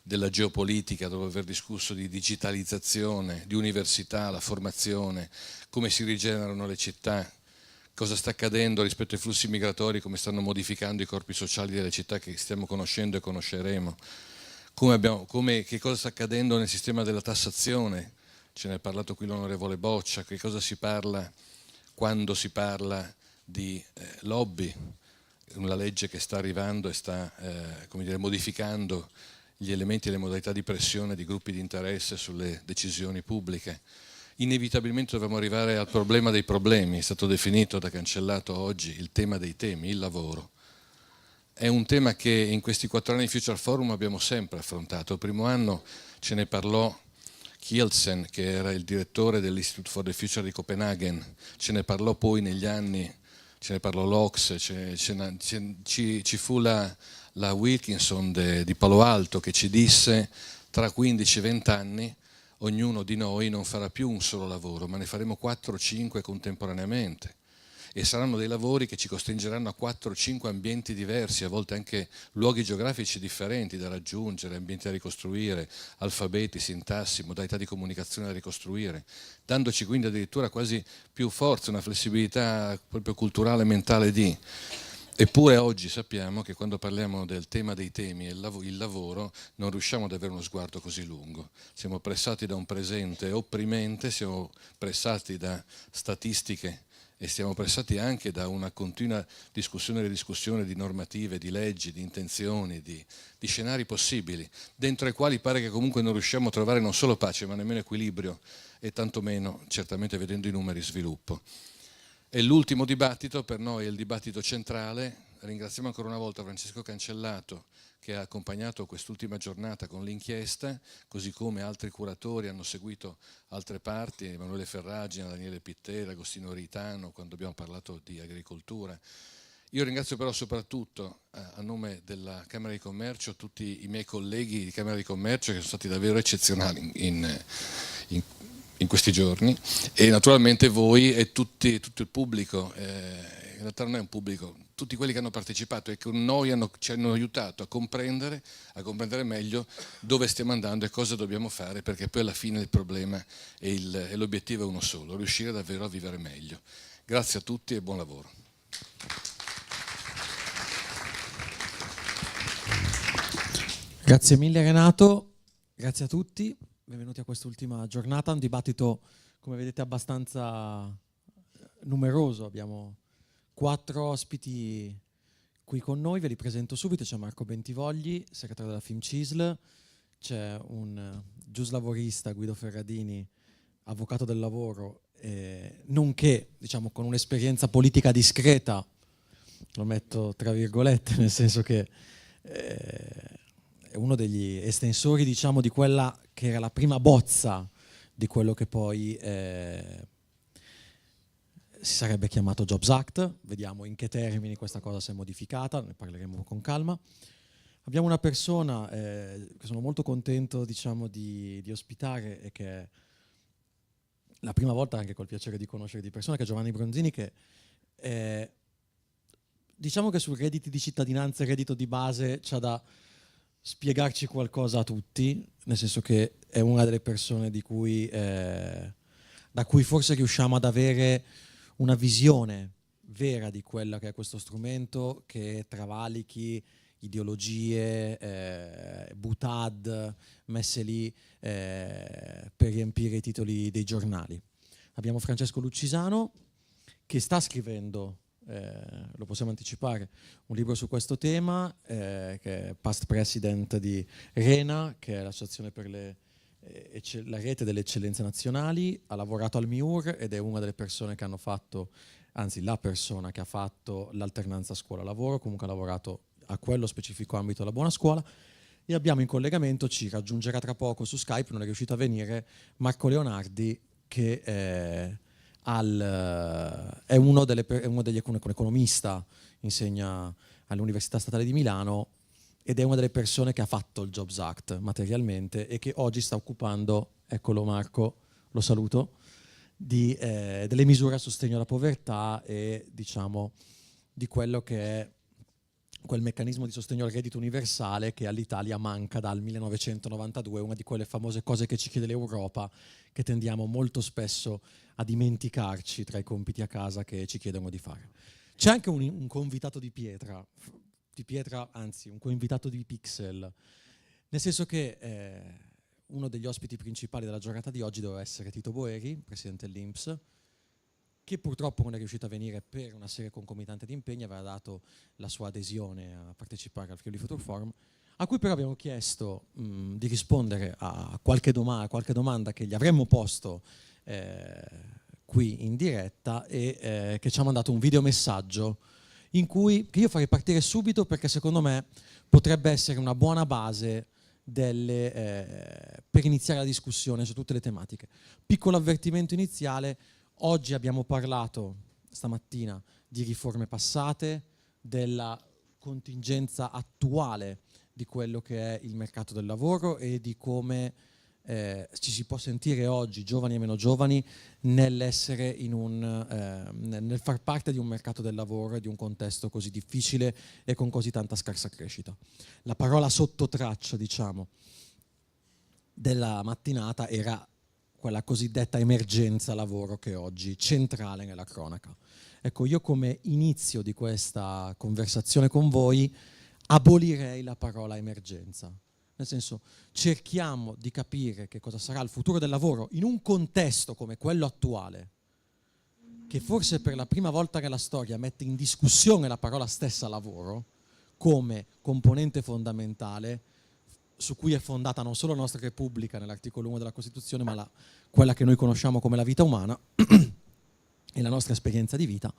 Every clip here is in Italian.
della geopolitica, dopo aver discusso di digitalizzazione, di università, la formazione, come si rigenerano le città, cosa sta accadendo rispetto ai flussi migratori, come stanno modificando i corpi sociali delle città che stiamo conoscendo e conosceremo, che cosa sta accadendo nel sistema della tassazione, ce ne ha parlato qui l'onorevole Boccia, che cosa si parla quando si parla di lobby, una legge che sta arrivando e sta modificando gli elementi e le modalità di pressione di gruppi di interesse sulle decisioni pubbliche. Inevitabilmente dobbiamo arrivare al problema dei problemi, è stato definito da Cancellato oggi il tema dei temi, il lavoro. È un tema che in questi 4 anni di Future Forum abbiamo sempre affrontato. Il primo anno ce ne parlò Kielsen, che era il direttore dell'Institute for the Future di Copenaghen, ce ne parlò poi negli anni, ce ne parlò l'Ox, ci fu la Wilkinson di Palo Alto che ci disse tra 15-20 anni ognuno di noi non farà più un solo lavoro, ma ne faremo 4 o 5 contemporaneamente. E saranno dei lavori che ci costringeranno a 4 o 5 ambienti diversi, a volte anche luoghi geografici differenti da raggiungere, ambienti da ricostruire, alfabeti, sintassi, modalità di comunicazione da ricostruire, dandoci quindi addirittura quasi più forza, una flessibilità proprio culturale e mentale di. Eppure oggi sappiamo che quando parliamo del tema dei temi e il lavoro non riusciamo ad avere uno sguardo così lungo. Siamo pressati da un presente opprimente, siamo pressati da statistiche e stiamo pressati anche da una continua discussione e ridiscussione di normative, di leggi, di intenzioni, di scenari possibili, dentro ai quali pare che comunque non riusciamo a trovare non solo pace ma nemmeno equilibrio e tantomeno, certamente vedendo i numeri, sviluppo. E l'ultimo dibattito per noi è il dibattito centrale. Ringraziamo ancora una volta Francesco Cancellato che ha accompagnato quest'ultima giornata con l'inchiesta, così come altri curatori hanno seguito altre parti, Emanuele Ferragina, Daniele Pittera, Agostino Ritano, quando abbiamo parlato di agricoltura. Io ringrazio però soprattutto a nome della Camera di Commercio tutti i miei colleghi di Camera di Commercio che sono stati davvero eccezionali in questi giorni e naturalmente voi e tutto il pubblico, in realtà non è un pubblico, tutti quelli che hanno partecipato e che noi ci hanno aiutato a comprendere meglio dove stiamo andando e cosa dobbiamo fare, perché poi alla fine il problema e l'obiettivo è uno solo, riuscire davvero a vivere meglio. Grazie a tutti e buon lavoro. Grazie mille Renato, grazie a tutti. Benvenuti a quest'ultima giornata, un dibattito come vedete abbastanza numeroso, abbiamo 4 ospiti qui con noi, ve li presento subito, c'è Marco Bentivogli, segretario della FIMCISL, c'è un giuslavorista Guido Ferradini, avvocato del lavoro, nonché diciamo con un'esperienza politica discreta, lo metto tra virgolette, nel senso che è uno degli estensori diciamo di quella che era la prima bozza di quello che poi si sarebbe chiamato Jobs Act. Vediamo in che termini questa cosa si è modificata, ne parleremo con calma. Abbiamo una persona che sono molto contento diciamo di ospitare e che è la prima volta anche col piacere di conoscere di persona, che è Giovanni Bronzini, che diciamo che sul redditi di cittadinanza e reddito di base c'ha da spiegarci qualcosa a tutti, nel senso che è una delle persone da cui forse riusciamo ad avere una visione vera di quella che è questo strumento che travalichi ideologie, butad messe lì per riempire i titoli dei giornali. Abbiamo Francesco Lucisano che sta scrivendo, lo possiamo anticipare, un libro su questo tema, che è past president di RENA, che è l'associazione per la rete delle eccellenze nazionali, ha lavorato al MIUR ed è una delle persone che hanno fatto, anzi la persona che ha fatto l'alternanza scuola-lavoro, comunque ha lavorato a quello specifico ambito della buona scuola, e abbiamo in collegamento, ci raggiungerà tra poco su Skype, non è riuscito a venire, Marco Leonardi, che è uno degli economista, insegna all'Università Statale di Milano ed è una delle persone che ha fatto il Jobs Act materialmente e che oggi sta occupando, eccolo Marco, lo saluto, delle misure a sostegno alla povertà e diciamo di quello che è quel meccanismo di sostegno al reddito universale che all'Italia manca dal 1992, una di quelle famose cose che ci chiede l'Europa, che tendiamo molto spesso a dimenticarci tra i compiti a casa che ci chiedono di fare. C'è anche un convitato di pietra, anzi un coinvitato di Pixel, nel senso che uno degli ospiti principali della giornata di oggi doveva essere Tito Boeri, presidente dell'INPS, che purtroppo non è riuscito a venire per una serie concomitante di impegni, aveva dato la sua adesione a partecipare al Friuli Future Forum, a cui però abbiamo chiesto di rispondere a qualche domanda che gli avremmo posto qui in diretta e che ci ha mandato un videomessaggio che io farei partire subito perché secondo me potrebbe essere una buona base per iniziare la discussione su tutte le tematiche. Piccolo avvertimento iniziale: oggi abbiamo parlato stamattina di riforme passate, della contingenza attuale di quello che è il mercato del lavoro e di come ci si può sentire oggi, giovani e meno giovani, nell'essere nel far parte di un mercato del lavoro e di un contesto così difficile e con così tanta scarsa crescita. La parola sottotraccia, diciamo, della mattinata era quella cosiddetta emergenza lavoro che è oggi centrale nella cronaca. Ecco, io come inizio di questa conversazione con voi abolirei la parola emergenza. Nel senso, cerchiamo di capire che cosa sarà il futuro del lavoro in un contesto come quello attuale, che forse per la prima volta nella storia mette in discussione la parola stessa lavoro come componente fondamentale su cui è fondata non solo la nostra Repubblica nell'articolo 1 della Costituzione, ma quella che noi conosciamo come la vita umana e la nostra esperienza di vita,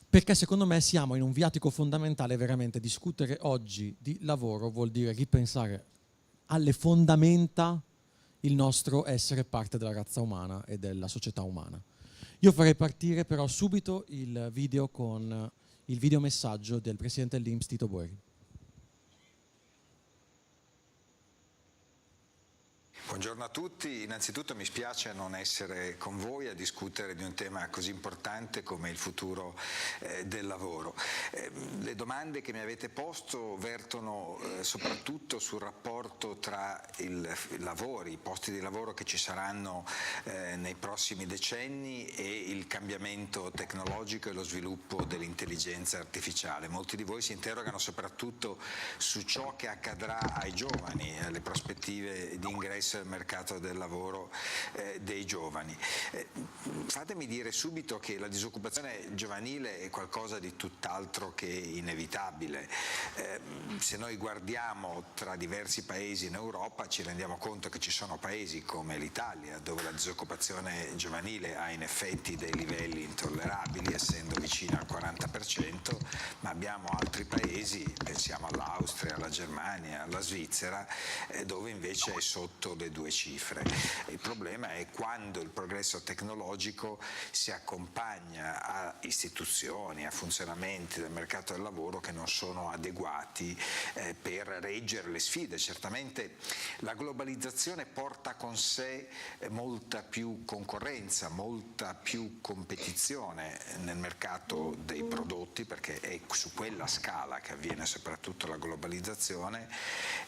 perché secondo me siamo in un viatico fondamentale. Veramente discutere oggi di lavoro vuol dire ripensare alle fondamenta il nostro essere parte della razza umana e della società umana. Io farei partire però subito il video con il videomessaggio del presidente dell'INPS Tito Boeri. Buongiorno a tutti, innanzitutto mi spiace non essere con voi a discutere di un tema così importante come il futuro del lavoro. Le domande che mi avete posto vertono soprattutto sul rapporto tra i posti di lavoro che ci saranno nei prossimi decenni e il cambiamento tecnologico e lo sviluppo dell'intelligenza artificiale. Molti di voi si interrogano soprattutto su ciò che accadrà ai giovani, alle prospettive di ingresso al mercato del lavoro dei giovani. Fatemi dire subito che la disoccupazione giovanile è qualcosa di tutt'altro che inevitabile. Se noi guardiamo tra diversi paesi in Europa ci rendiamo conto che ci sono paesi come l'Italia dove la disoccupazione giovanile ha in effetti dei livelli intollerabili, essendo vicina al 40%, ma abbiamo altri paesi, pensiamo all'Austria, alla Germania, alla Svizzera, dove invece è sotto le due cifre. Il problema è quando il progresso tecnologico si accompagna a istituzioni, a funzionamenti del mercato del lavoro che non sono adeguati per reggere le sfide. Certamente la globalizzazione porta con sé molta più concorrenza, molta più competizione nel mercato dei prodotti, perché è su quella scala che avviene soprattutto la globalizzazione,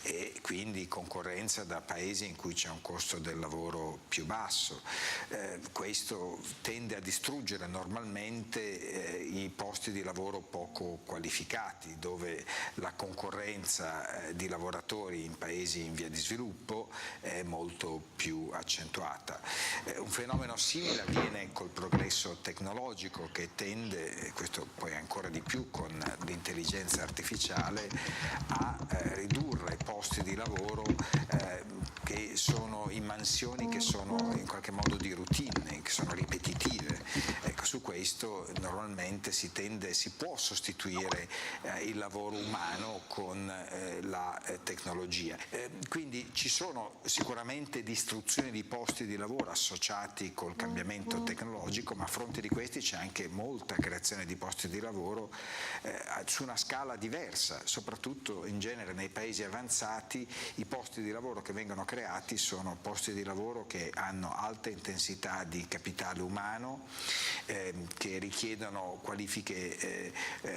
e quindi concorrenza da paesi in cui c'è un costo del lavoro più basso. Questo tende a distruggere normalmente i posti di lavoro poco qualificati, dove la concorrenza di lavoratori in paesi in via di sviluppo è molto più accentuata. Un fenomeno simile avviene col progresso tecnologico che tende, e questo poi ancora di più con l'intelligenza artificiale, a ridurre posti di lavoro che sono in mansioni che sono in qualche modo di routine, che sono ripetitive. Ecco, su questo normalmente si può sostituire il lavoro umano con la tecnologia. Quindi ci sono sicuramente distruzioni di posti di lavoro associati col cambiamento tecnologico, ma a fronte di questi c'è anche molta creazione di posti di lavoro su una scala diversa, soprattutto in genere nei paesi avanzati i posti di lavoro che vengono creati sono posti di lavoro che hanno alta intensità di capitale umano, che richiedono qualifiche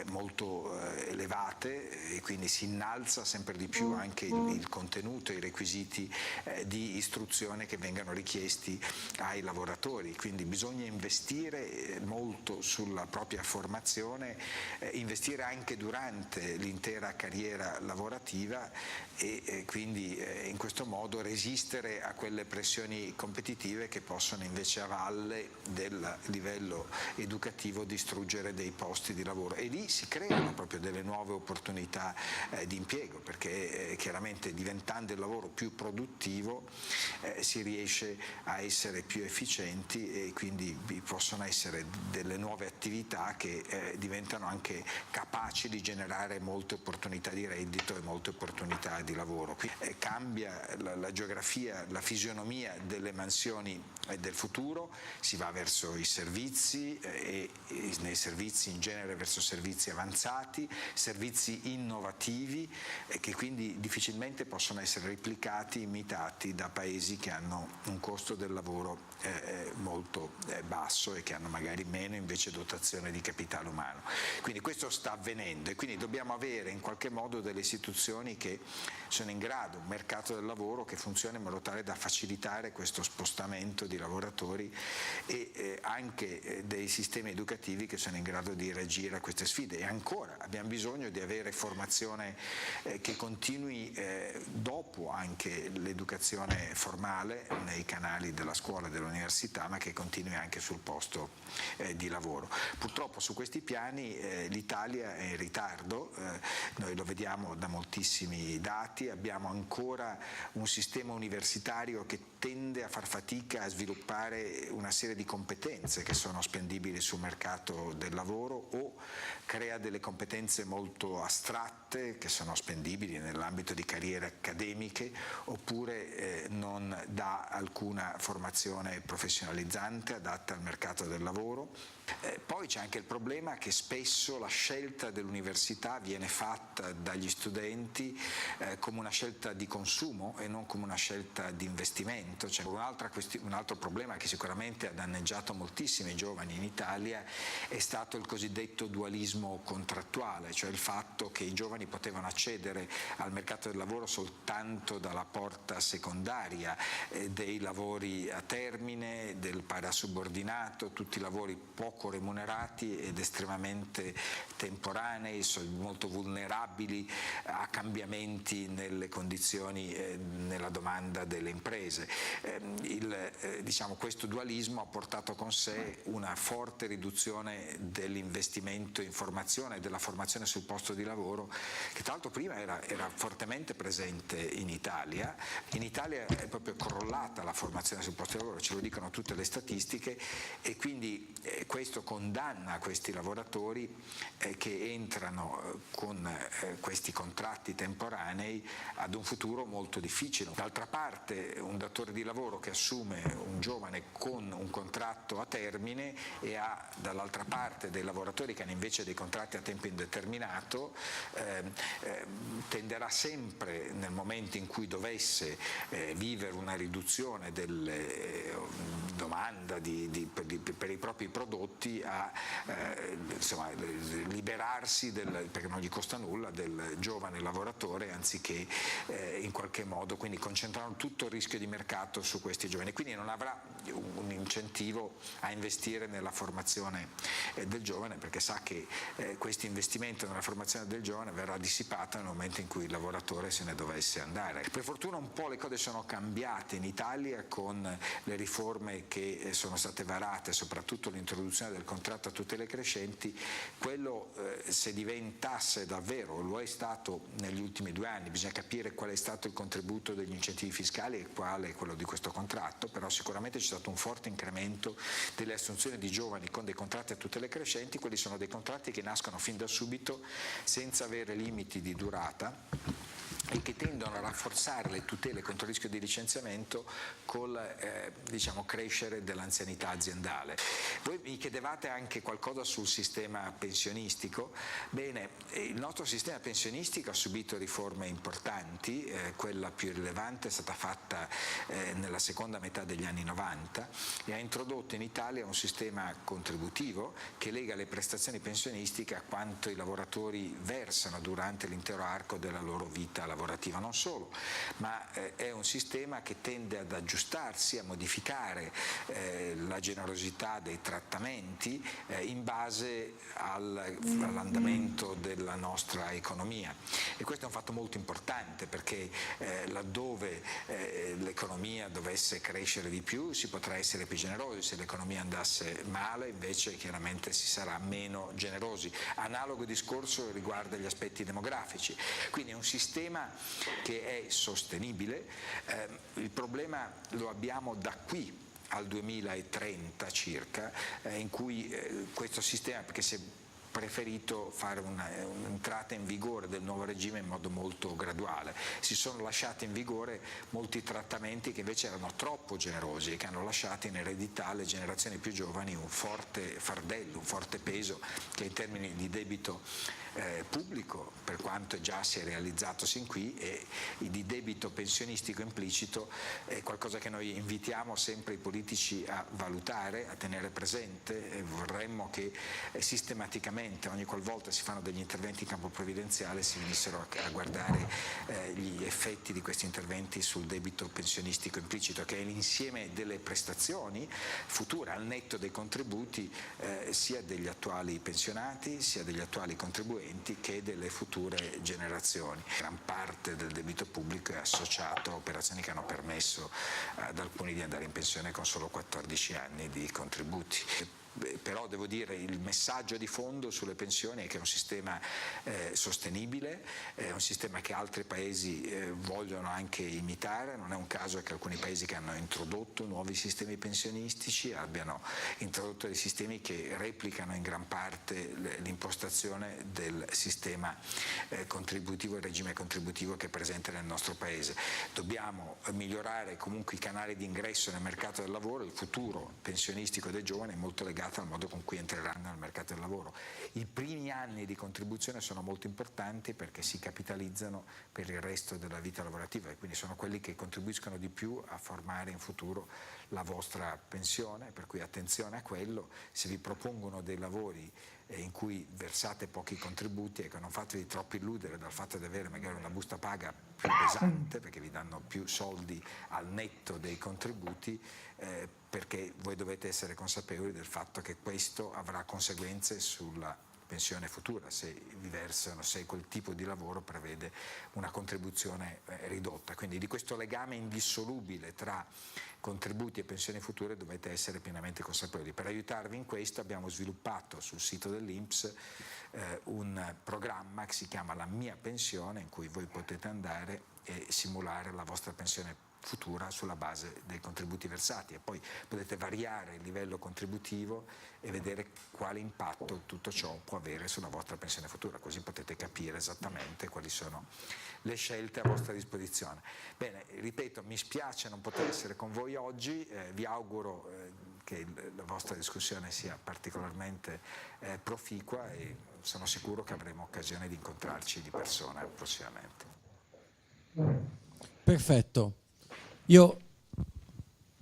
molto elevate, e quindi si innalza sempre di più anche il contenuto e i requisiti di istruzione che vengano richiesti ai lavoratori. Quindi bisogna investire molto sulla propria formazione, investire anche durante l'intera carriera lavorativa e quindi in questo modo resistere a quelle pressioni competitive che possono invece a valle del livello educativo distruggere dei posti di lavoro, e lì si creano proprio delle nuove opportunità di impiego, perché chiaramente diventando il lavoro più produttivo si riesce a essere più efficienti, e quindi vi possono essere delle nuove attività che diventano anche capaci di generare molte opportunità di reddito e molte opportunità di lavoro. Quindi, cambia la geografia, la fisionomia delle mansioni del futuro, si va verso i servizi e nei servizi in genere verso servizi avanzati, servizi innovativi che quindi difficilmente possono essere replicati, imitati da paesi che hanno un costo del lavoro molto basso e che hanno magari meno invece dotazione di capitale umano. Quindi questo sta avvenendo, e quindi dobbiamo avere in qualche modo delle istituzioni che sono in grado, un mercato del lavoro che funzioni in modo tale da facilitare questo spostamento di lavoratori, e anche dei sistemi educativi che sono in grado di reagire a queste sfide. E ancora abbiamo bisogno di avere formazione che continui dopo anche l'educazione formale nei canali della scuola e dell'università, ma che continui anche sul posto di lavoro. Purtroppo su questi piani l'Italia è in ritardo, noi lo vediamo da moltissimi dati, abbiamo ancora un sistema universitario che tende a far fatica a sviluppare una serie di competenze che sono spendibili sul mercato del lavoro, o crea delle competenze molto astratte che sono spendibili nell'ambito di carriere accademiche, oppure non dà alcuna formazione professionalizzante adatta al mercato del lavoro. Poi c'è anche il problema che spesso la scelta dell'università viene fatta dagli studenti come una scelta di consumo e non come una scelta di investimento. C'è un altro problema che sicuramente ha danneggiato moltissimi giovani in Italia, è stato il cosiddetto dualismo contrattuale, cioè il fatto che i giovani potevano accedere al mercato del lavoro soltanto dalla porta secondaria, dei lavori a termine, del parasubordinato, tutti i lavori poco remunerati ed estremamente temporanei, molto vulnerabili a cambiamenti nelle condizioni, nella domanda delle imprese. Questo dualismo ha portato con sé una forte riduzione dell'investimento in formazione e della formazione sul posto di lavoro, che tra l'altro prima era fortemente presente in Italia. In Italia è proprio crollata la formazione sul posto di lavoro, ce lo dicono tutte le statistiche, e quindi questo condanna questi lavoratori che entrano con questi contratti temporanei ad un futuro molto difficile. D'altra parte un datore di lavoro che assume un giovane con un contratto a termine e ha dall'altra parte dei lavoratori che hanno invece dei contratti a tempo indeterminato, tenderà sempre, nel momento in cui dovesse vivere una riduzione delle domanda per i propri prodotti, a liberarsi perché non gli costa nulla, del giovane lavoratore, anziché in qualche modo quindi concentrare tutto il rischio di mercato su questi giovani, quindi non avrà un incentivo a investire nella formazione del giovane, perché sa che questo investimento nella formazione del giovane verrà dissipato nel momento in cui il lavoratore se ne dovesse andare. Per fortuna un po' le cose sono cambiate in Italia con le riforme che sono state varate, soprattutto l'introduzione del contratto a tutele crescenti. Quello se diventasse davvero, lo è stato negli ultimi 2 anni, bisogna capire qual è stato il contributo degli incentivi fiscali e quale è quello di questo contratto, però sicuramente c'è stato un forte incremento delle assunzioni di giovani con dei contratti a tutele crescenti. Quelli sono dei contratti che nascono fin da subito senza avere limiti di durata, e che tendono a rafforzare le tutele contro il rischio di licenziamento col crescere dell'anzianità aziendale. Voi mi chiedevate anche qualcosa sul sistema pensionistico. Bene, il nostro sistema pensionistico ha subito riforme importanti, quella più rilevante è stata fatta nella seconda metà degli anni 90 e ha introdotto in Italia un sistema contributivo che lega le prestazioni pensionistiche a quanto i lavoratori versano durante l'intero arco della loro vita lavorativa. Non solo, ma è un sistema che tende ad aggiustarsi, a modificare la generosità dei trattamenti in base all'andamento della nostra economia, e questo è un fatto molto importante perché laddove l'economia dovesse crescere di più si potrà essere più generosi, se l'economia andasse male invece chiaramente si sarà meno generosi. Analogo discorso riguarda gli aspetti demografici, quindi è un sistema che è sostenibile. Il problema lo abbiamo da qui al 2030 circa, in cui questo sistema, perché si è preferito fare un'entrata in vigore del nuovo regime in modo molto graduale. Si sono lasciati in vigore molti trattamenti che invece erano troppo generosi e che hanno lasciato in eredità alle generazioni più giovani un forte fardello, un forte peso che in termini di debito pubblico, per quanto già si è realizzato sin qui, e di debito pensionistico implicito, è qualcosa che noi invitiamo sempre i politici a valutare, a tenere presente. Vorremmo che sistematicamente ogni qualvolta si fanno degli interventi in campo previdenziale si venissero a guardare gli effetti di questi interventi sul debito pensionistico implicito, che è l'insieme delle prestazioni future al netto dei contributi sia degli attuali pensionati sia degli attuali contribuenti che delle future generazioni. Gran parte del debito pubblico è associato a operazioni che hanno permesso ad alcuni di andare in pensione con solo 14 anni di contributi. Però devo dire il messaggio di fondo sulle pensioni è che è un sistema sostenibile, è un sistema che altri paesi vogliono anche imitare. Non è un caso che alcuni paesi che hanno introdotto nuovi sistemi pensionistici abbiano introdotto dei sistemi che replicano in gran parte l'impostazione del sistema contributivo, il regime contributivo che è presente nel nostro paese. Dobbiamo migliorare comunque i canali di ingresso nel mercato del lavoro. Il futuro pensionistico dei giovani è molto legato al modo con cui entreranno nel mercato del lavoro. I primi anni di contribuzione sono molto importanti perché si capitalizzano per il resto della vita lavorativa e quindi sono quelli che contribuiscono di più a formare in futuro la vostra pensione, per cui attenzione a quello. Se vi propongono dei lavori in cui versate pochi contributi, ecco, non fatevi troppo illudere dal fatto di avere magari una busta paga più pesante, perché vi danno più soldi al netto dei contributi, perché voi dovete essere consapevoli del fatto che questo avrà conseguenze sulla pensione futura, se quel tipo di lavoro prevede una contribuzione ridotta. Quindi di questo legame indissolubile tra contributi e pensioni future dovete essere pienamente consapevoli. Per aiutarvi in questo abbiamo sviluppato sul sito dell'INPS un programma che si chiama La mia pensione, in cui voi potete andare e simulare la vostra pensione futura sulla base dei contributi versati, e poi potete variare il livello contributivo e vedere quale impatto tutto ciò può avere sulla vostra pensione futura, così potete capire esattamente quali sono le scelte a vostra disposizione. Bene, ripeto, mi spiace non poter essere con voi oggi, vi auguro che la vostra discussione sia particolarmente proficua e sono sicuro che avremo occasione di incontrarci di persona prossimamente. Perfetto. Io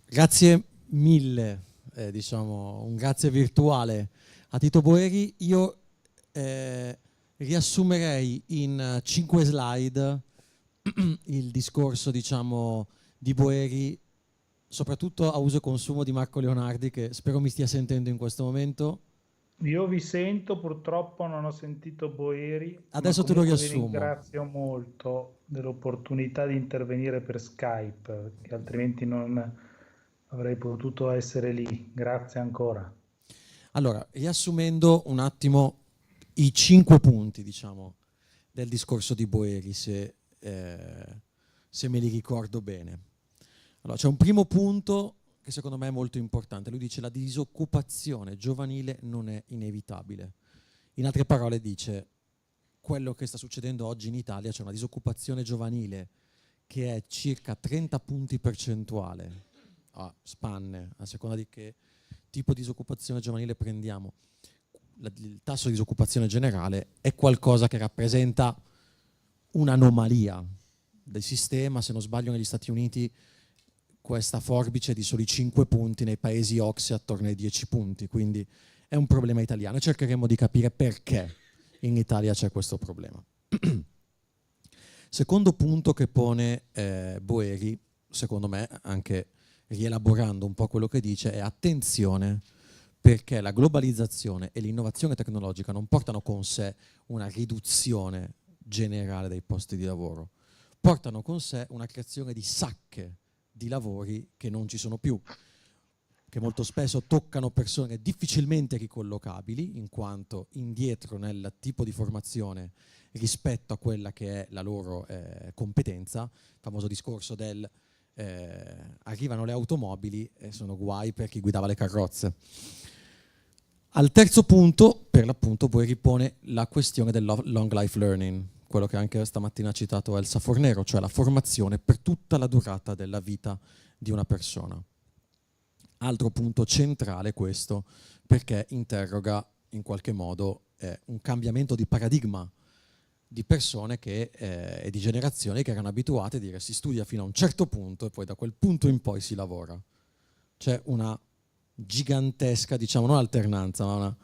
grazie mille, un grazie virtuale a Tito Boeri. Io riassumerei in 5 slide il discorso di Boeri, soprattutto a uso e consumo di Marco Leonardi, che spero mi stia sentendo in questo momento. Io vi sento, purtroppo non ho sentito Boeri. Adesso te lo riassumo. Vi ringrazio molto dell'opportunità di intervenire per Skype, che altrimenti non avrei potuto essere lì. Grazie ancora. Allora, riassumendo un attimo i 5 punti, del discorso di Boeri, se me li ricordo bene. Allora, c'è un primo punto che secondo me è molto importante. Lui dice: la disoccupazione giovanile non è inevitabile. In altre parole dice: quello che sta succedendo oggi in Italia, c'è una disoccupazione giovanile che è circa 30 punti percentuale a spanne, a seconda di che tipo di disoccupazione giovanile prendiamo. Il tasso di disoccupazione generale è qualcosa che rappresenta un'anomalia del sistema. Se non sbaglio, negli Stati Uniti questa forbice è di soli 5 punti, nei paesi OCSE attorno ai 10 punti, quindi è un problema italiano e cercheremo di capire perché in Italia c'è questo problema. Secondo punto che pone Boeri, secondo me anche rielaborando un po' quello che dice, è attenzione, perché la globalizzazione e l'innovazione tecnologica non portano con sé una riduzione generale dei posti di lavoro, portano con sé una creazione di sacche di lavori che non ci sono più, che molto spesso toccano persone difficilmente ricollocabili, in quanto indietro nel tipo di formazione rispetto a quella che è la loro competenza. Il famoso discorso del arrivano le automobili e sono guai per chi guidava le carrozze. Al terzo punto, per l'appunto, poi ripone la questione del long life learning, quello che anche stamattina ha citato Elsa Fornero, cioè la formazione per tutta la durata della vita di una persona. Altro punto centrale questo, perché interroga in qualche modo un cambiamento di paradigma di persone e di generazioni che erano abituate a dire si studia fino a un certo punto e poi da quel punto in poi si lavora. C'è una gigantesca, diciamo, non alternanza, ma una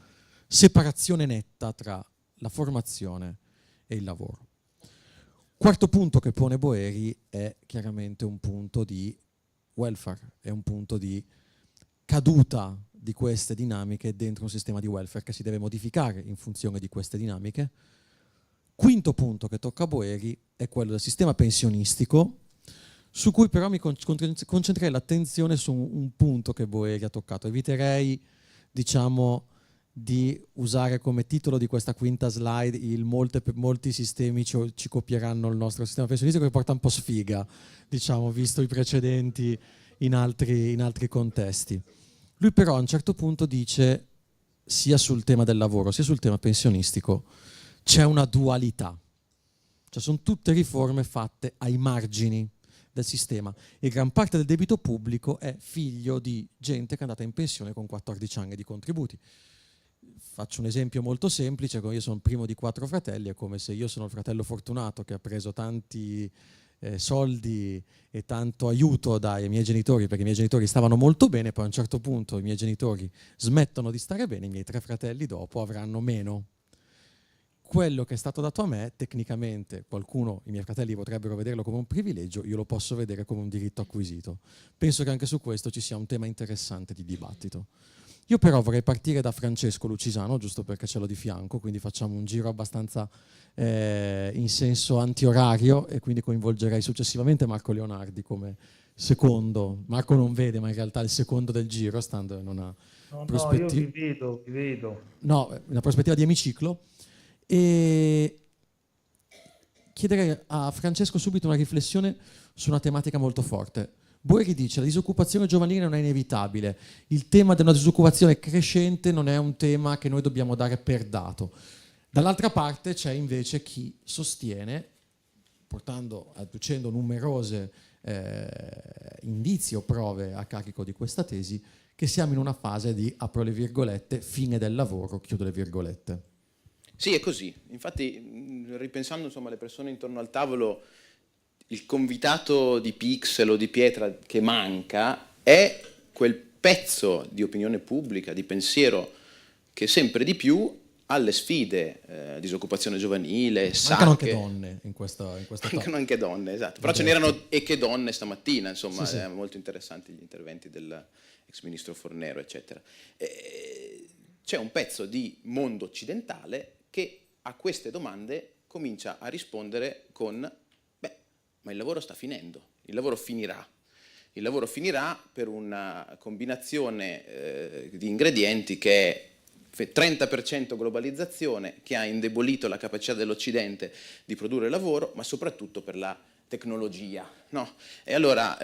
separazione netta tra la formazione e il lavoro. Quarto punto che pone Boeri è chiaramente un punto di welfare, è un punto di caduta di queste dinamiche dentro un sistema di welfare che si deve modificare in funzione di queste dinamiche. Quinto punto che tocca a Boeri è quello del sistema pensionistico, su cui però mi concentrerei l'attenzione su un punto che Boeri ha toccato. Eviterei, diciamo, di usare come titolo di questa quinta slide il molti sistemi ci copieranno il nostro sistema pensionistico, che porta un po' sfiga, diciamo, visto i precedenti in altri contesti. Lui però a un certo punto dice, sia sul tema del lavoro sia sul tema pensionistico, c'è una dualità, cioè sono tutte riforme fatte ai margini del sistema e gran parte del debito pubblico è figlio di gente che è andata in pensione con 14 anni di contributi. Faccio un esempio molto semplice: io sono il primo di 4 fratelli, è come se io sono il fratello fortunato che ha preso tanti soldi e tanto aiuto dai miei genitori, perché i miei genitori stavano molto bene, poi a un certo punto i miei genitori smettono di stare bene, i miei 3 fratelli dopo avranno meno. Quello che è stato dato a me, tecnicamente, i miei fratelli potrebbero vederlo come un privilegio, io lo posso vedere come un diritto acquisito. Penso che anche su questo ci sia un tema interessante di dibattito. Io però vorrei partire da Francesco Lucisano, giusto perché ce l'ho di fianco, quindi facciamo un giro abbastanza in senso antiorario e quindi coinvolgerei successivamente Marco Leonardi come secondo. Marco non vede, ma in realtà è il secondo del giro, stando in una prospettiva... No, io vi vedo. No, una prospettiva di emiciclo. E chiederei a Francesco subito una riflessione su una tematica molto forte. Boeri dice: la disoccupazione giovanile non è inevitabile, il tema della disoccupazione crescente non è un tema che noi dobbiamo dare per dato. Dall'altra parte c'è invece chi sostiene, adducendo numerose indizi o prove a carico di questa tesi, che siamo in una fase di, apro le virgolette, fine del lavoro, chiudo le virgolette. Sì, è così. Infatti, ripensando insomma alle persone intorno al tavolo, il convitato di Pixel o di Pietra che manca è quel pezzo di opinione pubblica, di pensiero, che sempre di più alle sfide, disoccupazione giovanile, mancano anche donne in questo mancano anche donne, esatto. Però ce n'erano e che donne stamattina, insomma, sì. Molto interessanti gli interventi dell'ex ministro Fornero, eccetera. C'è un pezzo di mondo occidentale che a queste domande comincia a rispondere con ma il lavoro sta finendo, il lavoro finirà. Il lavoro finirà per una combinazione di ingredienti che è 30% globalizzazione, che ha indebolito la capacità dell'Occidente di produrre lavoro, ma soprattutto per la tecnologia, no? E allora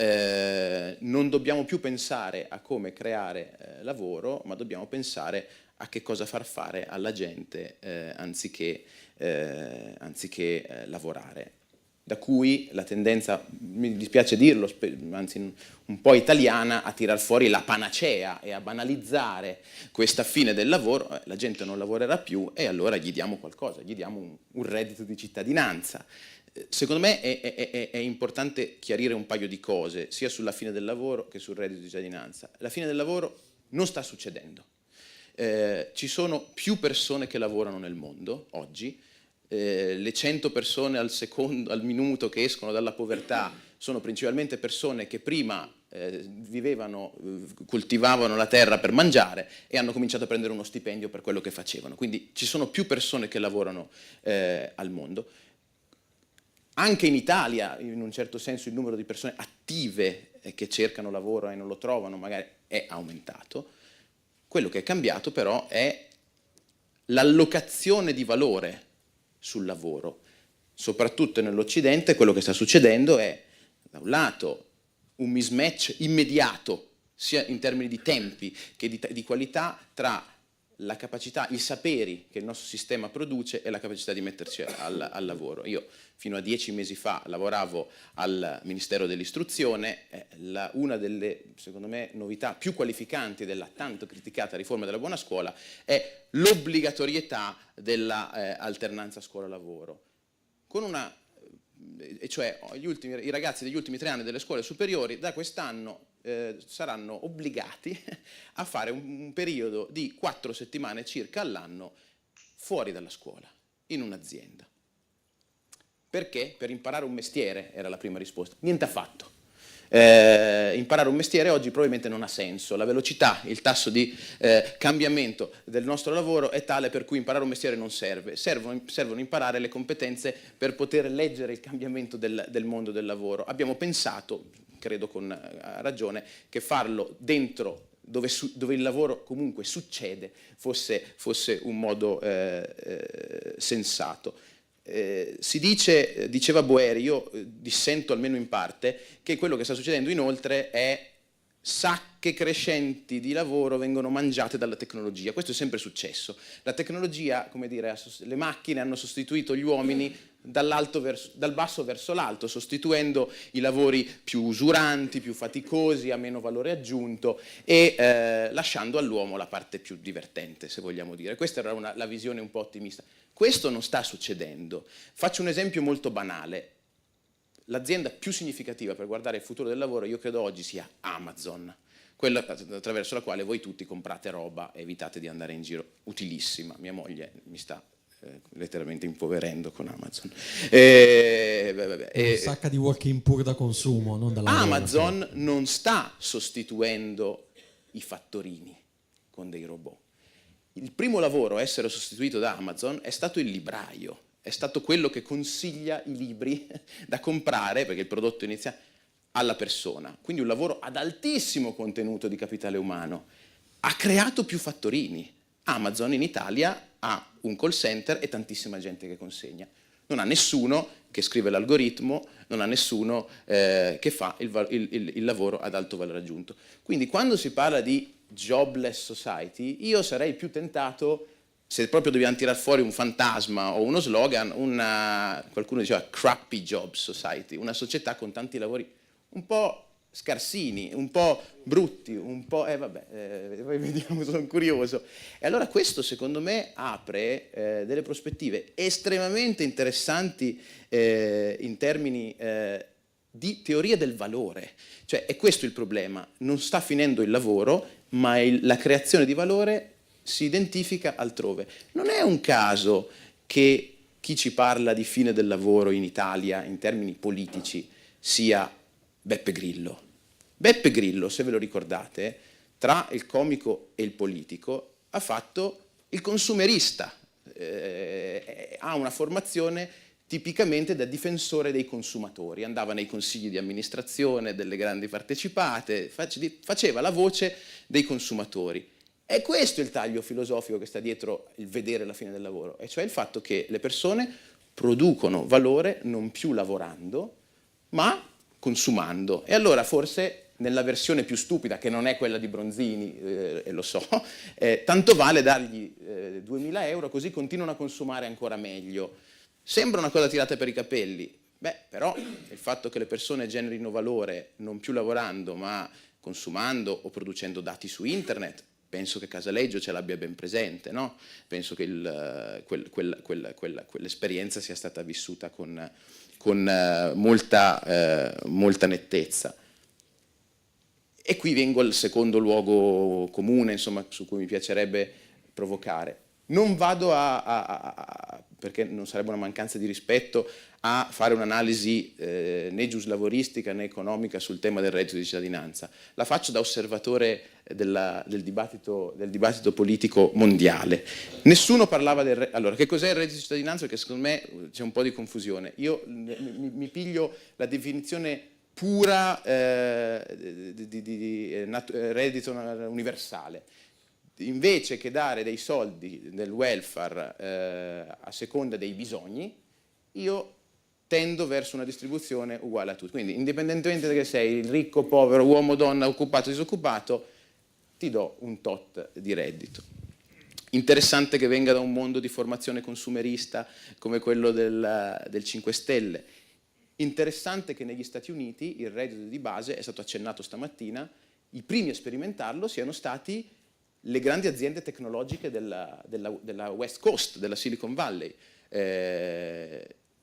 non dobbiamo più pensare a come creare lavoro, ma dobbiamo pensare a che cosa far fare alla gente anziché lavorare. Da cui la tendenza, mi dispiace dirlo, anzi un po' italiana, a tirar fuori la panacea e a banalizzare questa fine del lavoro. La gente non lavorerà più e allora gli diamo qualcosa, gli diamo un reddito di cittadinanza. Secondo me è importante chiarire un paio di cose, sia sulla fine del lavoro che sul reddito di cittadinanza. La fine del lavoro non sta succedendo. Ci sono più persone che lavorano nel mondo oggi. Le 100 persone al minuto che escono dalla povertà sono principalmente persone che prima coltivavano la terra per mangiare e hanno cominciato a prendere uno stipendio per quello che facevano. Quindi ci sono più persone che lavorano al mondo. Anche in Italia, in un certo senso, il numero di persone attive che cercano lavoro e non lo trovano magari è aumentato. Quello che è cambiato però è l'allocazione di valore sul lavoro. Soprattutto nell'Occidente quello che sta succedendo è, da un lato, un mismatch immediato, sia in termini di tempi che di qualità, tra la capacità, i saperi che il nostro sistema produce e la capacità di metterci al lavoro. Io fino a 10 mesi fa lavoravo al Ministero dell'Istruzione, una delle, secondo me, novità più qualificanti della tanto criticata riforma della buona scuola è l'obbligatorietà dell'alternanza scuola-lavoro. Cioè i ragazzi degli ultimi 3 anni delle scuole superiori da quest'anno saranno obbligati a fare un periodo di 4 settimane circa all'anno fuori dalla scuola, in un'azienda. Perché? Per imparare un mestiere, era la prima risposta. Niente affatto. Imparare un mestiere oggi probabilmente non ha senso. La velocità, il tasso di cambiamento del nostro lavoro è tale per cui imparare un mestiere non serve. Servono imparare le competenze per poter leggere il cambiamento del mondo del lavoro. Abbiamo pensato, credo con ragione, che farlo dentro dove il lavoro comunque succede fosse un modo sensato. Diceva Boeri, io dissento almeno in parte, che quello che sta succedendo inoltre è sacche crescenti di lavoro vengono mangiate dalla tecnologia. Questo è sempre successo. La tecnologia, come dire, le macchine hanno sostituito gli uomini dal basso verso l'alto, sostituendo i lavori più usuranti, più faticosi, a meno valore aggiunto e lasciando all'uomo la parte più divertente, se vogliamo dire. Questa era la visione un po' ottimista. Questo non sta succedendo. Faccio un esempio molto banale. L'azienda più significativa per guardare il futuro del lavoro, io credo oggi, sia Amazon, quella attraverso la quale voi tutti comprate roba e evitate di andare in giro, utilissima. Mia moglie mi sta letteralmente impoverendo con Amazon. Un sacco di working poor da consumo, non da lavoro. Amazon non sta sostituendo i fattorini con dei robot. Il primo lavoro a essere sostituito da Amazon è stato il libraio, è stato quello che consiglia i libri da comprare, perché il prodotto inizia, alla persona. Quindi un lavoro ad altissimo contenuto di capitale umano. Ha creato più fattorini. Amazon in Italia ha un call center e tantissima gente che consegna. Non ha nessuno che scrive l'algoritmo, non ha nessuno che fa il lavoro ad alto valore aggiunto. Quindi quando si parla di jobless society, io sarei più tentato, se proprio dobbiamo tirar fuori un fantasma o uno slogan, qualcuno diceva crappy job society, una società con tanti lavori un po' scarsini, un po' brutti, un po'... poi vediamo, sono curioso. E allora questo secondo me apre delle prospettive estremamente interessanti in termini di teoria del valore. Cioè è questo il problema, non sta finendo il lavoro, ma la creazione di valore si identifica altrove. Non è un caso che chi ci parla di fine del lavoro in Italia in termini politici sia Beppe Grillo. Beppe Grillo, se ve lo ricordate, tra il comico e il politico ha fatto il consumerista, ha una formazione tipicamente da difensore dei consumatori, andava nei consigli di amministrazione delle grandi partecipate, faceva la voce dei consumatori. E questo è il taglio filosofico che sta dietro il vedere la fine del lavoro, e cioè il fatto che le persone producono valore non più lavorando, ma consumando. E allora forse nella versione più stupida, che non è quella di Bronzini, e lo so, tanto vale dargli 2.000 euro, così continuano a consumare ancora meglio. Sembra una cosa tirata per i capelli, però il fatto che le persone generino valore non più lavorando ma consumando o producendo dati su internet, penso che Casaleggio ce l'abbia ben presente, no? Penso che quell'esperienza sia stata vissuta con molta nettezza. E qui vengo al secondo luogo comune, insomma, su cui mi piacerebbe provocare. Non vado perché non sarebbe una mancanza di rispetto, a fare un'analisi né giuslavoristica né economica sul tema del reddito di cittadinanza. La faccio da osservatore del dibattito politico mondiale. Nessuno parlava allora, che cos'è il reddito di cittadinanza? Perché secondo me c'è un po' di confusione. Io mi piglio la definizione pura di reddito universale. Invece che dare dei soldi del welfare a seconda dei bisogni, io tendo verso una distribuzione uguale a tutti. Quindi, indipendentemente da che sei ricco, povero, uomo, donna, occupato, disoccupato, ti do un tot di reddito. Interessante che venga da un mondo di formazione consumerista come quello del 5 Stelle. Interessante che negli Stati Uniti il reddito di base, è stato accennato stamattina, i primi a sperimentarlo siano stati le grandi aziende tecnologiche della West Coast, della Silicon Valley.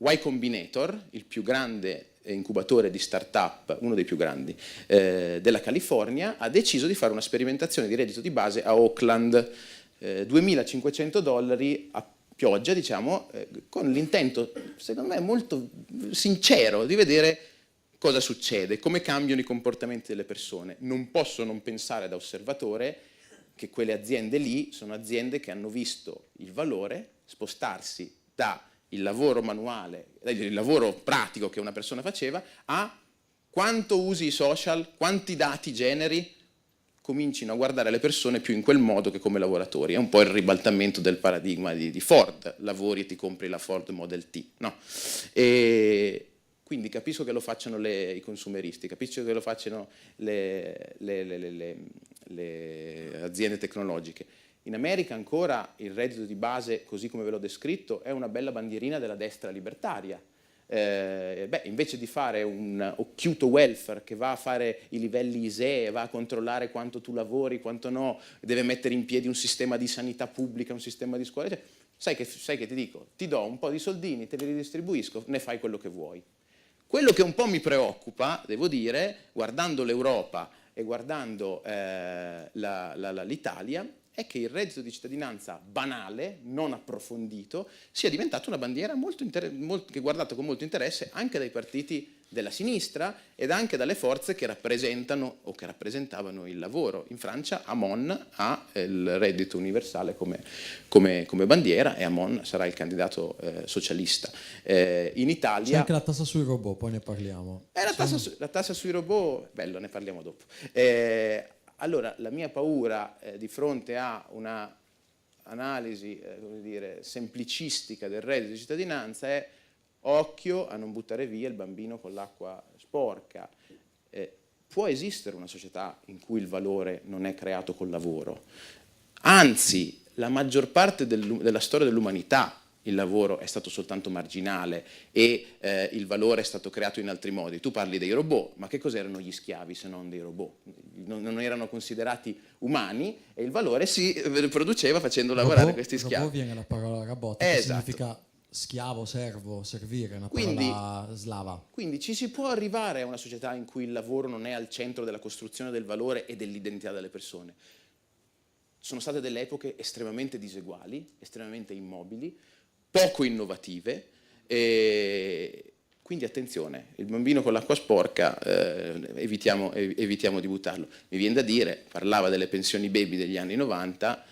Y Combinator, il più grande incubatore di start-up, uno dei più grandi della California, ha deciso di fare una sperimentazione di reddito di base a Oakland, $2.500 a pioggia, diciamo, con l'intento, secondo me, molto sincero di vedere cosa succede, come cambiano i comportamenti delle persone. Non posso non pensare da osservatore che quelle aziende lì sono aziende che hanno visto il valore spostarsi da il lavoro manuale, il lavoro pratico che una persona faceva, a quanto usi i social, quanti dati generi, comincino a guardare le persone più in quel modo che come lavoratori. È un po' il ribaltamento del paradigma di Ford, lavori e ti compri la Ford Model T, no? E quindi capisco che lo facciano i consumeristi, capisco che lo facciano le aziende tecnologiche. In America ancora il reddito di base, così come ve l'ho descritto, è una bella bandierina della destra libertaria. Invece di fare un occhiuto welfare che va a fare i livelli ISEE, va a controllare quanto tu lavori, quanto no, deve mettere in piedi un sistema di sanità pubblica, un sistema di scuola, sai che ti dico? Ti do un po' di soldini, te li ridistribuisco, ne fai quello che vuoi. Quello che un po' mi preoccupa, devo dire, guardando l'Europa e guardando l'Italia, è che il reddito di cittadinanza banale, non approfondito, sia diventato una bandiera che è guardata con molto interesse anche dai partiti della sinistra ed anche dalle forze che rappresentano o che rappresentavano il lavoro. In Francia Hamon ha il reddito universale come bandiera e Hamon sarà il candidato socialista. In Italia... C'è anche la tassa sui robot, poi ne parliamo. La tassa sui robot, bello, ne parliamo dopo. Allora, la mia paura di fronte a una analisi semplicistica del reddito di cittadinanza è occhio a non buttare via il bambino con l'acqua sporca. Può esistere una società in cui il valore non è creato col lavoro. Anzi, la maggior parte della storia dell'umanità il lavoro è stato soltanto marginale e il valore è stato creato in altri modi. Tu parli dei robot, ma che cos'erano gli schiavi se non dei robot? Non erano considerati umani e il valore si produceva facendo lavorare questi schiavi. Robot viene la parola robot, che significa schiavo, servo, servire, una parola slava. Quindi ci si può arrivare a una società in cui il lavoro non è al centro della costruzione del valore e dell'identità delle persone. Sono state delle epoche estremamente diseguali, estremamente immobili, poco innovative, e quindi attenzione, il bambino con l'acqua sporca evitiamo di buttarlo. Mi viene da dire, parlava delle pensioni baby degli anni 90,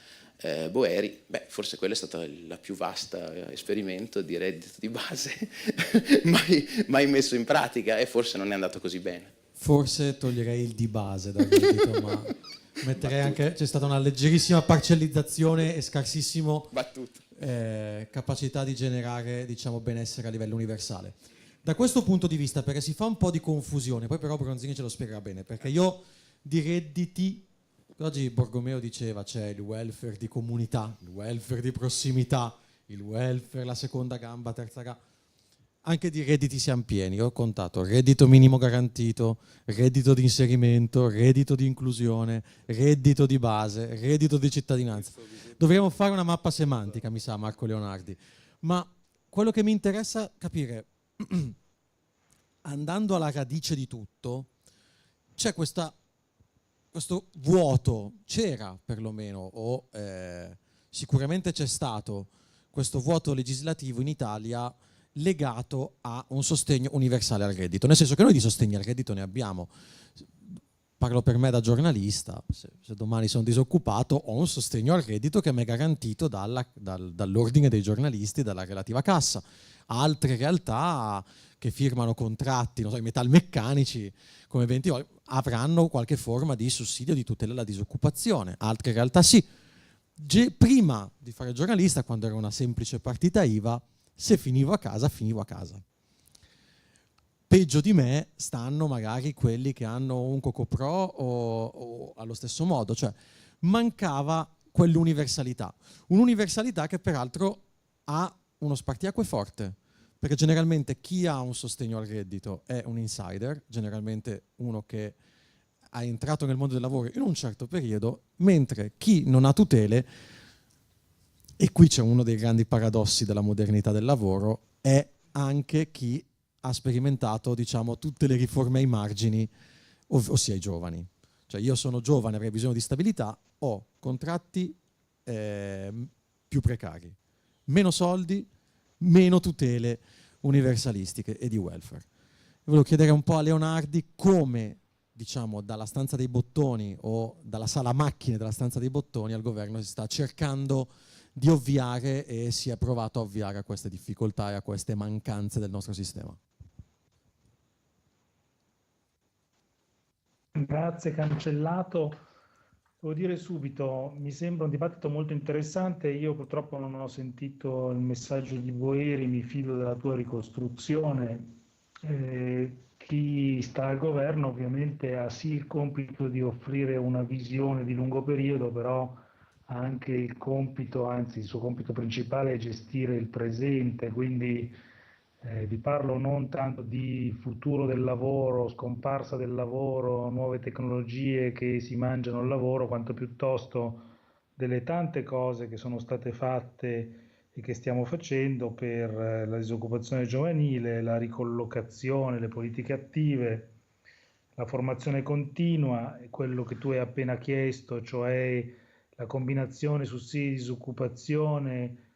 Boeri, forse quella è stata la più vasta esperimento di reddito di base mai messo in pratica e forse non è andato così bene. Forse toglierei il di base dal reddito, ma metterei anche, c'è stata una leggerissima parcellizzazione e scarsissimo capacità di generare, diciamo, benessere a livello universale. Da questo punto di vista, perché si fa un po' di confusione, poi però Bronzini ce lo spiegherà bene, perché io di redditi, oggi Borromeo diceva c'è il welfare di comunità, il welfare di prossimità, il welfare, la seconda gamba, terza gamba, anche di redditi siamo pieni. Ho contato reddito minimo garantito, reddito di inserimento, reddito di inclusione, reddito di base, reddito di cittadinanza. Dovremmo fare una mappa semantica, mi sa, Marco Leonardi. Ma quello che mi interessa capire, andando alla radice di tutto, c'è questo vuoto, c'era perlomeno, o sicuramente c'è stato questo vuoto legislativo in Italia legato a un sostegno universale al reddito, nel senso che noi di sostegno al reddito ne abbiamo. Parlo per me da giornalista, se domani sono disoccupato ho un sostegno al reddito che mi è garantito dall'ordine dei giornalisti, dalla relativa cassa. Altre realtà che firmano contratti, non so, i metalmeccanici come 20 avranno qualche forma di sussidio di tutela alla disoccupazione, altre realtà sì. Prima di fare giornalista, quando era una semplice partita IVA, se finivo a casa, finivo a casa. Peggio di me stanno magari quelli che hanno un Cocopro o allo stesso modo, cioè mancava quell'universalità. Un'universalità che peraltro ha uno spartiacque forte, perché generalmente chi ha un sostegno al reddito è un insider, generalmente uno che è entrato nel mondo del lavoro in un certo periodo, mentre chi non ha tutele, e qui c'è uno dei grandi paradossi della modernità del lavoro, è anche chi ha sperimentato, diciamo, tutte le riforme ai margini, ossia i giovani. Cioè io sono giovane, avrei bisogno di stabilità, ho contratti più precari, meno soldi, meno tutele universalistiche e di welfare. Volevo chiedere un po' a Leonardi come, diciamo, dalla stanza dei bottoni o dalla sala macchine della stanza dei bottoni al governo si sta cercando di ovviare e si è provato a ovviare a queste difficoltà e a queste mancanze del nostro sistema. Grazie Cancellato. Devo dire subito, mi sembra un dibattito molto interessante. Io purtroppo non ho sentito il messaggio di Boeri, mi fido della tua ricostruzione. Chi sta al governo ovviamente ha sì il compito di offrire una visione di lungo periodo, però ha anche il compito, anzi il suo compito principale è gestire il presente, quindi vi parlo non tanto di futuro del lavoro, scomparsa del lavoro, nuove tecnologie che si mangiano il lavoro, quanto piuttosto delle tante cose che sono state fatte e che stiamo facendo per la disoccupazione giovanile, la ricollocazione, le politiche attive, la formazione continua, e quello che tu hai appena chiesto, cioè la combinazione sussidi di disoccupazione,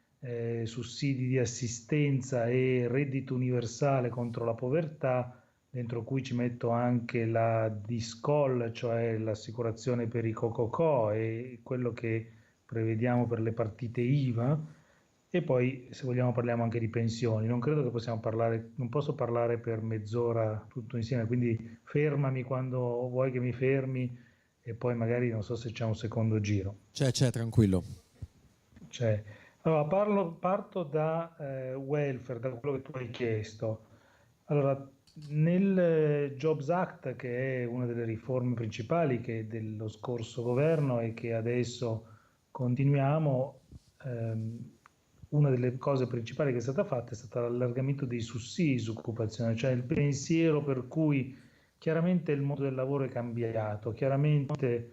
sussidi di assistenza e reddito universale contro la povertà, dentro cui ci metto anche la DISCOL, cioè l'assicurazione per i COCOCO e quello che prevediamo per le partite IVA, e poi se vogliamo parliamo anche di pensioni. Non credo che possiamo parlare, non posso parlare per mezz'ora tutto insieme, quindi fermami quando vuoi che mi fermi e poi magari non so se c'è un secondo giro. C'è, tranquillo. Allora, parto da welfare, da quello che tu hai chiesto. Allora, nel Jobs Act, che è una delle riforme principali che dello scorso governo e che adesso continuiamo, una delle cose principali che è stata fatta è stato l'allargamento dei sussidi di disoccupazione, cioè il pensiero per cui chiaramente il mondo del lavoro è cambiato, chiaramente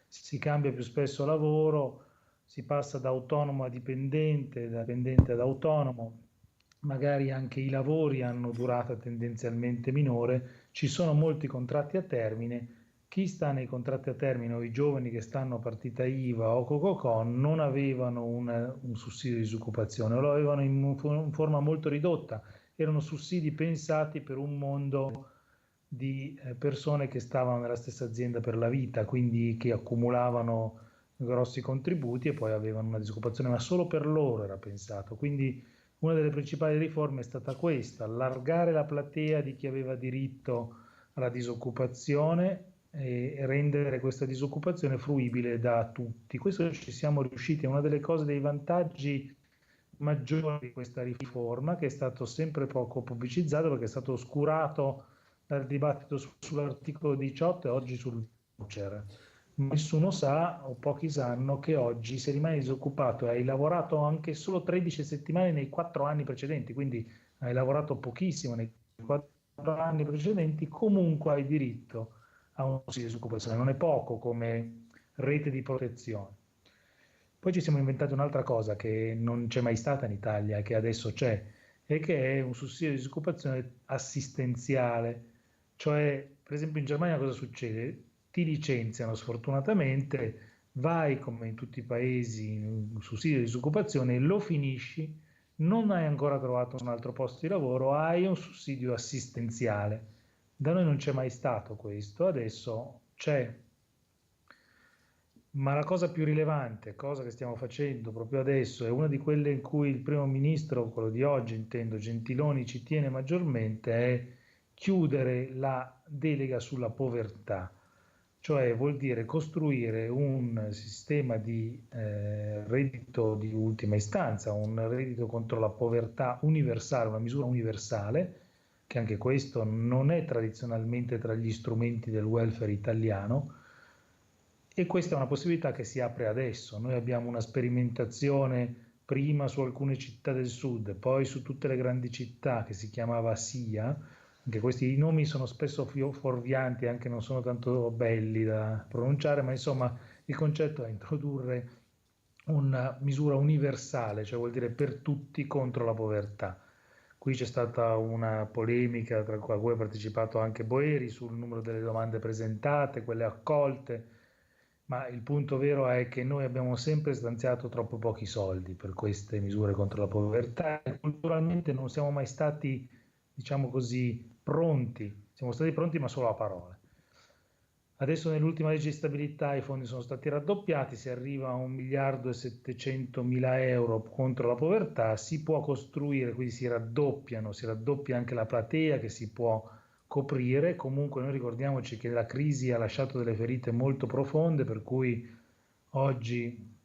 si cambia più spesso lavoro, si passa da autonomo a dipendente, da dipendente ad autonomo, magari anche i lavori hanno durata tendenzialmente minore, ci sono molti contratti a termine, chi sta nei contratti a termine o i giovani che stanno a partita IVA o Cococon non avevano un sussidio di disoccupazione, o lo avevano in forma molto ridotta, erano sussidi pensati per un mondo di persone che stavano nella stessa azienda per la vita, quindi che accumulavano grossi contributi e poi avevano una disoccupazione, ma solo per loro era pensato. Quindi una delle principali riforme è stata questa, allargare la platea di chi aveva diritto alla disoccupazione e rendere questa disoccupazione fruibile da tutti. Questo ci siamo riusciti, è una delle cose, dei vantaggi maggiore di questa riforma, che è stato sempre poco pubblicizzato perché è stato oscurato dal dibattito sull'articolo 18 e oggi sul voucher. Nessuno sa o pochi sanno che oggi, se rimani disoccupato e hai lavorato anche solo 13 settimane nei 4 anni precedenti, quindi hai lavorato pochissimo nei 4 anni precedenti, comunque hai diritto a un sussidio di disoccupazione. Non è poco come rete di protezione. Poi ci siamo inventati un'altra cosa che non c'è mai stata in Italia, che adesso c'è, e che è un sussidio di disoccupazione assistenziale. Cioè, per esempio in Germania cosa succede? Ti licenziano sfortunatamente, vai come in tutti i paesi in un sussidio di disoccupazione, lo finisci, non hai ancora trovato un altro posto di lavoro, hai un sussidio assistenziale. Da noi non c'è mai stato questo, adesso c'è. Ma la cosa più rilevante, cosa che stiamo facendo proprio adesso, è una di quelle in cui il primo ministro, quello di oggi intendo, Gentiloni, ci tiene maggiormente, è chiudere la delega sulla povertà. Cioè vuol dire costruire un sistema di reddito di ultima istanza, un reddito contro la povertà universale, una misura universale, che anche questo non è tradizionalmente tra gli strumenti del welfare italiano, e questa è una possibilità che si apre adesso. Noi abbiamo una sperimentazione prima su alcune città del sud, poi su tutte le grandi città, che si chiamava SIA. Anche questi nomi sono spesso fuorvianti, anche non sono tanto belli da pronunciare, ma insomma il concetto è introdurre una misura universale, cioè vuol dire per tutti contro la povertà. Qui c'è stata una polemica tra cui ha partecipato anche Boeri sul numero delle domande presentate, quelle accolte, ma il punto vero è che noi abbiamo sempre stanziato troppo pochi soldi per queste misure contro la povertà e culturalmente non siamo mai stati, diciamo così, pronti. Siamo stati pronti ma solo a parole. Adesso nell'ultima legge di stabilità i fondi sono stati raddoppiati, si arriva a 1.700.000 euro contro la povertà, si può costruire, quindi si raddoppia anche la platea che si può coprire. Comunque noi ricordiamoci che la crisi ha lasciato delle ferite molto profonde, per cui oggi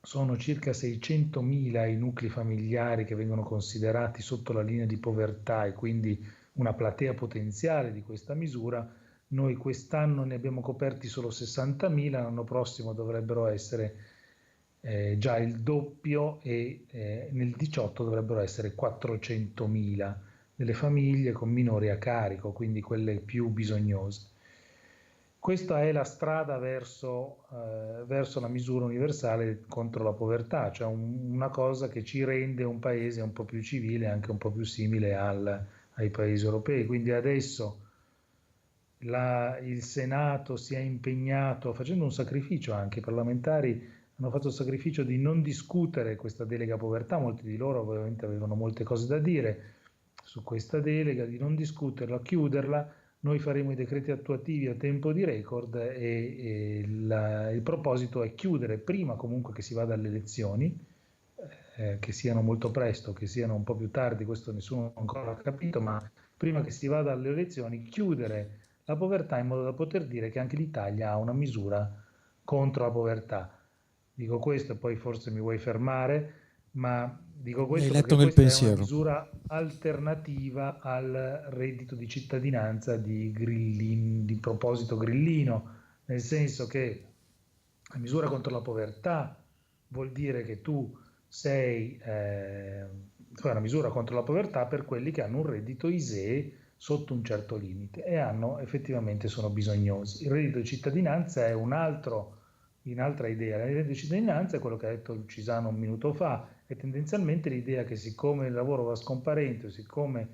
sono circa 600.000 i nuclei familiari che vengono considerati sotto la linea di povertà e quindi una platea potenziale di questa misura. Noi quest'anno ne abbiamo coperti solo 60.000, l'anno prossimo dovrebbero essere già il doppio e nel 2018 dovrebbero essere 400.000 delle famiglie con minori a carico, quindi quelle più bisognose. Questa è la strada verso la misura universale contro la povertà, cioè una cosa che ci rende un paese un po' più civile, anche un po' più simile ai paesi europei. Quindi adesso il Senato si è impegnato, facendo un sacrificio anche, i parlamentari hanno fatto il sacrificio di non discutere questa delega povertà, molti di loro ovviamente avevano molte cose da dire su questa delega, di non discuterla, chiuderla. Noi faremo i decreti attuativi a tempo di record e il proposito è chiudere prima comunque che si vada alle elezioni, che siano molto presto, che siano un po' più tardi, questo nessuno ancora ha capito, ma prima che si vada alle elezioni chiudere la povertà in modo da poter dire che anche l'Italia ha una misura contro la povertà. Dico questo e poi forse mi vuoi fermare, ma dico questo perché questa è una misura alternativa al reddito di cittadinanza di proposito grillino, nel senso che la misura contro la povertà vuol dire che tu sei una misura contro la povertà per quelli che hanno un reddito ISEE sotto un certo limite e effettivamente sono bisognosi. Il reddito di cittadinanza è un'altra idea. Il reddito di cittadinanza è quello che ha detto Lucisano un minuto fa, è tendenzialmente l'idea che siccome il lavoro va scomparendo, siccome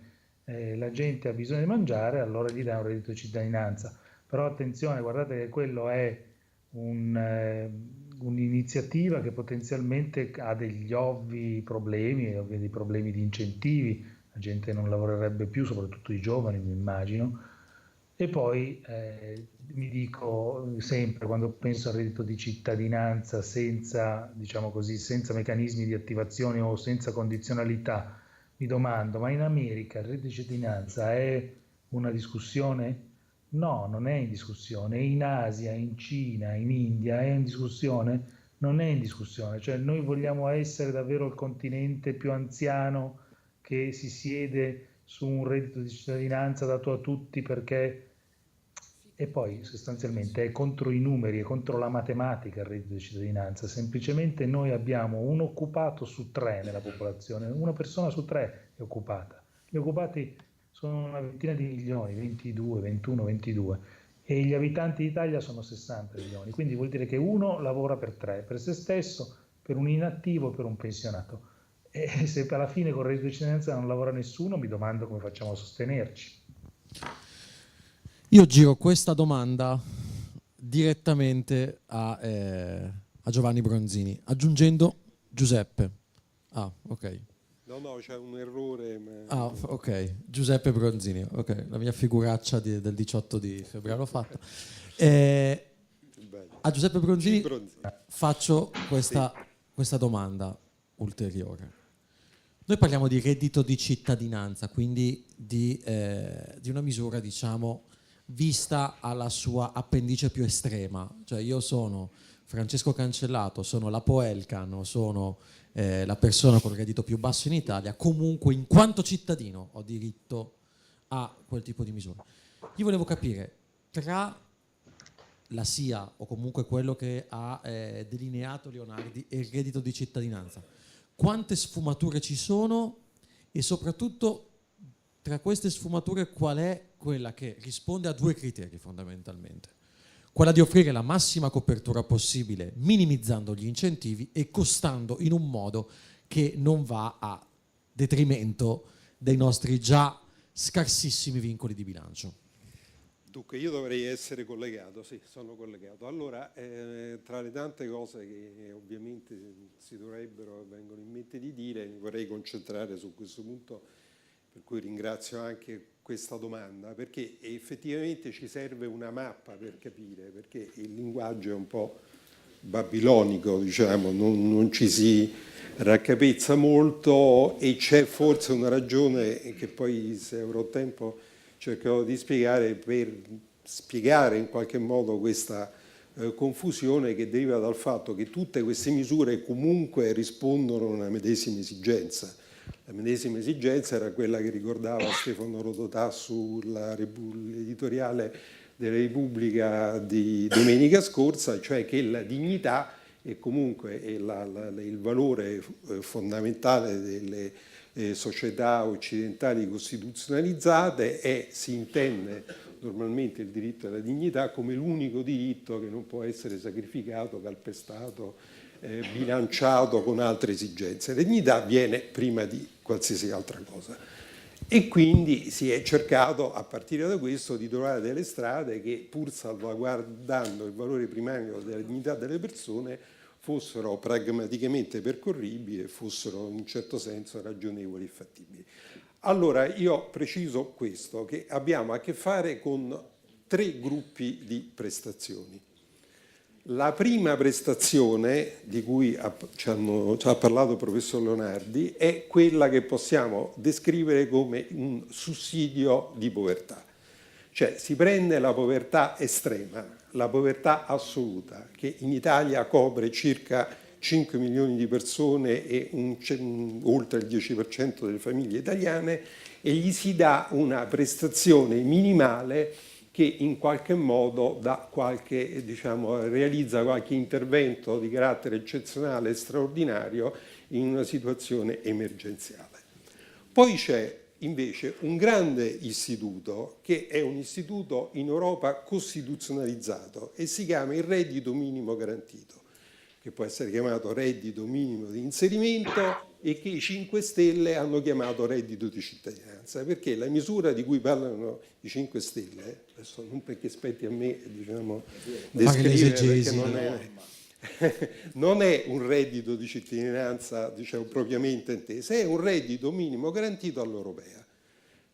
la gente ha bisogno di mangiare, allora gli dà un reddito di cittadinanza. Però attenzione, guardate che quello è un'iniziativa che potenzialmente ha degli ovvi problemi, dei problemi di incentivi, la gente non lavorerebbe più, soprattutto i giovani, mi immagino. E poi mi dico sempre, quando penso al reddito di cittadinanza senza, diciamo così, senza meccanismi di attivazione o senza condizionalità, mi domando, ma in America il reddito di cittadinanza è una discussione? No, non è in discussione. In Asia, in Cina, in India è in discussione? non è in discussione, cioè noi vogliamo essere davvero il continente più anziano che si siede su un reddito di cittadinanza dato a tutti perché... E poi sostanzialmente è contro i numeri, è contro la matematica il reddito di cittadinanza, semplicemente noi abbiamo un occupato su 3 nella popolazione, una persona su 3 è occupata, gli occupati sono una ventina di milioni, 22, 21, 22, e gli abitanti d'Italia sono 60 milioni, quindi vuol dire che uno lavora per 3, per se stesso, per un inattivo, per un pensionato. E se alla fine con il reddito di cittadinanza non lavora nessuno, mi domando come facciamo a sostenerci. Io giro questa domanda direttamente a Giovanni Bronzini, aggiungendo Giuseppe. Ah, ok. No, c'è un errore. Ah, ok, Giuseppe Bronzini, ok, la mia figuraccia del 18 di febbraio l'ho fatta. A Giuseppe Bronzini faccio questa domanda ulteriore. Noi parliamo di reddito di cittadinanza, quindi di una misura, diciamo, vista alla sua appendice più estrema. Cioè io sono Francesco Cancellato, sono la Poelcan, sono la persona con il reddito più basso in Italia, comunque in quanto cittadino ho diritto a quel tipo di misura. Io volevo capire, tra la SIA o comunque quello che ha delineato Leonardi e il reddito di cittadinanza, quante sfumature ci sono e soprattutto tra queste sfumature qual è quella che risponde a 2 criteri fondamentalmente? Quella di offrire la massima copertura possibile minimizzando gli incentivi e costando in un modo che non va a detrimento dei nostri già scarsissimi vincoli di bilancio. Dunque io dovrei essere collegato, sì, sono collegato. Allora, tra le tante cose che ovviamente si dovrebbero, vengono in mente di dire, mi vorrei concentrare su questo punto, per cui ringrazio anche questa domanda, perché effettivamente ci serve una mappa per capire, perché il linguaggio è un po' babilonico, diciamo, non ci si raccapezza molto e c'è forse una ragione che poi, se avrò tempo, cercherò di spiegare per spiegare in qualche modo questa confusione che deriva dal fatto che tutte queste misure comunque rispondono a una medesima esigenza. La medesima esigenza era quella che ricordava Stefano Rodotà sull'editoriale della Repubblica di domenica scorsa, cioè che la dignità e comunque il valore fondamentale delle società occidentali costituzionalizzate si intende normalmente il diritto alla dignità come l'unico diritto che non può essere sacrificato, calpestato, bilanciato con altre esigenze. La dignità viene prima di qualsiasi altra cosa. E quindi si è cercato, a partire da questo, di trovare delle strade che, pur salvaguardando il valore primario della dignità delle persone, fossero pragmaticamente percorribili e fossero in un certo senso ragionevoli e fattibili. Allora io preciso questo, che abbiamo a che fare con 3 gruppi di prestazioni. La prima prestazione di cui ci ha parlato il professor Leonardi è quella che possiamo descrivere come un sussidio di povertà. Cioè si prende la povertà estrema, la povertà assoluta, che in Italia copre circa 5 milioni di persone e oltre il 10% delle famiglie italiane, e gli si dà una prestazione minimale che in qualche modo realizza qualche intervento di carattere eccezionale e straordinario in una situazione emergenziale. Poi c'è invece un grande istituto che è un istituto in Europa costituzionalizzato e si chiama il reddito minimo garantito, che può essere chiamato reddito minimo di inserimento e che i 5 Stelle hanno chiamato reddito di cittadinanza, perché la misura di cui parlano i 5 Stelle, adesso non perché spetti a me descrivere, perché non è un reddito di cittadinanza propriamente inteso, è un reddito minimo garantito all'europea.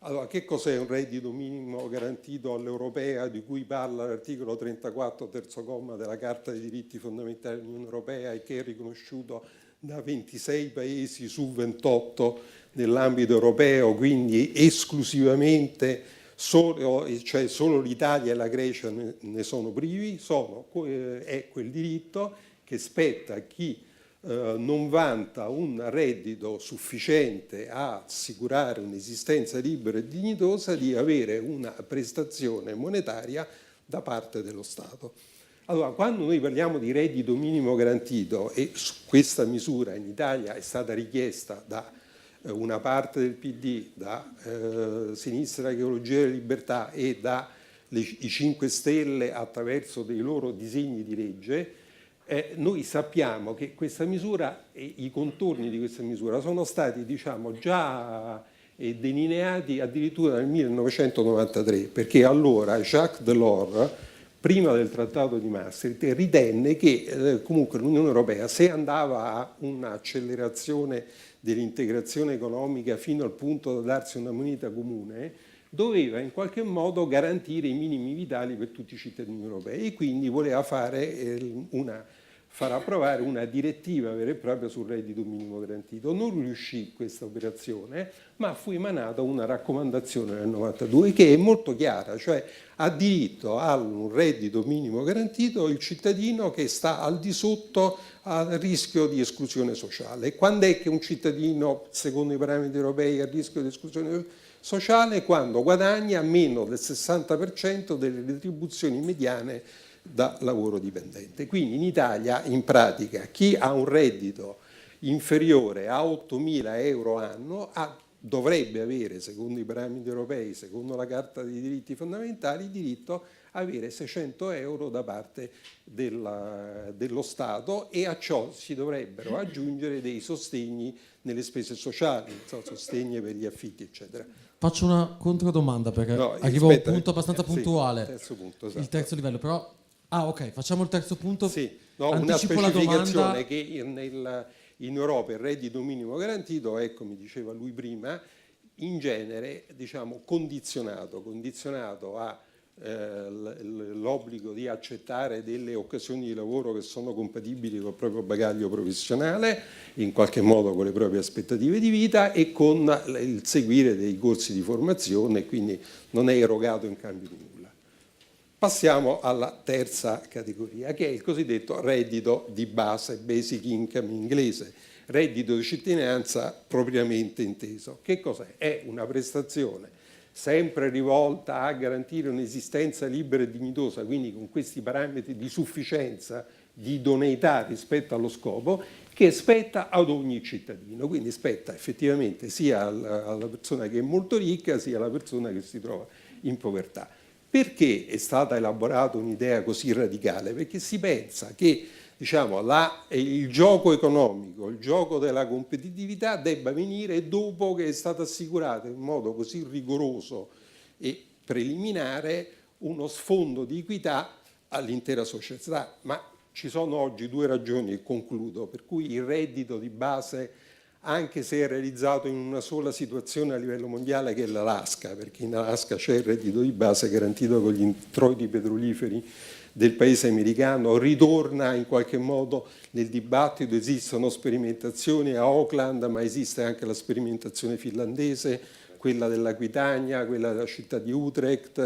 Allora, che cos'è un reddito minimo garantito all'europea di cui parla l'articolo 34, terzo comma della Carta dei diritti fondamentali dell'Unione Europea e che è riconosciuto da 26 paesi su 28 nell'ambito europeo, quindi esclusivamente solo l'Italia e la Grecia ne sono privi, è quel diritto che spetta a chi non vanta un reddito sufficiente a assicurare un'esistenza libera e dignitosa, di avere una prestazione monetaria da parte dello Stato. Allora, quando noi parliamo di reddito minimo garantito, e questa misura in Italia è stata richiesta da una parte del PD, da Sinistra Ecologia e Libertà e i 5 Stelle attraverso dei loro disegni di legge, noi sappiamo che questa misura e i contorni di questa misura sono stati, diciamo, già delineati addirittura nel 1993, perché allora Jacques Delors, prima del Trattato di Maastricht, ritenne che comunque l'Unione Europea, se andava a un'accelerazione dell'integrazione economica fino al punto da darsi una moneta comune, doveva in qualche modo garantire i minimi vitali per tutti i cittadini europei, e quindi voleva far approvare una direttiva vera e propria sul reddito minimo garantito. Non riuscì questa operazione, ma fu emanata una raccomandazione nel 1992 che è molto chiara, cioè ha diritto a un reddito minimo garantito il cittadino che sta al di sotto al rischio di esclusione sociale. Quando è che un cittadino, secondo i parametri europei, è a rischio di esclusione sociale? Quando guadagna meno del 60% delle retribuzioni mediane da lavoro dipendente. Quindi in Italia, in pratica, chi ha un reddito inferiore a 8.000 euro anno dovrebbe avere, secondo i parametri europei, secondo la Carta dei diritti fondamentali, diritto a avere 600 euro da parte dello Stato, e a ciò si dovrebbero aggiungere dei sostegni nelle spese sociali, sostegni per gli affitti, eccetera. Faccio una controdomanda perché arrivo a un punto abbastanza puntuale. Sì, terzo punto, esatto. Il terzo livello, però... ok, facciamo il terzo punto. Sì, una specificazione che in Europa il reddito minimo garantito è, come diceva lui prima, in genere, diciamo, condizionato a l'obbligo di accettare delle occasioni di lavoro che sono compatibili col proprio bagaglio professionale, in qualche modo con le proprie aspettative di vita, e con il seguire dei corsi di formazione, quindi non è erogato in cambio di nulla. Passiamo alla terza categoria, che è il cosiddetto reddito di base, basic income in inglese, reddito di cittadinanza propriamente inteso. Che cos'è? È una prestazione sempre rivolta a garantire un'esistenza libera e dignitosa, quindi con questi parametri di sufficienza, di idoneità rispetto allo scopo, che spetta ad ogni cittadino, quindi spetta effettivamente sia alla persona che è molto ricca, sia alla persona che si trova in povertà. Perché è stata elaborata un'idea così radicale? Perché si pensa che, diciamo, il gioco economico, il gioco della competitività debba venire dopo che è stato assicurato in modo così rigoroso e preliminare uno sfondo di equità all'intera società. Ma ci sono oggi 2 ragioni, e concludo, per cui il reddito di base, anche se è realizzato in una sola situazione a livello mondiale, che è l'Alaska, perché in Alaska c'è il reddito di base garantito con gli introiti petroliferi del paese americano, ritorna in qualche modo nel dibattito. Esistono sperimentazioni a Auckland, ma esiste anche la sperimentazione finlandese, quella dell'Aquitania, quella della città di Utrecht,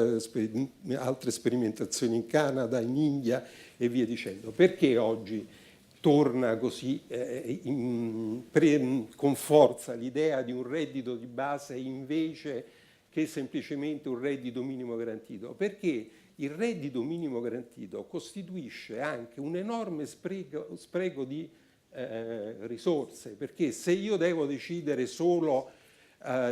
altre sperimentazioni in Canada, in India e via dicendo. Perché oggi torna così con forza l'idea di un reddito di base invece che semplicemente un reddito minimo garantito? Perché il reddito minimo garantito costituisce anche un enorme spreco di risorse, perché se io devo decidere solo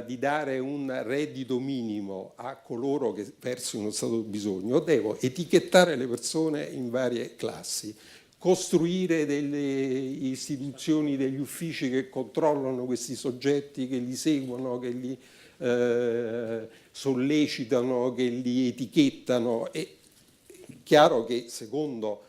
di dare un reddito minimo a coloro che versano uno stato di bisogno, devo etichettare le persone in varie classi, costruire delle istituzioni, degli uffici che controllano questi soggetti, che li seguono, che li sollecitano, che li etichettano. È chiaro che, secondo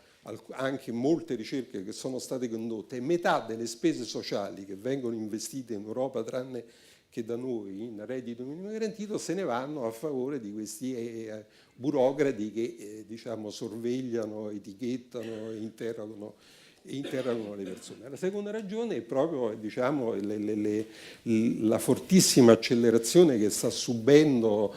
anche molte ricerche che sono state condotte, metà delle spese sociali che vengono investite in Europa, tranne che da noi, in reddito minimo garantito, se ne vanno a favore di questi burocrati che diciamo, sorvegliano, etichettano e interrogano le persone. La seconda ragione è proprio diciamo, la fortissima accelerazione che sta subendo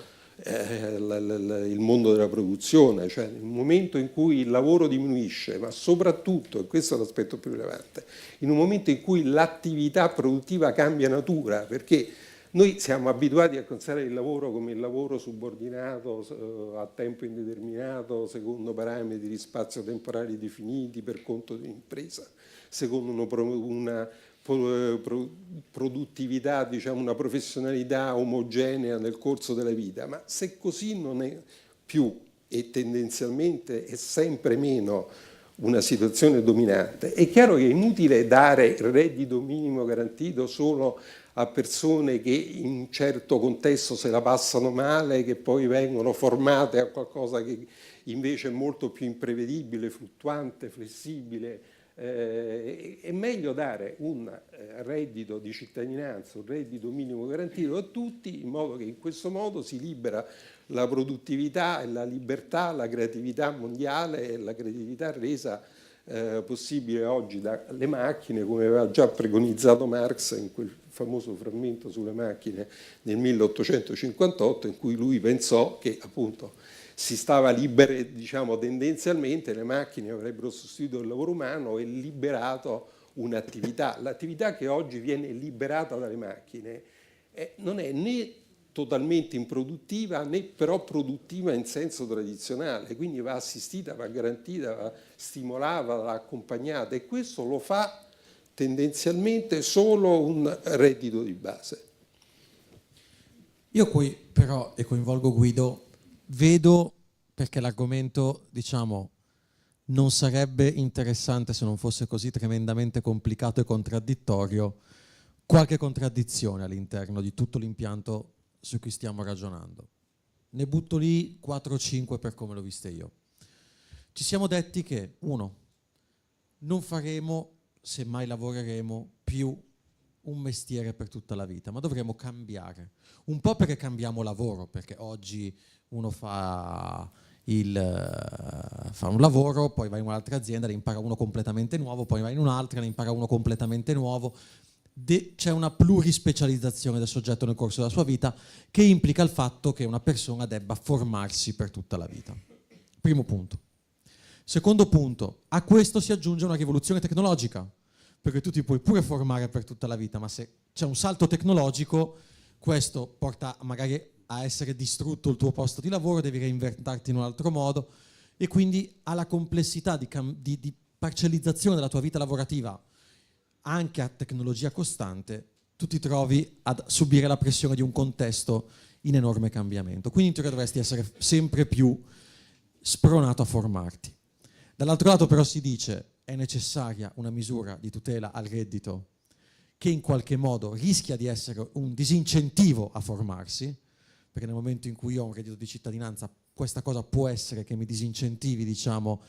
il mondo della produzione, cioè nel momento in cui il lavoro diminuisce, ma soprattutto, e questo è l'aspetto più rilevante, in un momento in cui l'attività produttiva cambia natura, perché noi siamo abituati a considerare il lavoro come il lavoro subordinato a tempo indeterminato, secondo parametri spazio-temporali definiti per conto di un'impresa, secondo una produttività, diciamo una professionalità omogenea nel corso della vita, ma se così non è più e tendenzialmente è sempre meno una situazione dominante, è chiaro che è inutile dare il reddito minimo garantito solo a persone che in un certo contesto se la passano male, che poi vengono formate a qualcosa che invece è molto più imprevedibile, fluttuante, flessibile. È meglio dare un reddito di cittadinanza, un reddito minimo garantito a tutti, in modo che in questo modo si libera la produttività e la libertà, la creatività mondiale e la creatività resa possibile oggi dalle macchine, come aveva già preconizzato Marx in quel famoso frammento sulle macchine nel 1858, in cui lui pensò che appunto si stava liberi, diciamo tendenzialmente le macchine avrebbero sostituito il lavoro umano e liberato un'attività. L'attività che oggi viene liberata dalle macchine non è né totalmente improduttiva né però produttiva in senso tradizionale, quindi va assistita, va garantita, va stimolata, va accompagnata, e questo lo fa tendenzialmente solo un reddito di base. Io qui però, e coinvolgo Guido, vedo, perché l'argomento, diciamo, non sarebbe interessante se non fosse così tremendamente complicato e contraddittorio, qualche contraddizione all'interno di tutto l'impianto su cui stiamo ragionando. Ne butto lì 4 o 5 per come l'ho vista io. Ci siamo detti che, 1, non faremo, se mai lavoreremo, più un mestiere per tutta la vita, ma dovremo cambiare. Un po' perché cambiamo lavoro, perché oggi uno fa un lavoro, poi va in un'altra azienda, ne impara uno completamente nuovo, poi va in un'altra, ne impara uno completamente nuovo. C'è una plurispecializzazione del soggetto nel corso della sua vita, che implica il fatto che una persona debba formarsi per tutta la vita. Primo punto. Secondo punto, a questo si aggiunge una rivoluzione tecnologica, perché tu ti puoi pure formare per tutta la vita, ma se c'è un salto tecnologico, questo porta magari a essere distrutto il tuo posto di lavoro, devi reinventarti in un altro modo, e quindi alla complessità di parcellizzazione della tua vita lavorativa anche a tecnologia costante, tu ti trovi a subire la pressione di un contesto in enorme cambiamento. Quindi in teoria dovresti essere sempre più spronato a formarti. Dall'altro lato però si dice è necessaria una misura di tutela al reddito che in qualche modo rischia di essere un disincentivo a formarsi, perché nel momento in cui io ho un reddito di cittadinanza questa cosa può essere che mi disincentivi, diciamo,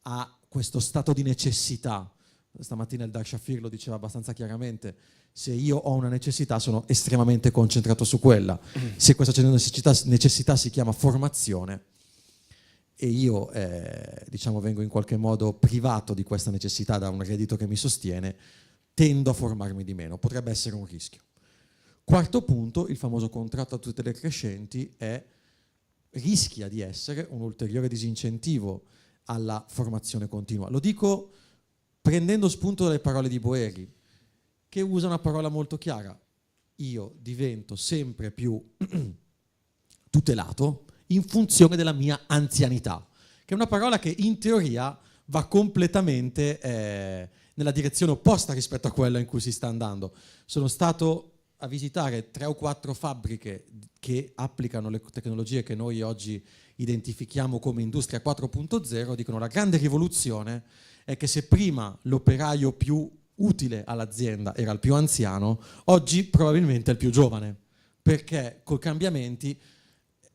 a questo stato di necessità. Stamattina il Dar Shafir lo diceva abbastanza chiaramente: se io ho una necessità sono estremamente concentrato su quella, se questa necessità si chiama formazione e io diciamo vengo in qualche modo privato di questa necessità da un reddito che mi sostiene, tendo a formarmi di meno, potrebbe essere un rischio. Quarto punto, il famoso contratto a tutele crescenti rischia di essere un ulteriore disincentivo alla formazione continua. Lo dico prendendo spunto dalle parole di Boeri, che usa una parola molto chiara: io divento sempre più tutelato in funzione della mia anzianità, che è una parola che in teoria va completamente nella direzione opposta rispetto a quella in cui si sta andando. Sono stato a visitare 3 o 4 fabbriche che applicano le tecnologie che noi oggi identifichiamo come industria 4.0, dicono la grande rivoluzione è che se prima l'operaio più utile all'azienda era il più anziano, oggi probabilmente è il più giovane, perché col cambiamenti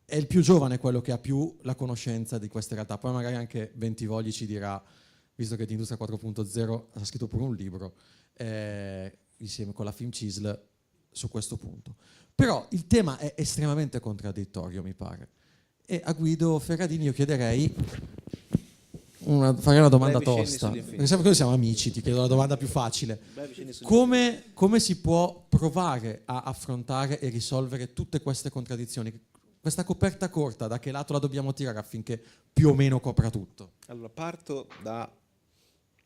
è il più giovane quello che ha più la conoscenza di queste realtà. Poi magari anche Bentivogli ci dirà, visto che di Industria 4.0 ha scritto pure un libro, insieme con la Film CISL, su questo punto. Però il tema è estremamente contraddittorio, mi pare. E a Guido Ferradini io chiederei, farei una domanda tosta, perché sempre che noi siamo amici, ti chiedo la domanda più facile. Come si può provare a affrontare e risolvere tutte queste contraddizioni? questa coperta corta, da che lato la dobbiamo tirare affinché più o meno copra tutto? Allora, parto da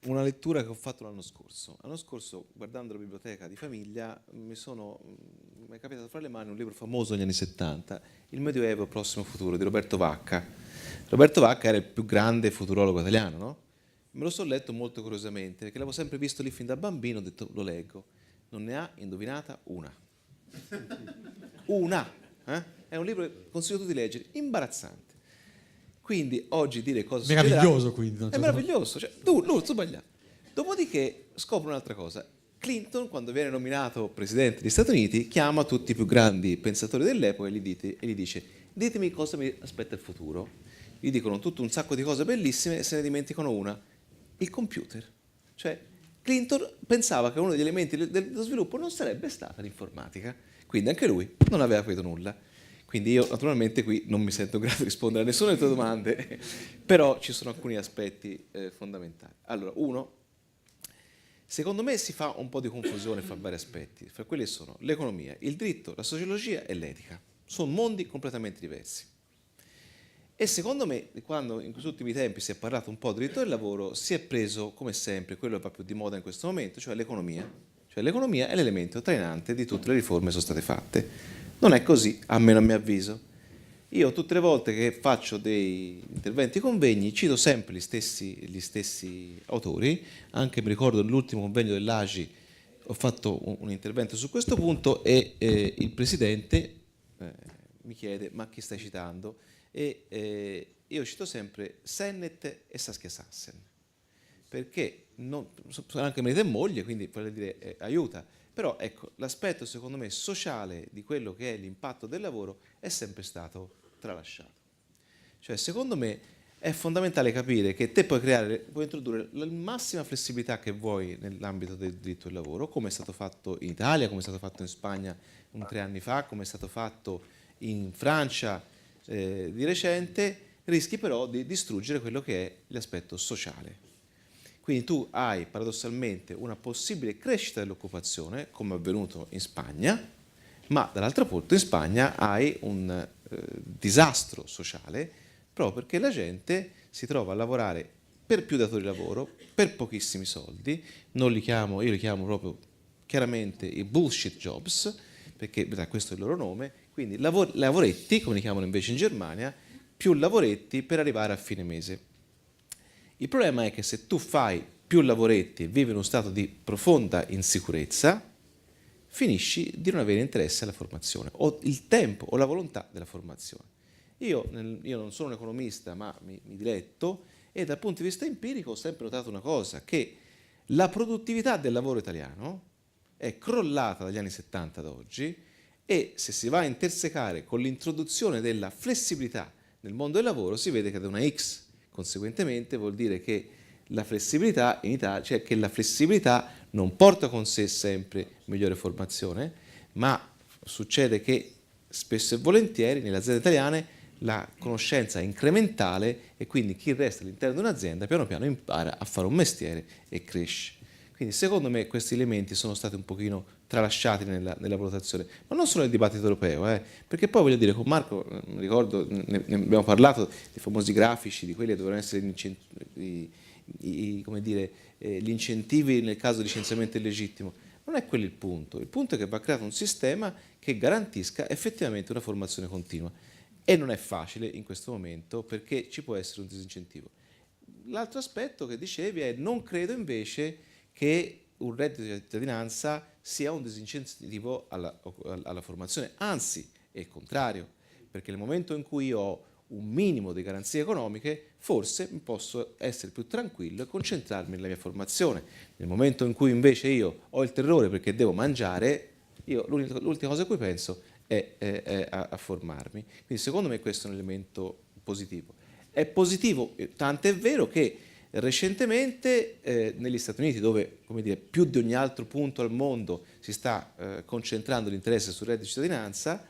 una lettura che ho fatto l'anno scorso. L'anno scorso, guardando la biblioteca di famiglia, mi è capitato fra le mani un libro famoso negli anni 70, Il Medioevo prossimo futuro, di Roberto Vacca. Roberto Vacca era il più grande futurologo italiano, no? Me lo sono letto molto curiosamente, perché l'avevo sempre visto lì fin da bambino, ho detto, lo leggo. Non ne ha indovinata una. Una! È un libro che consiglio a tutti di leggere, imbarazzante. Quindi oggi dire cosa Meraviglioso, quindi. è meraviglioso, cioè, tu sbagliato. Dopodiché scopro un'altra cosa. Clinton, quando viene nominato presidente degli Stati Uniti, chiama tutti i più grandi pensatori dell'epoca e gli dice: ditemi cosa mi aspetta il futuro. Gli dicono tutto un sacco di cose bellissime e se ne dimenticano una: il computer. Cioè, Clinton pensava che uno degli elementi dello sviluppo non sarebbe stata l'informatica. Quindi anche lui non aveva capito nulla. Quindi io naturalmente qui non mi sento in grado di rispondere a nessuna delle tue domande, però ci sono alcuni aspetti fondamentali. Allora, uno, secondo me si fa un po' di confusione fra vari aspetti, fra quelli sono l'economia, il diritto, la sociologia e l'etica. Sono mondi completamente diversi. E secondo me, quando in questi ultimi tempi si è parlato un po' di diritto del lavoro, si è preso, come sempre, quello che va più di moda in questo momento, cioè l'economia. Cioè l'economia è l'elemento trainante di tutte le riforme che sono state fatte. Non è così, almeno a mio avviso. Io tutte le volte che faccio dei interventi convegni cito sempre gli stessi autori, anche mi ricordo nell'ultimo convegno dell'AGI ho fatto un intervento su questo punto e il presidente mi chiede ma chi stai citando? E io cito sempre Sennett e Saskia Sassen, perché sono anche marito e moglie, quindi vuol dire aiuta. Però ecco, l'aspetto secondo me sociale di quello che è l'impatto del lavoro è sempre stato tralasciato. Cioè secondo me è fondamentale capire che te puoi introdurre la massima flessibilità che vuoi nell'ambito del diritto del lavoro, come è stato fatto in Italia, come è stato fatto in Spagna 3 anni fa, come è stato fatto in Francia di recente, rischi però di distruggere quello che è l'aspetto sociale. Quindi tu hai paradossalmente una possibile crescita dell'occupazione, come è avvenuto in Spagna, ma dall'altro punto in Spagna hai un disastro sociale proprio perché la gente si trova a lavorare per più datori di lavoro, per pochissimi soldi, io li chiamo proprio chiaramente i bullshit jobs, perché questo è il loro nome, quindi lavoretti, come li chiamano invece in Germania, più lavoretti per arrivare a fine mese. Il problema è che se tu fai più lavoretti e vivi in uno stato di profonda insicurezza, finisci di non avere interesse alla formazione, o il tempo o la volontà della formazione. Io non sono un economista, ma mi diletto, e dal punto di vista empirico ho sempre notato una cosa, che la produttività del lavoro italiano è crollata dagli anni 70 ad oggi e se si va a intersecare con l'introduzione della flessibilità nel mondo del lavoro si vede che è da una X. Conseguentemente vuol dire che la flessibilità in Italia, cioè che la flessibilità non porta con sé sempre migliore formazione, ma succede che spesso e volentieri nelle aziende italiane la conoscenza è incrementale e quindi chi resta all'interno di un'azienda piano piano impara a fare un mestiere e cresce. Quindi secondo me questi elementi sono stati un pochino tralasciati nella valutazione, ma non solo nel dibattito europeo, perché poi voglio dire, con Marco, mi ricordo, ne abbiamo parlato dei famosi grafici, di quelli che dovevano essere gli incentivi nel caso di licenziamento illegittimo. Non è quello il punto è che va creato un sistema che garantisca effettivamente una formazione continua e non è facile in questo momento perché ci può essere un disincentivo. L'altro aspetto che dicevi è non credo invece che un reddito di cittadinanza sia un disincentivo alla formazione, anzi è il contrario, perché nel momento in cui io ho un minimo di garanzie economiche, forse posso essere più tranquillo e concentrarmi nella mia formazione. Nel momento in cui invece io ho il terrore perché devo mangiare, io l'ultima cosa a cui penso è a formarmi. Quindi secondo me questo è un elemento positivo. È positivo, tant'è vero che recentemente negli Stati Uniti, dove come dire, più di ogni altro punto al mondo si sta concentrando l'interesse sul reddito di cittadinanza,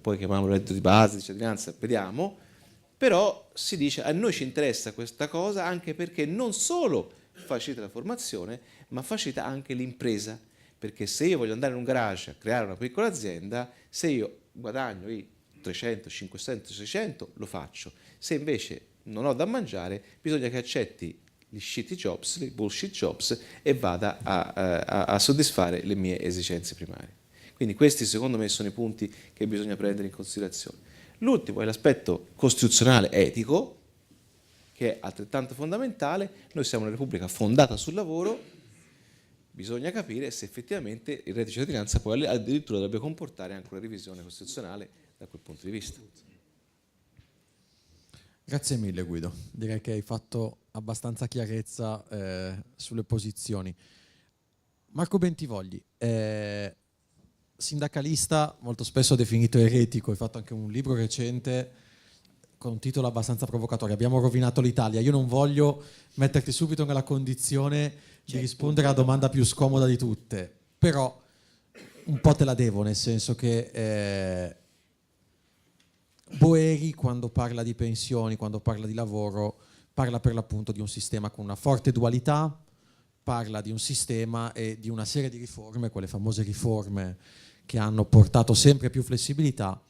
poi chiamiamolo reddito di base, di cittadinanza, vediamo, però si dice a noi ci interessa questa cosa anche perché non solo facilita la formazione, ma facilita anche l'impresa, perché se io voglio andare in un garage a creare una piccola azienda, se io guadagno i 300, 500, 600, lo faccio. Se invece non ho da mangiare, bisogna che accetti gli shitty jobs, i bullshit jobs e vada a soddisfare le mie esigenze primarie. Quindi questi secondo me sono i punti che bisogna prendere in considerazione. L'ultimo è l'aspetto costituzionale etico, che è altrettanto fondamentale. Noi siamo una repubblica fondata sul lavoro, bisogna capire se effettivamente il reddito di cittadinanza poi addirittura dovrebbe comportare anche una revisione costituzionale da quel punto di vista. Grazie mille Guido, direi che hai fatto abbastanza chiarezza sulle posizioni. Marco Bentivogli, sindacalista molto spesso definito eretico, hai fatto anche un libro recente con un titolo abbastanza provocatorio, Abbiamo rovinato l'Italia. Io non voglio metterti subito nella condizione di rispondere alla domanda più scomoda di tutte, però un po' te la devo, nel senso che Boeri, quando parla di pensioni, quando parla di lavoro, parla per l'appunto di un sistema con una forte dualità, parla di un sistema e di una serie di riforme, quelle famose riforme che hanno portato sempre più flessibilità,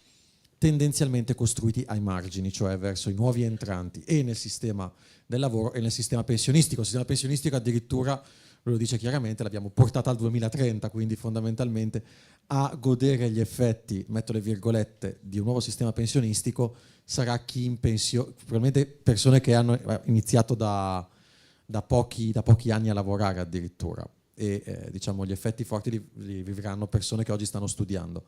tendenzialmente costruiti ai margini, cioè verso i nuovi entranti e nel sistema del lavoro e nel sistema pensionistico. Il sistema pensionistico addirittura, lo dice chiaramente, l'abbiamo portata al 2030, quindi fondamentalmente a godere gli effetti, metto le virgolette, di un nuovo sistema pensionistico sarà chi in pensione, probabilmente persone che hanno iniziato da pochi anni a lavorare addirittura, e diciamo gli effetti forti li vivranno persone che oggi stanno studiando.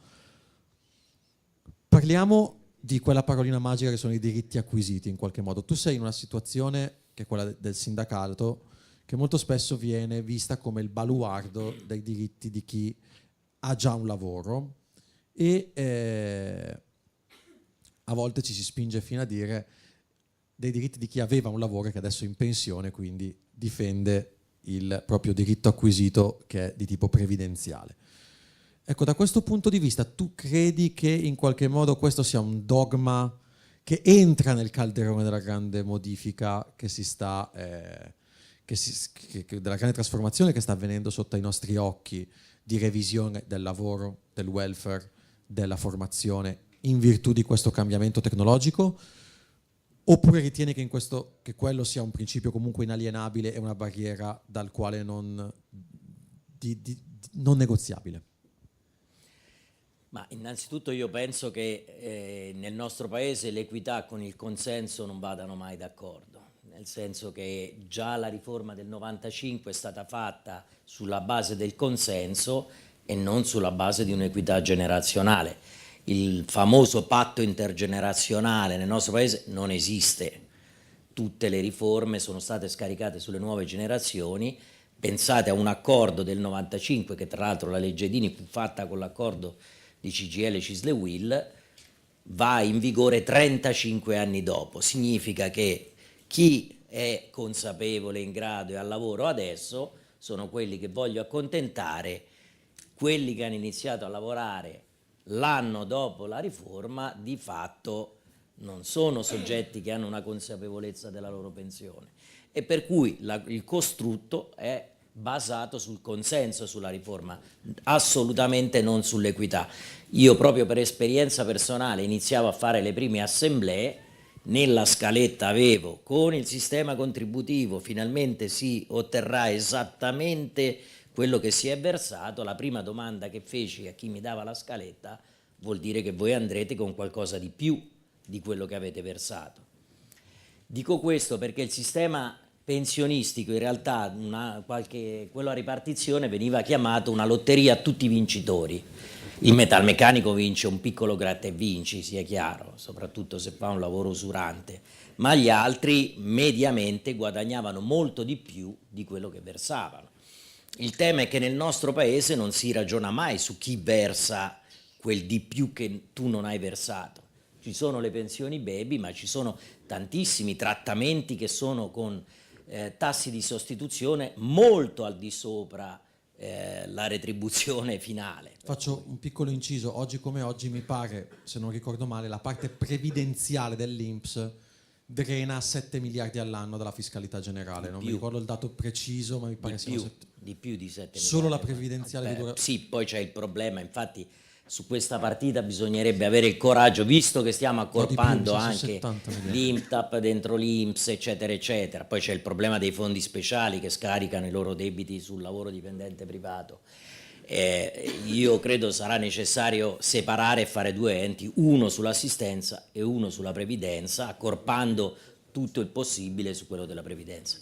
Parliamo di quella parolina magica che sono i diritti acquisiti in qualche modo. Tu sei in una situazione che è quella del sindacato, che molto spesso viene vista come il baluardo dei diritti di chi ha già un lavoro e a volte ci si spinge fino a dire dei diritti di chi aveva un lavoro e che adesso è in pensione, quindi difende il proprio diritto acquisito che è di tipo previdenziale. Ecco, da questo punto di vista tu credi che in qualche modo questo sia un dogma che entra nel calderone della grande modifica che si sta, della grande trasformazione che sta avvenendo sotto ai nostri occhi, di revisione del lavoro, del welfare, della formazione in virtù di questo cambiamento tecnologico? Oppure ritieni che, che quello sia un principio comunque inalienabile e una barriera dal quale non negoziabile? Ma innanzitutto io penso che nel nostro paese l'equità con il consenso non vadano mai d'accordo, nel senso che già la riforma del 95 è stata fatta sulla base del consenso e non sulla base di un'equità generazionale. Il famoso patto intergenerazionale nel nostro paese non esiste. Tutte le riforme sono state scaricate sulle nuove generazioni. Pensate a un accordo del 95, che tra l'altro la legge Dini fu fatta con l'accordo di CGIL, CISL e UIL, va in vigore 35 anni dopo. Significa che chi è consapevole, in grado e al lavoro adesso sono quelli che voglio accontentare. Quelli che hanno iniziato a lavorare l'anno dopo la riforma di fatto non sono soggetti che hanno una consapevolezza della loro pensione, e per cui il costrutto è basato sul consenso sulla riforma, assolutamente non sull'equità. Io proprio per esperienza personale iniziavo a fare le prime assemblee, nella scaletta avevo con il sistema contributivo finalmente si otterrà esattamente quello che si è versato. La prima domanda che feci a chi mi dava la scaletta: vuol dire che voi andrete con qualcosa di più di quello che avete versato. Dico questo perché il sistema pensionistico in realtà, quello a ripartizione veniva chiamato una lotteria a tutti i vincitori. Il metalmeccanico vince un piccolo gratta e vinci, sia chiaro, soprattutto se fa un lavoro usurante, ma gli altri mediamente guadagnavano molto di più di quello che versavano. Il tema è che nel nostro paese non si ragiona mai su chi versa quel di più che tu non hai versato. Ci sono le pensioni baby, ma ci sono tantissimi trattamenti che sono con tassi di sostituzione molto al di sopra la retribuzione finale. Faccio un piccolo inciso: oggi come oggi mi pare, se non ricordo male, la parte previdenziale dell'INPS drena 7 miliardi all'anno dalla fiscalità generale. Non mi ricordo il dato preciso, ma mi pare siano di più di 7 miliardi. Solo la previdenziale? Sì, poi c'è il problema, infatti su questa partita bisognerebbe avere il coraggio, visto che stiamo accorpando anche l'IMTAP dentro l'INPS, eccetera, eccetera. Poi c'è il problema dei fondi speciali che scaricano i loro debiti sul lavoro dipendente privato. Io credo sarà necessario separare e fare due enti, uno sull'assistenza e uno sulla previdenza, accorpando tutto il possibile su quello della previdenza.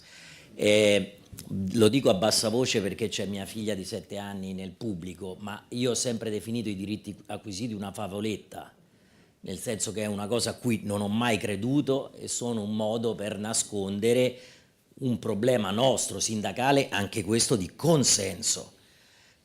Lo dico a bassa voce perché c'è mia figlia di 7 anni nel pubblico, ma io ho sempre definito i diritti acquisiti una favoletta, nel senso che è una cosa a cui non ho mai creduto e sono un modo per nascondere un problema nostro sindacale, anche questo di consenso,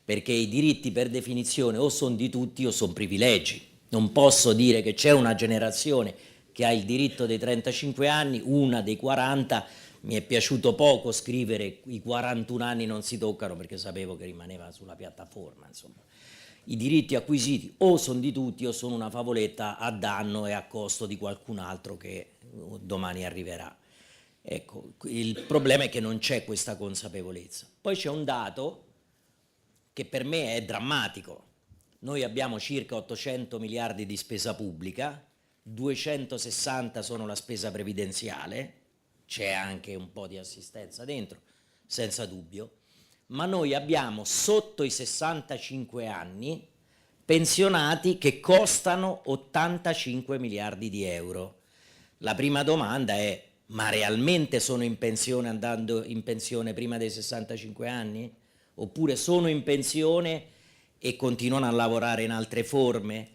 perché i diritti per definizione o sono di tutti o sono privilegi. Non posso dire che c'è una generazione che ha il diritto dei 35 anni, una dei 40. Mi è piaciuto poco scrivere i 41 anni non si toccano perché sapevo che rimaneva sulla piattaforma. Insomma, i diritti acquisiti o sono di tutti o sono una favoletta a danno e a costo di qualcun altro che domani arriverà. Ecco, il problema è che non c'è questa consapevolezza. Poi c'è un dato che per me è drammatico. Noi abbiamo circa 800 miliardi di spesa pubblica, 260 sono la spesa previdenziale, c'è anche un po' di assistenza dentro, senza dubbio, ma noi abbiamo sotto i 65 anni pensionati che costano 85 miliardi di euro. La prima domanda è: ma realmente sono in pensione andando in pensione prima dei 65 anni? Oppure sono in pensione e continuano a lavorare in altre forme?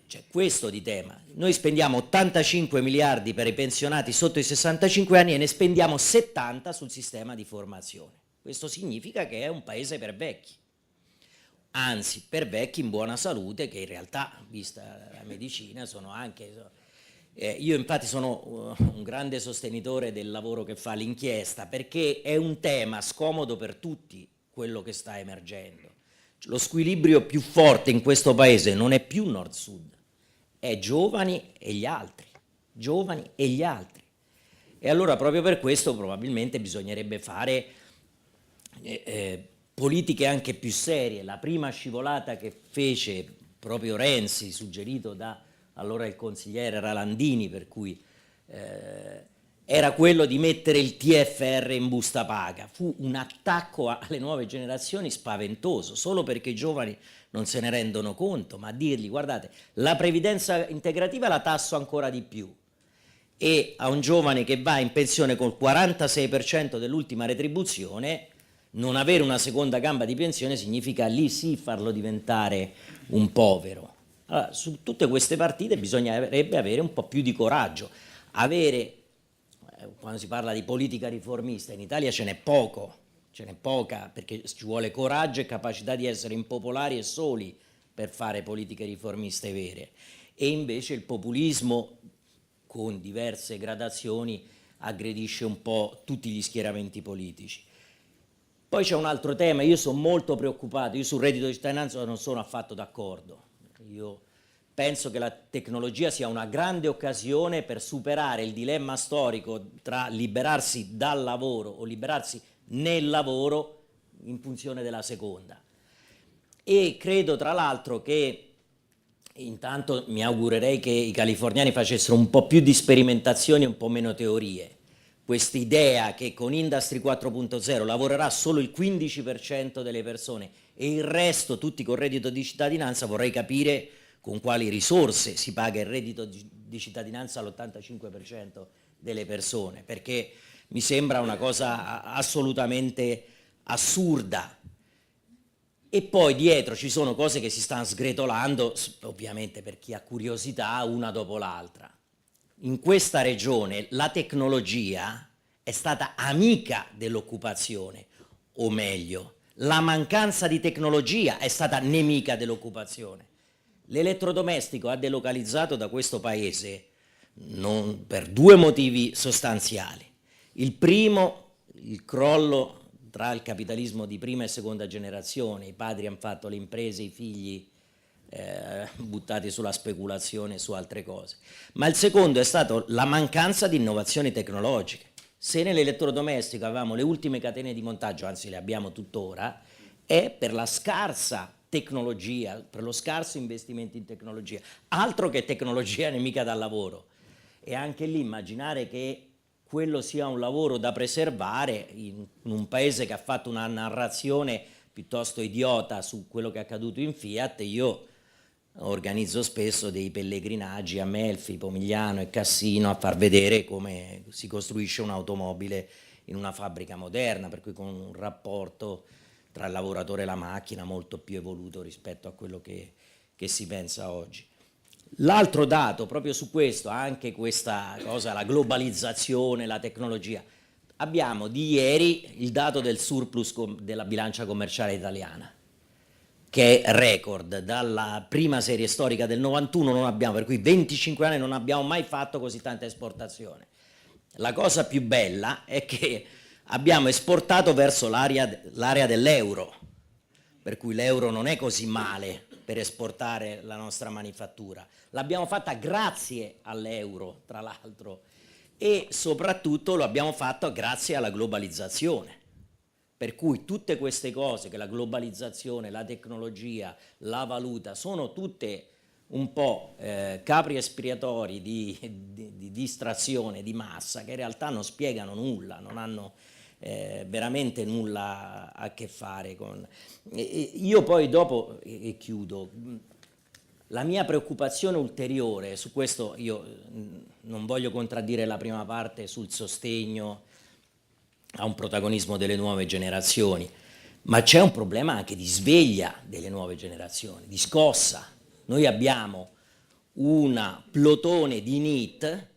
C'è questo di tema. Noi spendiamo 85 miliardi per i pensionati sotto i 65 anni e ne spendiamo 70 sul sistema di formazione. Questo significa che è un paese per vecchi, anzi per vecchi in buona salute, che in realtà, vista la medicina, sono anche... io infatti sono un grande sostenitore del lavoro che fa l'inchiesta, perché è un tema scomodo per tutti quello che sta emergendo. Lo squilibrio più forte in questo paese non è più nord-sud, è giovani e gli altri, giovani e gli altri. E allora proprio per questo probabilmente bisognerebbe fare politiche anche più serie. La prima scivolata che fece proprio Renzi, suggerito da allora il consigliere Ralandini, per cui era quello di mettere il TFR in busta paga. Fu un attacco alle nuove generazioni spaventoso, solo perché i giovani non se ne rendono conto, ma a dirgli: guardate, la previdenza integrativa la tasso ancora di più, e a un giovane che va in pensione col 46% dell'ultima retribuzione, non avere una seconda gamba di pensione significa lì sì farlo diventare un povero. Allora, su tutte queste partite bisognerebbe avere un po' più di coraggio, quando si parla di politica riformista in Italia ce n'è poca, perché ci vuole coraggio e capacità di essere impopolari e soli per fare politiche riformiste vere, e invece il populismo con diverse gradazioni aggredisce un po' tutti gli schieramenti politici. Poi c'è un altro tema, io sono molto preoccupato, io sul reddito di cittadinanza non sono affatto d'accordo. Io penso che la tecnologia sia una grande occasione per superare il dilemma storico tra liberarsi dal lavoro o liberarsi nel lavoro in funzione della seconda. E credo tra l'altro che intanto mi augurerei che i californiani facessero un po' più di sperimentazioni e un po' meno teorie. Quest'idea che con Industry 4.0 lavorerà solo il 15% delle persone e il resto tutti con reddito di cittadinanza, vorrei capire con quali risorse si paga il reddito di cittadinanza all'85% delle persone, perché mi sembra una cosa assolutamente assurda. E poi dietro ci sono cose che si stanno sgretolando, ovviamente per chi ha curiosità, una dopo l'altra. In questa regione la tecnologia è stata amica dell'occupazione, o meglio, la mancanza di tecnologia è stata nemica dell'occupazione. L'elettrodomestico ha delocalizzato da questo paese per due motivi sostanziali. Il primo, il crollo tra il capitalismo di prima e seconda generazione, i padri hanno fatto le imprese, i figli buttati sulla speculazione e su altre cose. Ma il secondo è stato la mancanza di innovazioni tecnologiche. Se nell'elettrodomestico avevamo le ultime catene di montaggio, anzi le abbiamo tuttora, è per la scarsa tecnologia, per lo scarso investimento in tecnologia. Altro che tecnologia nemica dal lavoro. E anche lì immaginare che quello sia un lavoro da preservare in un paese che ha fatto una narrazione piuttosto idiota su quello che è accaduto in Fiat. Io organizzo spesso dei pellegrinaggi a Melfi, Pomigliano e Cassino a far vedere come si costruisce un'automobile in una fabbrica moderna, per cui con un rapporto tra il lavoratore e la macchina molto più evoluto rispetto a quello che si pensa oggi. L'altro dato proprio su questo, anche questa cosa, la globalizzazione, la tecnologia, abbiamo di ieri il dato del surplus della bilancia commerciale italiana, che è record, dalla prima serie storica del 91 non abbiamo, per cui 25 anni non abbiamo mai fatto così tanta esportazione. La cosa più bella è che abbiamo esportato verso l'area dell'euro, per cui l'euro non è così male per esportare la nostra manifattura. L'abbiamo fatta grazie all'euro, tra l'altro, e soprattutto lo abbiamo fatto grazie alla globalizzazione. Per cui tutte queste cose, che la globalizzazione, la tecnologia, la valuta, sono tutte un po' capri espiatori di distrazione, di massa, che in realtà non spiegano nulla, non hanno veramente nulla a che fare con... Io poi dopo, e chiudo, la mia preoccupazione ulteriore, su questo io non voglio contraddire la prima parte sul sostegno a un protagonismo delle nuove generazioni, ma c'è un problema anche di sveglia delle nuove generazioni, di scossa. Noi abbiamo un plotone di NEET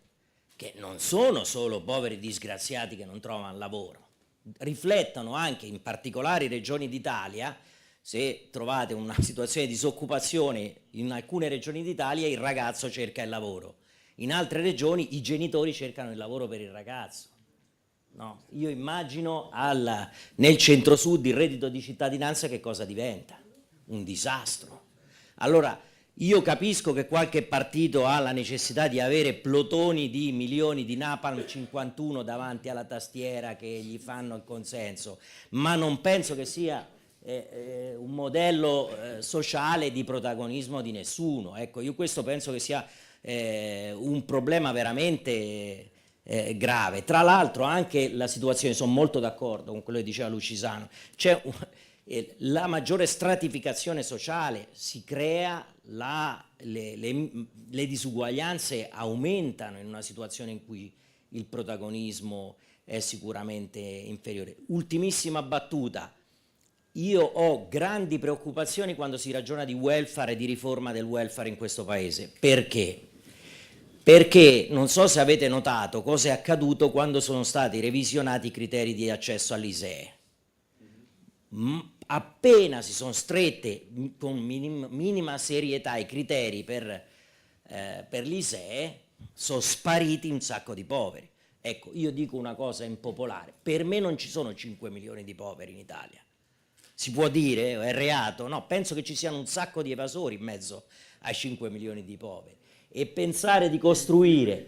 che non sono solo poveri disgraziati che non trovano lavoro, riflettono anche in particolari regioni d'Italia. Se trovate una situazione di disoccupazione in alcune regioni d'Italia, il ragazzo cerca il lavoro, in altre regioni i genitori cercano il lavoro per il ragazzo. No, io immagino nel centro-sud il reddito di cittadinanza che cosa diventa? Un disastro. Allora io capisco che qualche partito ha la necessità di avere plotoni di milioni di Napalm 51 davanti alla tastiera che gli fanno il consenso, ma non penso che sia un modello sociale di protagonismo di nessuno. Ecco, io questo penso che sia un problema veramente grave. Tra l'altro anche la situazione, sono molto d'accordo con quello che diceva Lucisano, c'è la maggiore stratificazione sociale, si crea, le disuguaglianze aumentano in una situazione in cui il protagonismo è sicuramente inferiore. Ultimissima battuta, io ho grandi preoccupazioni quando si ragiona di welfare e di riforma del welfare in questo paese. Perché? Perché non so se avete notato cosa è accaduto quando sono stati revisionati i criteri di accesso all'ISEE. Appena si sono strette con minima serietà i criteri per l'ISEE, sono spariti un sacco di poveri. Ecco, io dico una cosa impopolare, per me non ci sono 5 milioni di poveri in Italia. Si può dire, è reato? No, penso che ci siano un sacco di evasori in mezzo ai 5 milioni di poveri. E pensare di costruire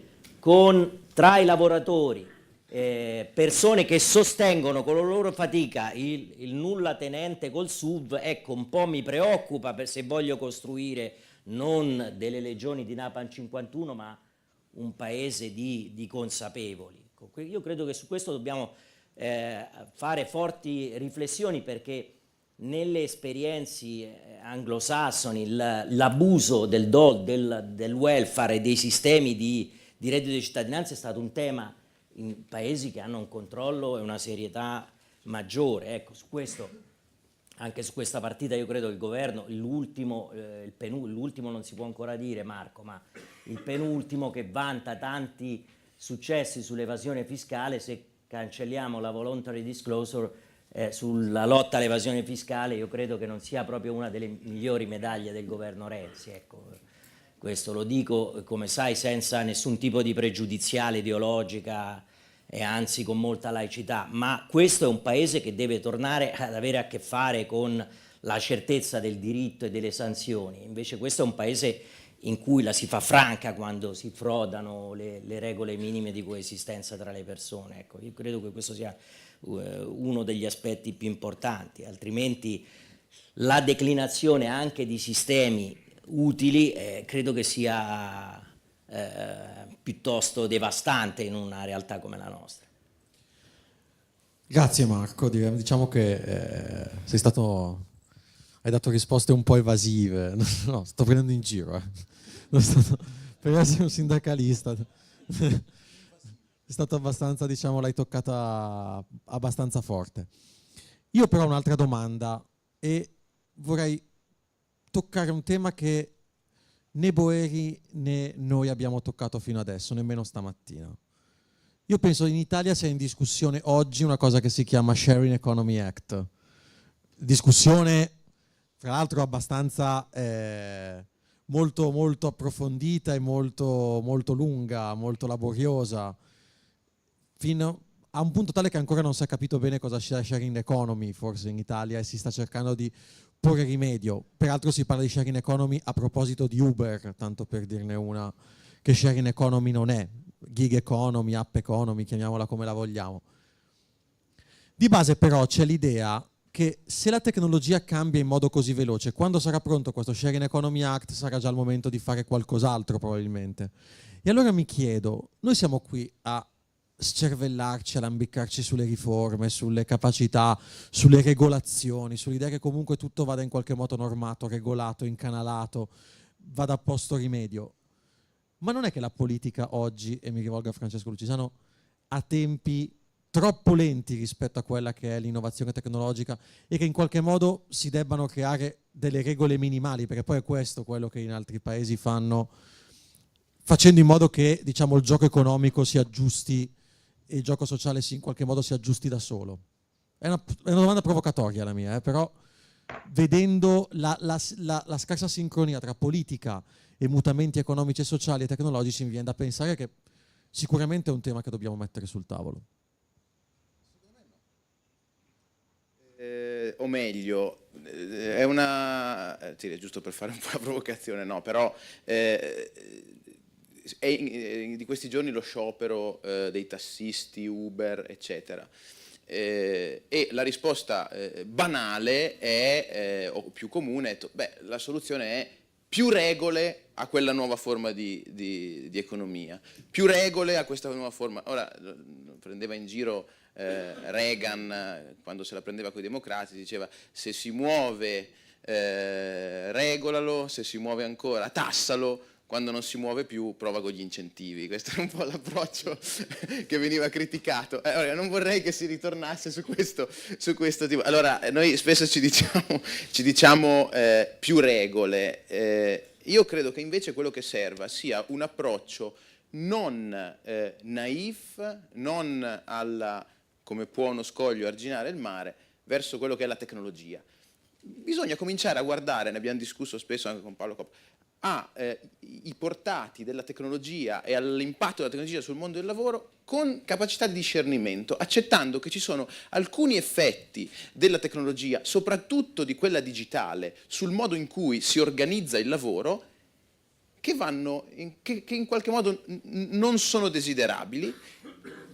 tra i lavoratori persone che sostengono con la loro fatica il nulla tenente col SUV, ecco, un po' mi preoccupa se voglio costruire non delle legioni di Napalm 51, ma un paese di consapevoli. Io credo che su questo dobbiamo fare forti riflessioni, perché nelle esperienze anglosassoni l'abuso del welfare e dei sistemi di reddito di cittadinanza è stato un tema in paesi che hanno un controllo e una serietà maggiore. Ecco, su questo, anche su questa partita io credo che il governo, l'ultimo non si può ancora dire, Marco, ma il penultimo, che vanta tanti successi sull'evasione fiscale, se cancelliamo la voluntary disclosure sulla lotta all'evasione fiscale, io credo che non sia proprio una delle migliori medaglie del governo Renzi. Ecco, questo lo dico, come sai, senza nessun tipo di pregiudiziale ideologica e anzi con molta laicità, ma questo è un paese che deve tornare ad avere a che fare con la certezza del diritto e delle sanzioni. Invece questo è un paese in cui la si fa franca quando si frodano le regole minime di coesistenza tra le persone. Ecco, io credo che questo sia uno degli aspetti più importanti, altrimenti la declinazione anche di sistemi utili credo che sia piuttosto devastante in una realtà come la nostra. Grazie Marco, diciamo che hai dato risposte un po' evasive, no, sto prendendo in giro, per essere un sindacalista. È stato abbastanza, diciamo, l'hai toccata abbastanza forte. Io però ho un'altra domanda e vorrei toccare un tema che né Boeri né noi abbiamo toccato fino adesso, nemmeno stamattina. Io penso che in Italia sia in discussione oggi una cosa che si chiama Sharing Economy Act. Discussione, fra l'altro, abbastanza molto, molto approfondita e molto, molto lunga, molto laboriosa, fino a un punto tale che ancora non si è capito bene cosa sia sharing economy forse in Italia e si sta cercando di porre rimedio. Peraltro si parla di sharing economy a proposito di Uber, tanto per dirne una che sharing economy non è, gig economy, app economy, chiamiamola come la vogliamo. Di base però c'è l'idea che se la tecnologia cambia in modo così veloce, quando sarà pronto questo Sharing Economy Act sarà già il momento di fare qualcos'altro probabilmente. E allora mi chiedo, noi siamo qui a scervellarci, a lambicarci sulle riforme, sulle capacità, sulle regolazioni, sull'idea che comunque tutto vada in qualche modo normato, regolato, incanalato, vada a posto rimedio. Ma non è che la politica oggi, e mi rivolgo a Francesco Lucisano, ha tempi troppo lenti rispetto a quella che è l'innovazione tecnologica e che in qualche modo si debbano creare delle regole minimali, perché poi è questo quello che in altri paesi fanno, facendo in modo che, diciamo, il gioco economico si aggiusti e il gioco sociale in qualche modo si aggiusti da solo. È una domanda provocatoria la mia, però vedendo la scarsa sincronia tra politica e mutamenti economici e sociali e tecnologici mi viene da pensare che sicuramente è un tema che dobbiamo mettere sul tavolo. O meglio, è una... sì, giusto per fare un po' la provocazione, no, però è di questi giorni lo sciopero dei tassisti, Uber, eccetera. E la risposta banale è, o più comune, la soluzione è più regole a quella nuova forma di economia, più regole a questa nuova forma. Ora, prendeva in giro Reagan, quando se la prendeva con i democratici, diceva: se si muove regolalo, se si muove ancora tassalo, quando non si muove più prova con gli incentivi. Questo è un po' l'approccio che veniva criticato. Allora, non vorrei che si ritornasse su questo tipo. Allora, noi spesso ci diciamo più regole. Io credo che invece quello che serva sia un approccio non naif, non alla come può uno scoglio arginare il mare, verso quello che è la tecnologia. Bisogna cominciare a guardare, ne abbiamo discusso spesso anche con Paolo Coppa, ai portati della tecnologia e all'impatto della tecnologia sul mondo del lavoro con capacità di discernimento, accettando che ci sono alcuni effetti della tecnologia, soprattutto di quella digitale, sul modo in cui si organizza il lavoro, che in qualche modo non sono desiderabili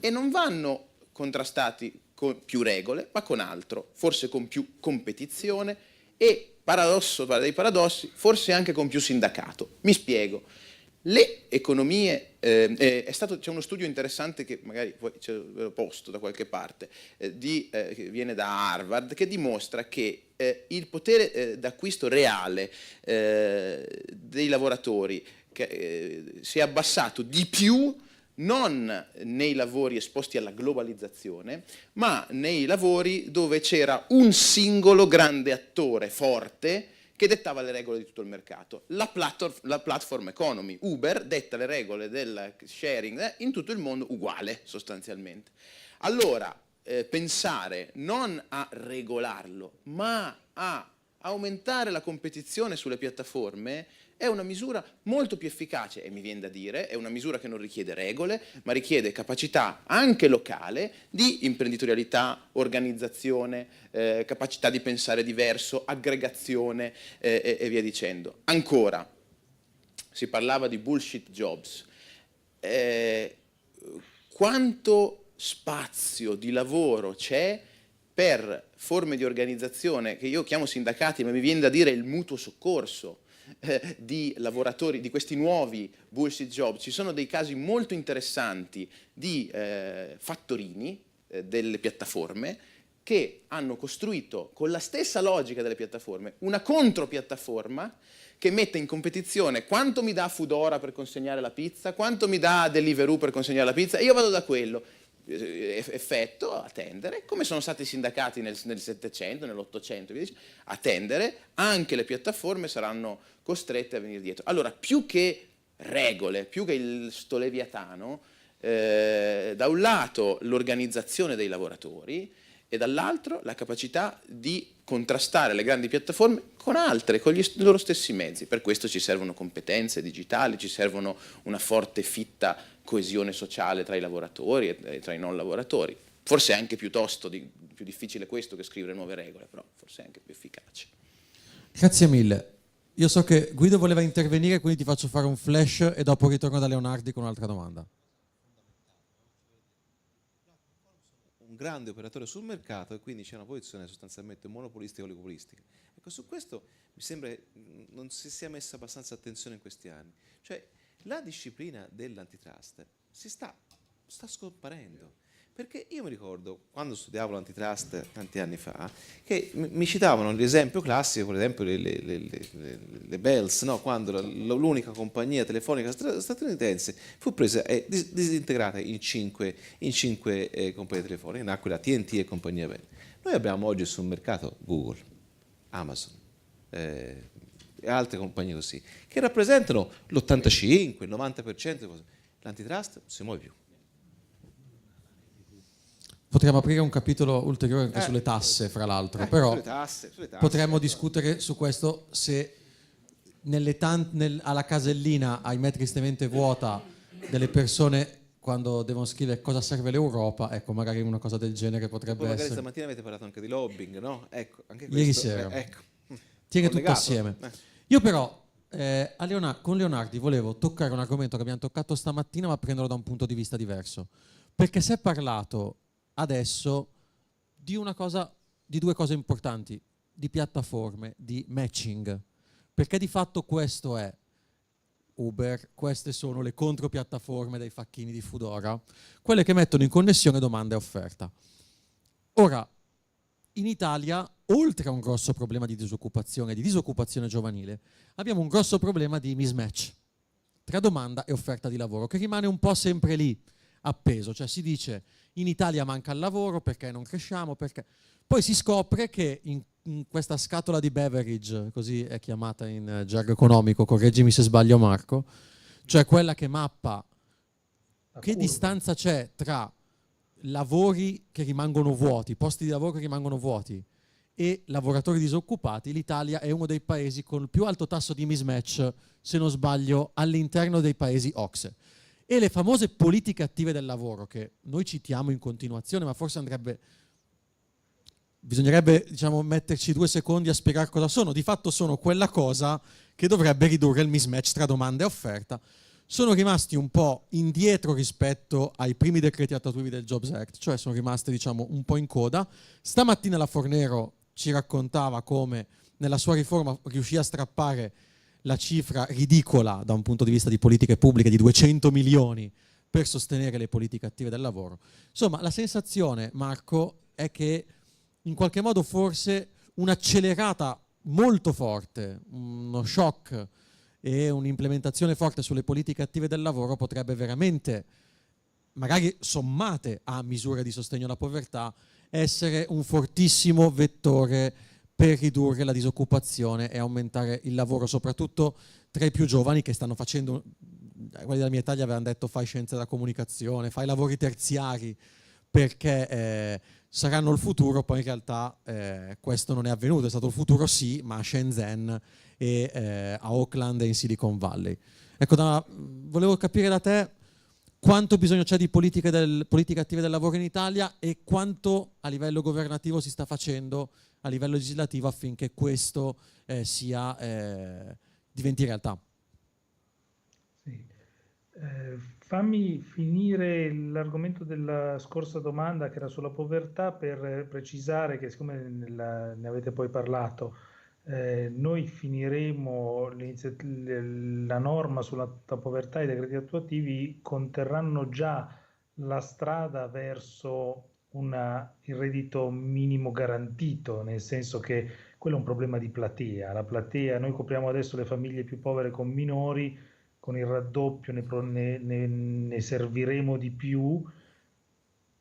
e non vanno contrastati con più regole, ma con altro, forse con più competizione e, paradosso dei paradossi, forse anche con più sindacato. Mi spiego. Le economie, c'è uno studio interessante che magari poi ve lo posto da qualche parte, che viene da Harvard, che dimostra che il potere d'acquisto reale dei lavoratori si è abbassato di più non nei lavori esposti alla globalizzazione, ma nei lavori dove c'era un singolo grande attore forte che dettava le regole di tutto il mercato. La platform economy, Uber, detta le regole del sharing in tutto il mondo uguale sostanzialmente. Allora, pensare non a regolarlo, ma a aumentare la competizione sulle piattaforme è una misura molto più efficace e mi viene da dire, è una misura che non richiede regole, ma richiede capacità anche locale di imprenditorialità, organizzazione, capacità di pensare diverso, aggregazione e via dicendo. Ancora, si parlava di bullshit jobs. Quanto spazio di lavoro c'è per forme di organizzazione che io chiamo sindacati, ma mi viene da dire il mutuo soccorso di lavoratori, di questi nuovi bullshit job. Ci sono dei casi molto interessanti di fattorini delle piattaforme che hanno costruito con la stessa logica delle piattaforme una contropiattaforma che mette in competizione quanto mi dà Foodora per consegnare la pizza, quanto mi dà Deliveroo per consegnare la pizza, e io vado da quello. Effetto, attendere, come sono stati sindacati nel 700, nell'800, a tendere, anche le piattaforme saranno costrette a venire dietro. Allora, più che regole, più che sto leviatano, da un lato l'organizzazione dei lavoratori e dall'altro la capacità di contrastare le grandi piattaforme con altre, con i loro stessi mezzi. Per questo ci servono competenze digitali, ci servono una forte, fitta coesione sociale tra i lavoratori e tra i non lavoratori. Forse è anche più difficile questo che scrivere nuove regole, però forse è anche più efficace. Grazie mille. Io so che Guido voleva intervenire, quindi ti faccio fare un flash e dopo ritorno da Leonardi con un'altra domanda. Un grande operatore sul mercato e quindi c'è una posizione sostanzialmente monopolistica o oligopolistica. Ecco, su questo mi sembra non si sia messa abbastanza attenzione in questi anni. Cioè, la disciplina dell'antitrust sta scomparendo. Perché io mi ricordo, quando studiavo l'antitrust tanti anni fa, che mi citavano l'esempio classico, per esempio le Bells, no? Quando l'unica compagnia telefonica statunitense fu presa e disintegrata in cinque compagnie telefoniche, nacque la TNT e compagnia Bell. Noi abbiamo oggi sul mercato Google, Amazon e altre compagnie così, che rappresentano l'85, il 90% di cose. L'antitrust non si muove più. Potremmo aprire un capitolo ulteriore anche sulle tasse, fra l'altro, però sulle tasse, potremmo discutere su questo se alla casellina ahimè tristemente vuota delle persone quando devono scrivere cosa serve l'Europa, ecco, magari una cosa del genere potrebbe poi magari essere. Stamattina avete parlato anche di lobbying, no? Ecco, anche questo, Ieri sera. Ecco. Tiene tutto Collegato. assieme. Io però con Leonardi volevo toccare un argomento che abbiamo toccato stamattina, ma prenderlo da un punto di vista diverso, perché si è parlato adesso di due cose importanti, di piattaforme, di matching, perché di fatto questo è Uber, queste sono le contropiattaforme dei facchini di Foodora, quelle che mettono in connessione domanda e offerta. Ora, in Italia, oltre a un grosso problema di disoccupazione giovanile, abbiamo un grosso problema di mismatch tra domanda e offerta di lavoro, che rimane un po' sempre lì, appeso, cioè si dice in Italia manca il lavoro perché non cresciamo, perché poi si scopre che in questa scatola di Beveridge, così è chiamata in gergo economico, correggimi se sbaglio Marco, cioè quella che mappa che distanza c'è tra lavori che rimangono vuoti, posti di lavoro che rimangono vuoti e lavoratori disoccupati, l'Italia è uno dei paesi con il più alto tasso di mismatch, se non sbaglio, all'interno dei paesi OCSE. E le famose politiche attive del lavoro, che noi citiamo in continuazione, ma forse bisognerebbe metterci 2 secondi a spiegare cosa sono. Di fatto sono quella cosa che dovrebbe ridurre il mismatch tra domanda e offerta. Sono rimasti un po' indietro rispetto ai primi decreti attuativi del Jobs Act, cioè sono rimaste un po' in coda. Stamattina la Fornero ci raccontava come nella sua riforma riuscì a strappare la cifra ridicola da un punto di vista di politiche pubbliche di 200 milioni per sostenere le politiche attive del lavoro. Insomma, la sensazione, Marco, è che in qualche modo forse un'accelerata molto forte, uno shock e un'implementazione forte sulle politiche attive del lavoro potrebbe veramente, magari sommate a misure di sostegno alla povertà, essere un fortissimo vettore per ridurre la disoccupazione e aumentare il lavoro, soprattutto tra i più giovani che stanno facendo, quelli della mia età gli avevano detto fai scienze della comunicazione, fai lavori terziari perché saranno il futuro, poi in realtà questo non è avvenuto, è stato il futuro sì, ma a Shenzhen e a Auckland e in Silicon Valley. Ecco, volevo capire da te quanto bisogno c'è di politiche attive del lavoro in Italia e quanto a livello governativo si sta facendo a livello legislativo affinché questo diventi realtà. Sì. Fammi finire l'argomento della scorsa domanda che era sulla povertà per precisare che siccome ne avete poi parlato, noi finiremo la norma sulla povertà e i decreti attuativi conterranno già la strada verso il reddito minimo garantito, nel senso che quello è un problema di platea. La platea, noi copriamo adesso le famiglie più povere con minori, con il raddoppio ne serviremo di più,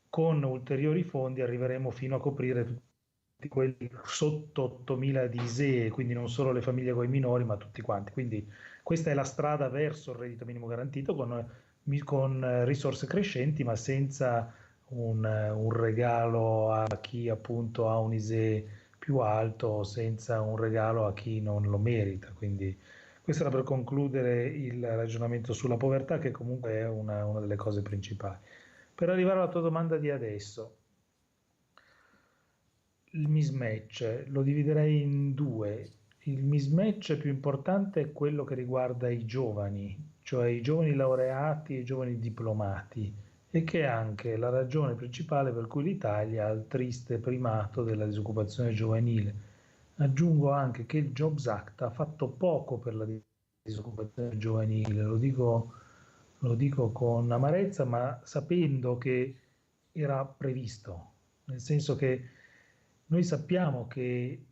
con ulteriori fondi arriveremo fino a coprire tutti quelli sotto 8.000 di ISEE, quindi non solo le famiglie con i minori, ma tutti quanti. Quindi questa è la strada verso il reddito minimo garantito con risorse crescenti, ma senza un regalo a chi appunto ha un ISEE più alto, senza un regalo a chi non lo merita. Quindi questo era per concludere il ragionamento sulla povertà, che comunque è una delle cose principali. Per arrivare alla tua domanda di adesso, il mismatch lo dividerei in due. Il mismatch più importante è quello che riguarda i giovani, cioè i giovani laureati e i giovani diplomati, e che è anche la ragione principale per cui l'Italia ha il triste primato della disoccupazione giovanile. Aggiungo anche che il Jobs Act ha fatto poco per la disoccupazione giovanile, lo dico con amarezza, ma sapendo che era previsto, nel senso che noi sappiamo che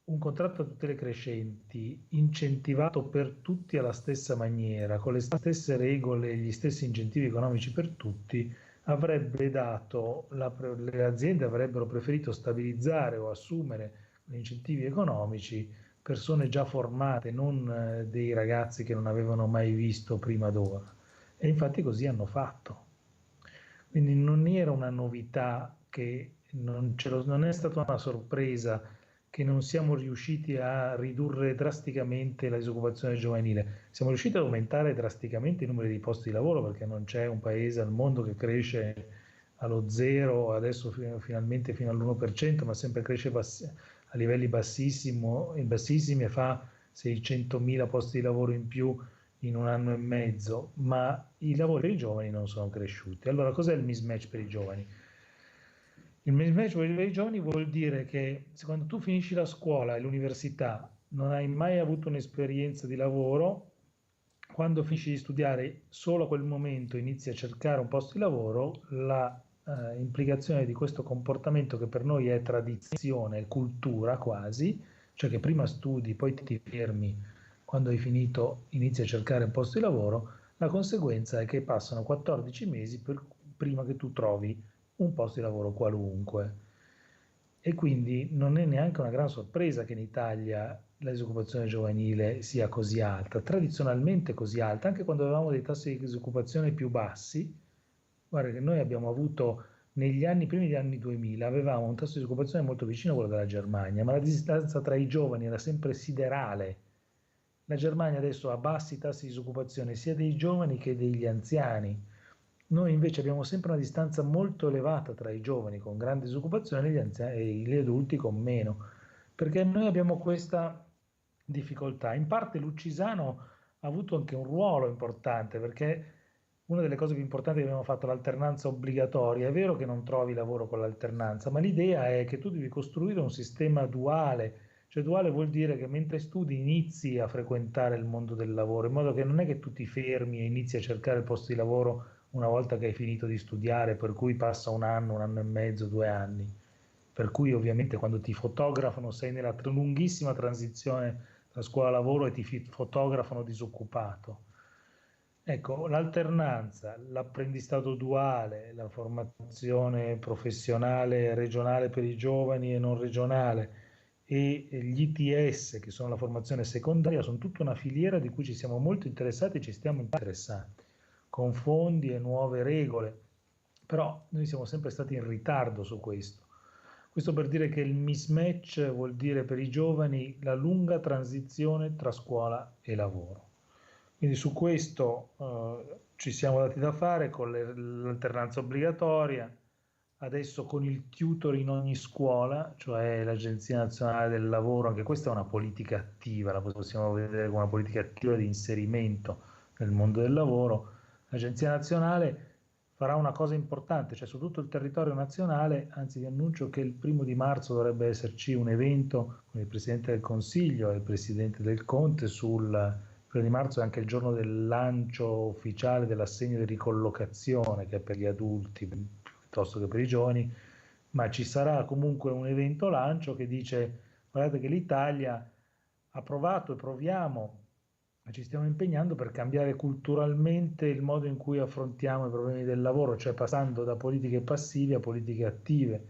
un contratto a tutele crescenti, incentivato per tutti alla stessa maniera, con le stesse regole e gli stessi incentivi economici per tutti, avrebbe dato, le aziende avrebbero preferito stabilizzare o assumere con incentivi economici persone già formate, non dei ragazzi che non avevano mai visto prima d'ora. E infatti così hanno fatto. Quindi non era una novità, che non è stata una sorpresa che non siamo riusciti a ridurre drasticamente la disoccupazione giovanile. Siamo riusciti ad aumentare drasticamente i numeri di posti di lavoro, perché non c'è un paese al mondo che cresce allo zero, adesso finalmente fino all'1%, ma sempre cresce a livelli bassissimi e fa 600.000 posti di lavoro in più in un anno e mezzo, ma i lavori per i giovani non sono cresciuti. Allora, cos'è il mismatch per i giovani? Il mismatch per i giovani vuol dire che se quando tu finisci la scuola e l'università non hai mai avuto un'esperienza di lavoro, quando finisci di studiare solo a quel momento inizi a cercare un posto di lavoro, la implicazione di questo comportamento, che per noi è tradizione, è cultura quasi, cioè che prima studi, poi ti fermi, quando hai finito inizi a cercare un posto di lavoro, la conseguenza è che passano 14 mesi prima che tu trovi un posto di lavoro qualunque. E quindi non è neanche una gran sorpresa che in Italia la disoccupazione giovanile sia così alta, tradizionalmente così alta, anche quando avevamo dei tassi di disoccupazione più bassi. Guarda che noi abbiamo avuto negli anni, primi degli anni 2000, avevamo un tasso di disoccupazione molto vicino a quello della Germania, ma la distanza tra i giovani era sempre siderale. La Germania adesso ha bassi tassi di disoccupazione sia dei giovani che degli anziani. Noi invece abbiamo sempre una distanza molto elevata tra i giovani con grande disoccupazione e gli adulti con meno, perché noi abbiamo questa difficoltà. In parte l'Uccisano ha avuto anche un ruolo importante, perché una delle cose più importanti che abbiamo fatto è l'alternanza obbligatoria. È vero che non trovi lavoro con l'alternanza, ma l'idea è che tu devi costruire un sistema duale. Cioè duale vuol dire che mentre studi inizi a frequentare il mondo del lavoro, in modo che non è che tu ti fermi e inizi a cercare il posto di lavoro una volta che hai finito di studiare, per cui passa un anno e mezzo, 2 anni. Per cui ovviamente quando ti fotografano sei nella lunghissima transizione tra scuola e lavoro e ti fotografano disoccupato. Ecco, l'alternanza, l'apprendistato duale, la formazione professionale regionale per i giovani e non regionale, e gli ITS, che sono la formazione secondaria, sono tutta una filiera di cui ci siamo molto interessati e ci stiamo interessando, con fondi e nuove regole, però noi siamo sempre stati in ritardo su questo. Questo per dire che il mismatch vuol dire per i giovani la lunga transizione tra scuola e lavoro. Quindi su questo ci siamo dati da fare con l'alternanza obbligatoria, adesso con il tutor in ogni scuola, cioè l'Agenzia Nazionale del Lavoro. Anche questa è una politica attiva, la possiamo vedere come una politica attiva di inserimento nel mondo del lavoro. L'Agenzia Nazionale farà una cosa importante, cioè su tutto il territorio nazionale, anzi vi annuncio che il 1° dovrebbe esserci un evento con il Presidente del Consiglio e il Presidente del Conte sul 1° è anche il giorno del lancio ufficiale dell'assegno di ricollocazione, che è per gli adulti piuttosto che per i giovani, ma ci sarà comunque un evento lancio che dice: guardate che l'Italia ha provato e proviamo, ci stiamo impegnando per cambiare culturalmente il modo in cui affrontiamo i problemi del lavoro, cioè passando da politiche passive a politiche attive.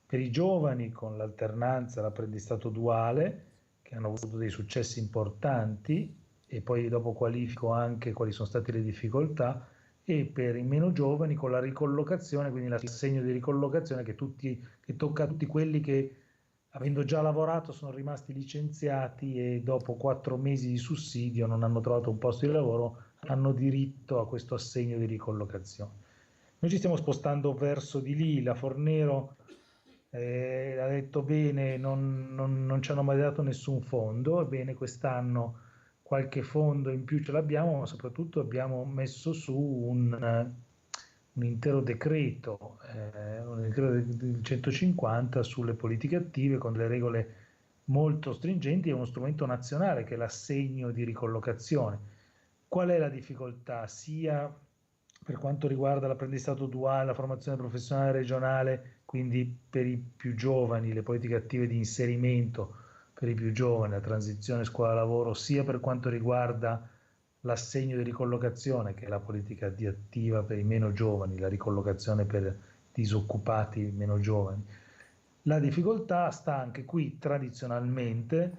Per i giovani con l'alternanza, l'apprendistato duale, che hanno avuto dei successi importanti, e poi dopo qualifico anche quali sono state le difficoltà, e per i meno giovani con la ricollocazione, quindi l'assegno di ricollocazione che tocca a tutti quelli che, avendo già lavorato, sono rimasti licenziati e dopo 4 mesi di sussidio non hanno trovato un posto di lavoro, hanno diritto a questo assegno di ricollocazione. Noi ci stiamo spostando verso di lì. La Fornero ha detto bene, non ci hanno mai dato nessun fondo, ebbene quest'anno qualche fondo in più ce l'abbiamo, ma soprattutto abbiamo messo su un intero decreto, del 150 sulle politiche attive con delle regole molto stringenti e uno strumento nazionale che è l'assegno di ricollocazione. Qual è la difficoltà? Sia per quanto riguarda l'apprendistato duale, la formazione professionale regionale, quindi per i più giovani, le politiche attive di inserimento per i più giovani, la transizione scuola-lavoro, sia per quanto riguarda l'assegno di ricollocazione, che è la politica di attiva per i meno giovani, la ricollocazione per disoccupati meno giovani. La difficoltà sta anche qui tradizionalmente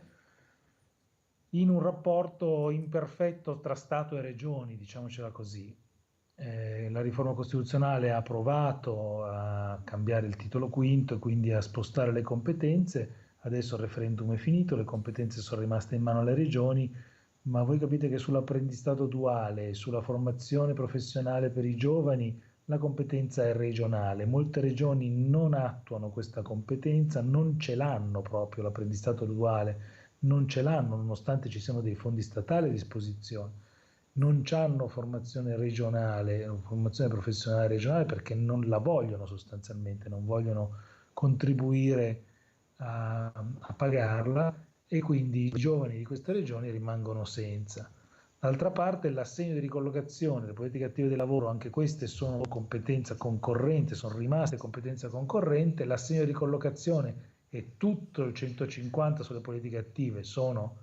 in un rapporto imperfetto tra Stato e Regioni, diciamocela così. La riforma costituzionale ha provato a cambiare il titolo quinto e quindi a spostare le competenze. Adesso il referendum è finito, le competenze sono rimaste in mano alle regioni, ma voi capite che sull'apprendistato duale, sulla formazione professionale per i giovani, la competenza è regionale. Molte regioni non attuano questa competenza, non ce l'hanno proprio l'apprendistato duale, non ce l'hanno nonostante ci siano dei fondi statali a disposizione. Non hanno formazione regionale, formazione professionale regionale perché non la vogliono sostanzialmente, non vogliono contribuire a pagarla e quindi i giovani di queste regioni rimangono senza. D'altra parte l'assegno di ricollocazione, le politiche attive del lavoro, anche queste sono competenza concorrente, sono rimaste competenza concorrente. L'assegno di ricollocazione e tutto il 150 sulle politiche attive sono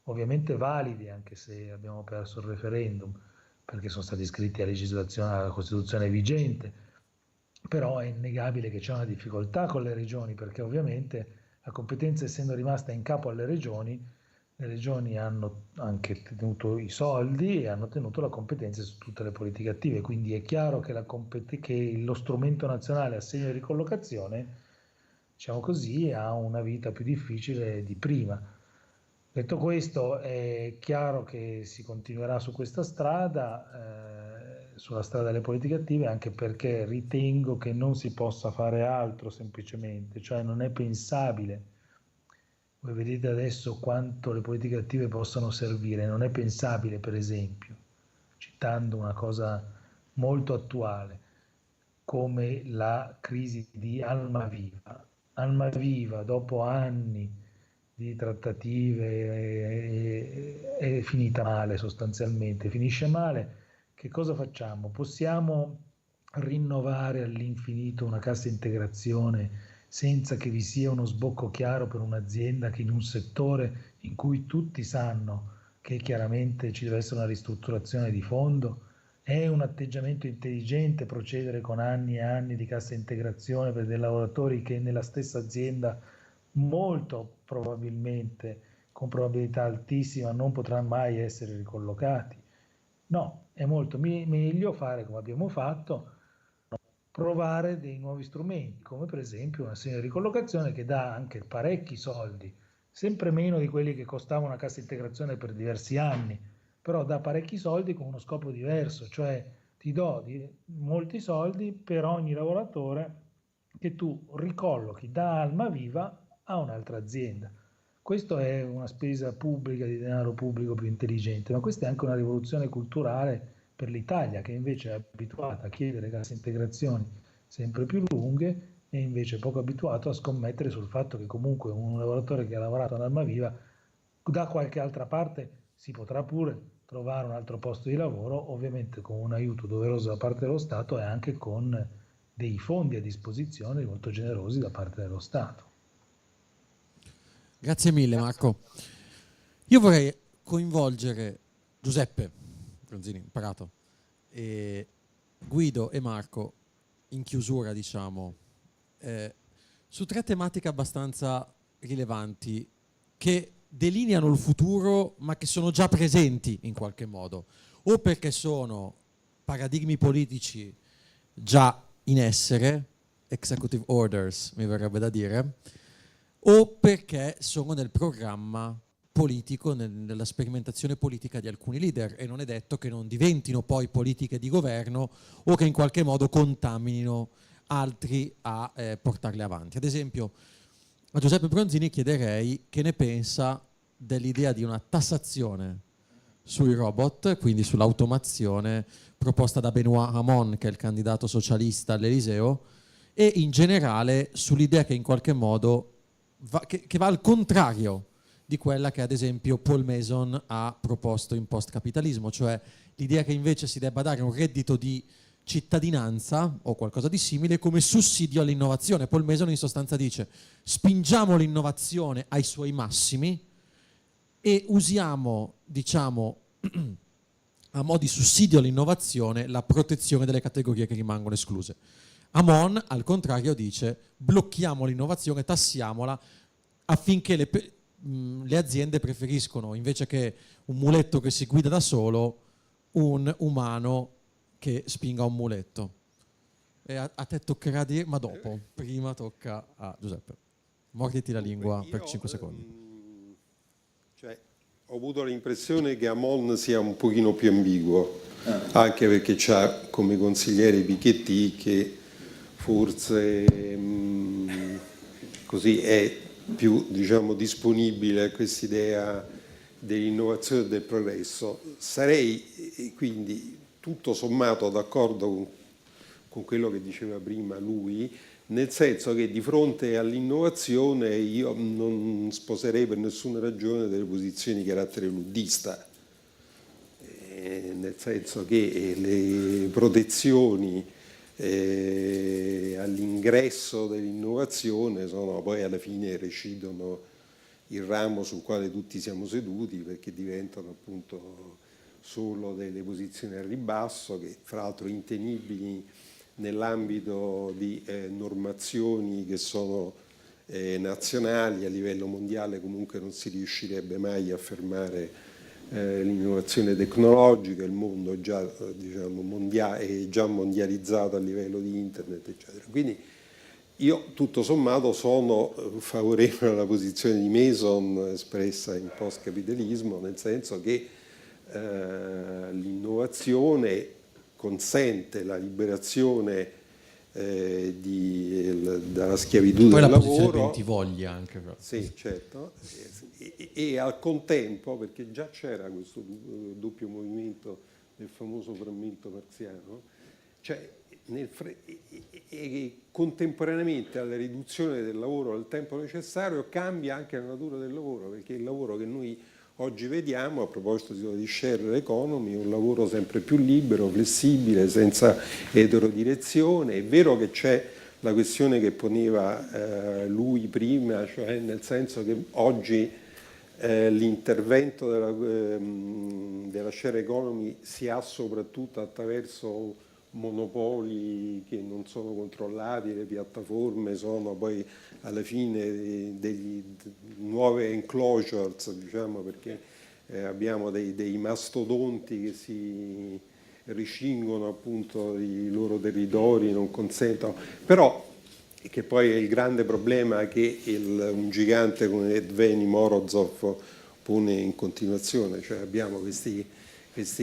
ovviamente validi, anche se abbiamo perso il referendum, perché sono stati iscritti a legislazione, alla Costituzione vigente, però è innegabile che c'è una difficoltà con le regioni, perché ovviamente la competenza essendo rimasta in capo alle regioni, le regioni hanno anche tenuto i soldi e hanno tenuto la competenza su tutte le politiche attive, quindi è chiaro che, che lo strumento nazionale assegno di ricollocazione, diciamo così, ha una vita più difficile di prima. Detto questo, è chiaro che si continuerà su questa strada, sulla strada delle politiche attive, anche perché ritengo che non si possa fare altro semplicemente, cioè non è pensabile. Voi vedete adesso quanto le politiche attive possano servire, non è pensabile, per esempio, citando una cosa molto attuale, come la crisi di Almaviva. Almaviva, dopo anni di trattative, è finita male sostanzialmente, finisce male. Che cosa facciamo? Possiamo rinnovare all'infinito una cassa integrazione senza che vi sia uno sbocco chiaro per un'azienda che in un settore in cui tutti sanno che chiaramente ci deve essere una ristrutturazione di fondo? È un atteggiamento intelligente procedere con anni e anni di cassa integrazione per dei lavoratori che nella stessa azienda molto probabilmente, con probabilità altissima, non potranno mai essere ricollocati? No, è molto meglio fare come abbiamo fatto, provare dei nuovi strumenti, come per esempio un assegno di ricollocazione che dà anche parecchi soldi, sempre meno di quelli che costava una cassa integrazione per diversi anni, però dà parecchi soldi con uno scopo diverso, cioè ti do molti soldi per ogni lavoratore che tu ricollochi da Almaviva a un'altra azienda. Questa è una spesa pubblica di denaro pubblico più intelligente, ma questa è anche una rivoluzione culturale per l'Italia, che invece è abituata a chiedere casse integrazioni sempre più lunghe e invece poco abituato a scommettere sul fatto che comunque un lavoratore che ha lavorato ad Almaviva da qualche altra parte si potrà pure trovare un altro posto di lavoro, ovviamente con un aiuto doveroso da parte dello Stato e anche con dei fondi a disposizione molto generosi da parte dello Stato. Grazie mille Marco. Io vorrei coinvolgere Giuseppe Bronzini, imparato, e Guido e Marco in chiusura, diciamo, su 3 tematiche abbastanza rilevanti che delineano il futuro ma che sono già presenti in qualche modo, o perché sono paradigmi politici già in essere, executive orders mi verrebbe da dire, o perché sono nel programma politico, nella sperimentazione politica di alcuni leader, e non è detto che non diventino poi politiche di governo o che in qualche modo contaminino altri a portarle avanti. Ad esempio, a Giuseppe Bronzini chiederei che ne pensa dell'idea di una tassazione sui robot, quindi sull'automazione proposta da Benoît Hamon, che è il candidato socialista all'Eliseo, e in generale sull'idea che in qualche modo che va al contrario di quella che ad esempio Paul Mason ha proposto in post-capitalismo, cioè l'idea che invece si debba dare un reddito di cittadinanza o qualcosa di simile come sussidio all'innovazione. Paul Mason in sostanza dice: spingiamo l'innovazione ai suoi massimi e usiamo, diciamo, a mo' di sussidio all'innovazione la protezione delle categorie che rimangono escluse. Hamon, al contrario, dice: blocchiamo l'innovazione, tassiamola, affinché le aziende preferiscono, invece che un muletto che si guida da solo, un umano che spinga un muletto. E a te toccherà dire, ma dopo, prima tocca a Giuseppe. Morditi la lingua per 5 secondi. Ho avuto l'impressione che Hamon sia un pochino più ambiguo, anche perché c'ha come consigliere Piketty, che forse così è più, diciamo, disponibile a quest'idea dell'innovazione e del progresso. Sarei quindi tutto sommato d'accordo con quello che diceva prima lui, nel senso che di fronte all'innovazione io non sposerei per nessuna ragione delle posizioni di carattere luddista, nel senso che le protezioni all'ingresso dell'innovazione sono poi alla fine recidono il ramo sul quale tutti siamo seduti, perché diventano appunto solo delle posizioni a ribasso che fra l'altro intenibili nell'ambito di normazioni che sono nazionali. A livello mondiale comunque non si riuscirebbe mai a fermare l'innovazione tecnologica, il mondo già, diciamo, è già mondializzato a livello di internet, eccetera. Quindi io tutto sommato sono favorevole alla posizione di Mason espressa in post-capitalismo, nel senso che l'innovazione consente la liberazione dalla schiavitù poi del la posizione lavoro. Bentivoglia anche. Però. Sì, certo. E al contempo, perché già c'era questo doppio movimento del famoso frammento marxiano, cioè contemporaneamente alla riduzione del lavoro al tempo necessario cambia anche la natura del lavoro, perché il lavoro che noi oggi vediamo, a proposito di share economy, è un lavoro sempre più libero, flessibile, senza eterodirezione. È vero che c'è la questione che poneva lui prima, cioè nel senso che oggi l'intervento della share economy si ha soprattutto attraverso monopoli che non sono controllati, le piattaforme sono poi alla fine nuove enclosures, diciamo, perché abbiamo dei mastodonti che si ricingono appunto i loro territori, non consentono, però che poi è il grande problema che un gigante come Evgeny Morozov pone in continuazione, cioè abbiamo questi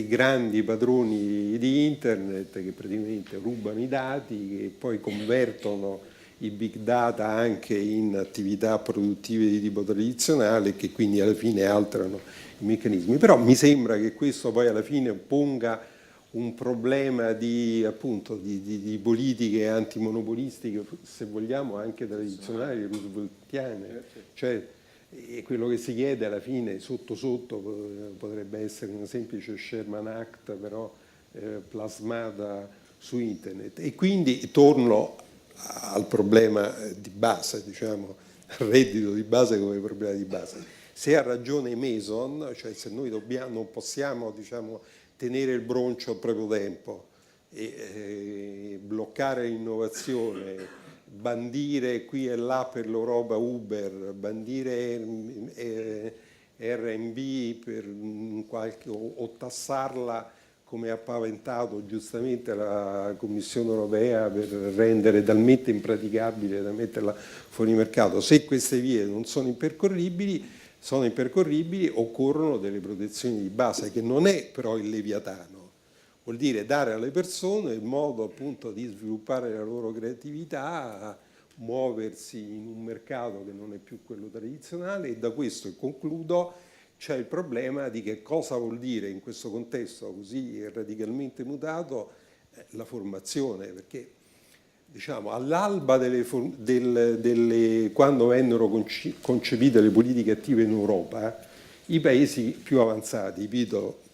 grandi padroni di internet che praticamente rubano i dati, che poi convertono i big data anche in attività produttive di tipo tradizionale e che quindi alla fine alterano i meccanismi. Però mi sembra che questo poi alla fine ponga un problema appunto di politiche antimonopolistiche, se vogliamo anche tradizionali, rooseveltiane, cioè quello che si chiede alla fine sotto sotto potrebbe essere una semplice Sherman Act però plasmata su internet. E quindi torno al problema di base, diciamo, al reddito di base come problema di base. Se ha ragione Mason, cioè se noi non possiamo, diciamo, tenere il broncio al proprio tempo e bloccare l'innovazione, bandire qui e là per l'Europa Uber, bandire R&B o tassarla come ha paventato giustamente la Commissione europea per rendere talmente impraticabile da metterla fuori mercato. Se queste vie non sono impercorribili, occorrono delle protezioni di base, che non è però il Leviatano. Vuol dire dare alle persone il modo appunto di sviluppare la loro creatività, muoversi in un mercato che non è più quello tradizionale, e da questo, e concludo, c'è il problema di che cosa vuol dire in questo contesto così radicalmente mutato la formazione, perché diciamo all'alba quando vennero concepite le politiche attive in Europa, i paesi più avanzati,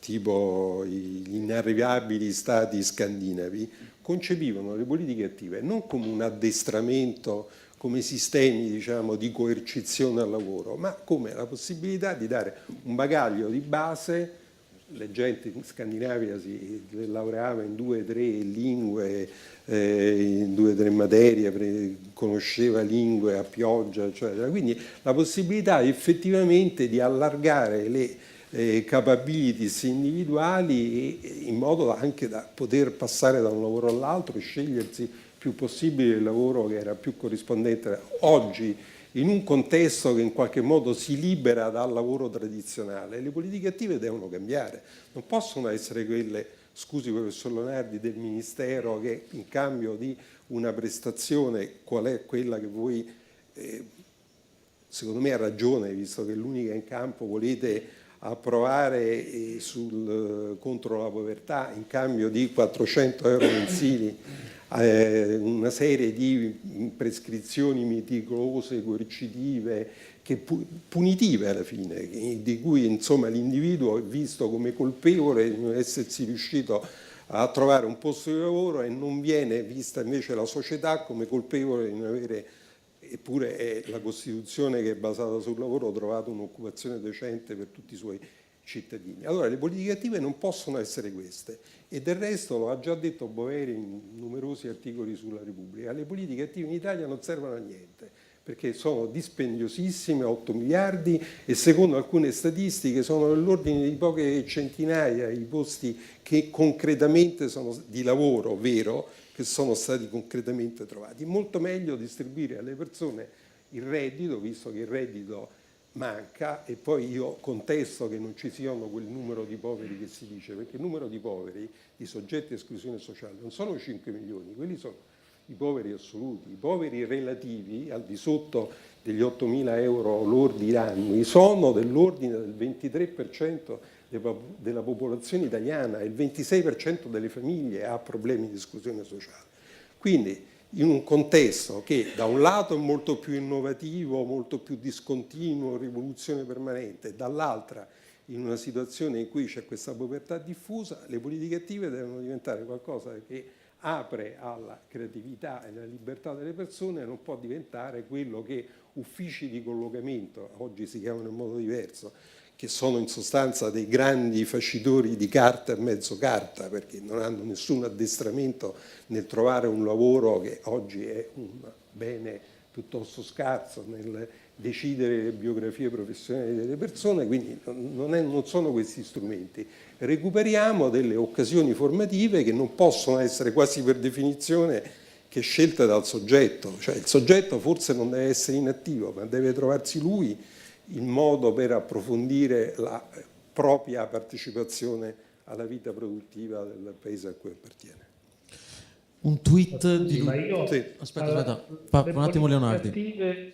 tipo gli inarrivabili stati scandinavi, concepivano le politiche attive non come un addestramento, come sistemi, diciamo, di coercizione al lavoro, ma come la possibilità di dare un bagaglio di base. La gente in Scandinavia si laureava in 2 o 3 lingue, in 2 o 3 materie, conosceva lingue a pioggia, eccetera. Quindi la possibilità effettivamente di allargare le capabilities individuali in modo anche da poter passare da un lavoro all'altro e scegliersi più possibile il lavoro che era più corrispondente. Oggi, in un contesto che in qualche modo si libera dal lavoro tradizionale, le politiche attive devono cambiare, non possono essere quelle, scusi professor Lonardi, del Ministero che in cambio di una prestazione, qual è quella che voi, secondo me ha ragione, visto che è l'unica in campo, volete approvare contro la povertà in cambio di 400 euro mensili, una serie di prescrizioni meticolose, coercitive, punitive alla fine, di cui insomma l'individuo è visto come colpevole di non essersi riuscito a trovare un posto di lavoro, e non viene vista invece la società come colpevole di non avere, eppure è la Costituzione che è basata sul lavoro, trovato un'occupazione decente per tutti i suoi cittadini. Allora le politiche attive non possono essere queste, e del resto lo ha già detto Boveri in numerosi articoli sulla Repubblica: le politiche attive in Italia non servono a niente perché sono dispendiosissime, 8 miliardi, e secondo alcune statistiche sono nell'ordine di poche centinaia i posti che concretamente sono di lavoro vero, che sono stati concretamente trovati. Molto meglio distribuire alle persone il reddito, visto che il reddito manca, e poi io contesto che non ci siano quel numero di poveri che si dice, perché il numero di poveri, di soggetti a esclusione sociale, non sono 5 milioni, quelli sono i poveri assoluti. I poveri relativi, al di sotto degli 8.000 euro lordi annui, sono dell'ordine del 23% della popolazione italiana, e il 26% delle famiglie ha problemi di esclusione sociale. Quindi in un contesto che da un lato è molto più innovativo, molto più discontinuo, rivoluzione permanente, dall'altra in una situazione in cui c'è questa povertà diffusa, le politiche attive devono diventare qualcosa che apre alla creatività e alla libertà delle persone, non può diventare quello che uffici di collocamento, oggi si chiamano in modo diverso, che sono in sostanza dei grandi facitori di carta e mezzo carta, perché non hanno nessun addestramento nel trovare un lavoro, che oggi è un bene piuttosto scarso nel decidere le biografie professionali delle persone, quindi non sono questi strumenti. Recuperiamo delle occasioni formative che non possono essere quasi per definizione che scelte dal soggetto, cioè il soggetto forse non deve essere inattivo, ma deve trovarsi lui il modo per approfondire la propria partecipazione alla vita produttiva del paese a cui appartiene. Un tweet di ma io, sì. Aspetta, un attimo Leonardi. Attive,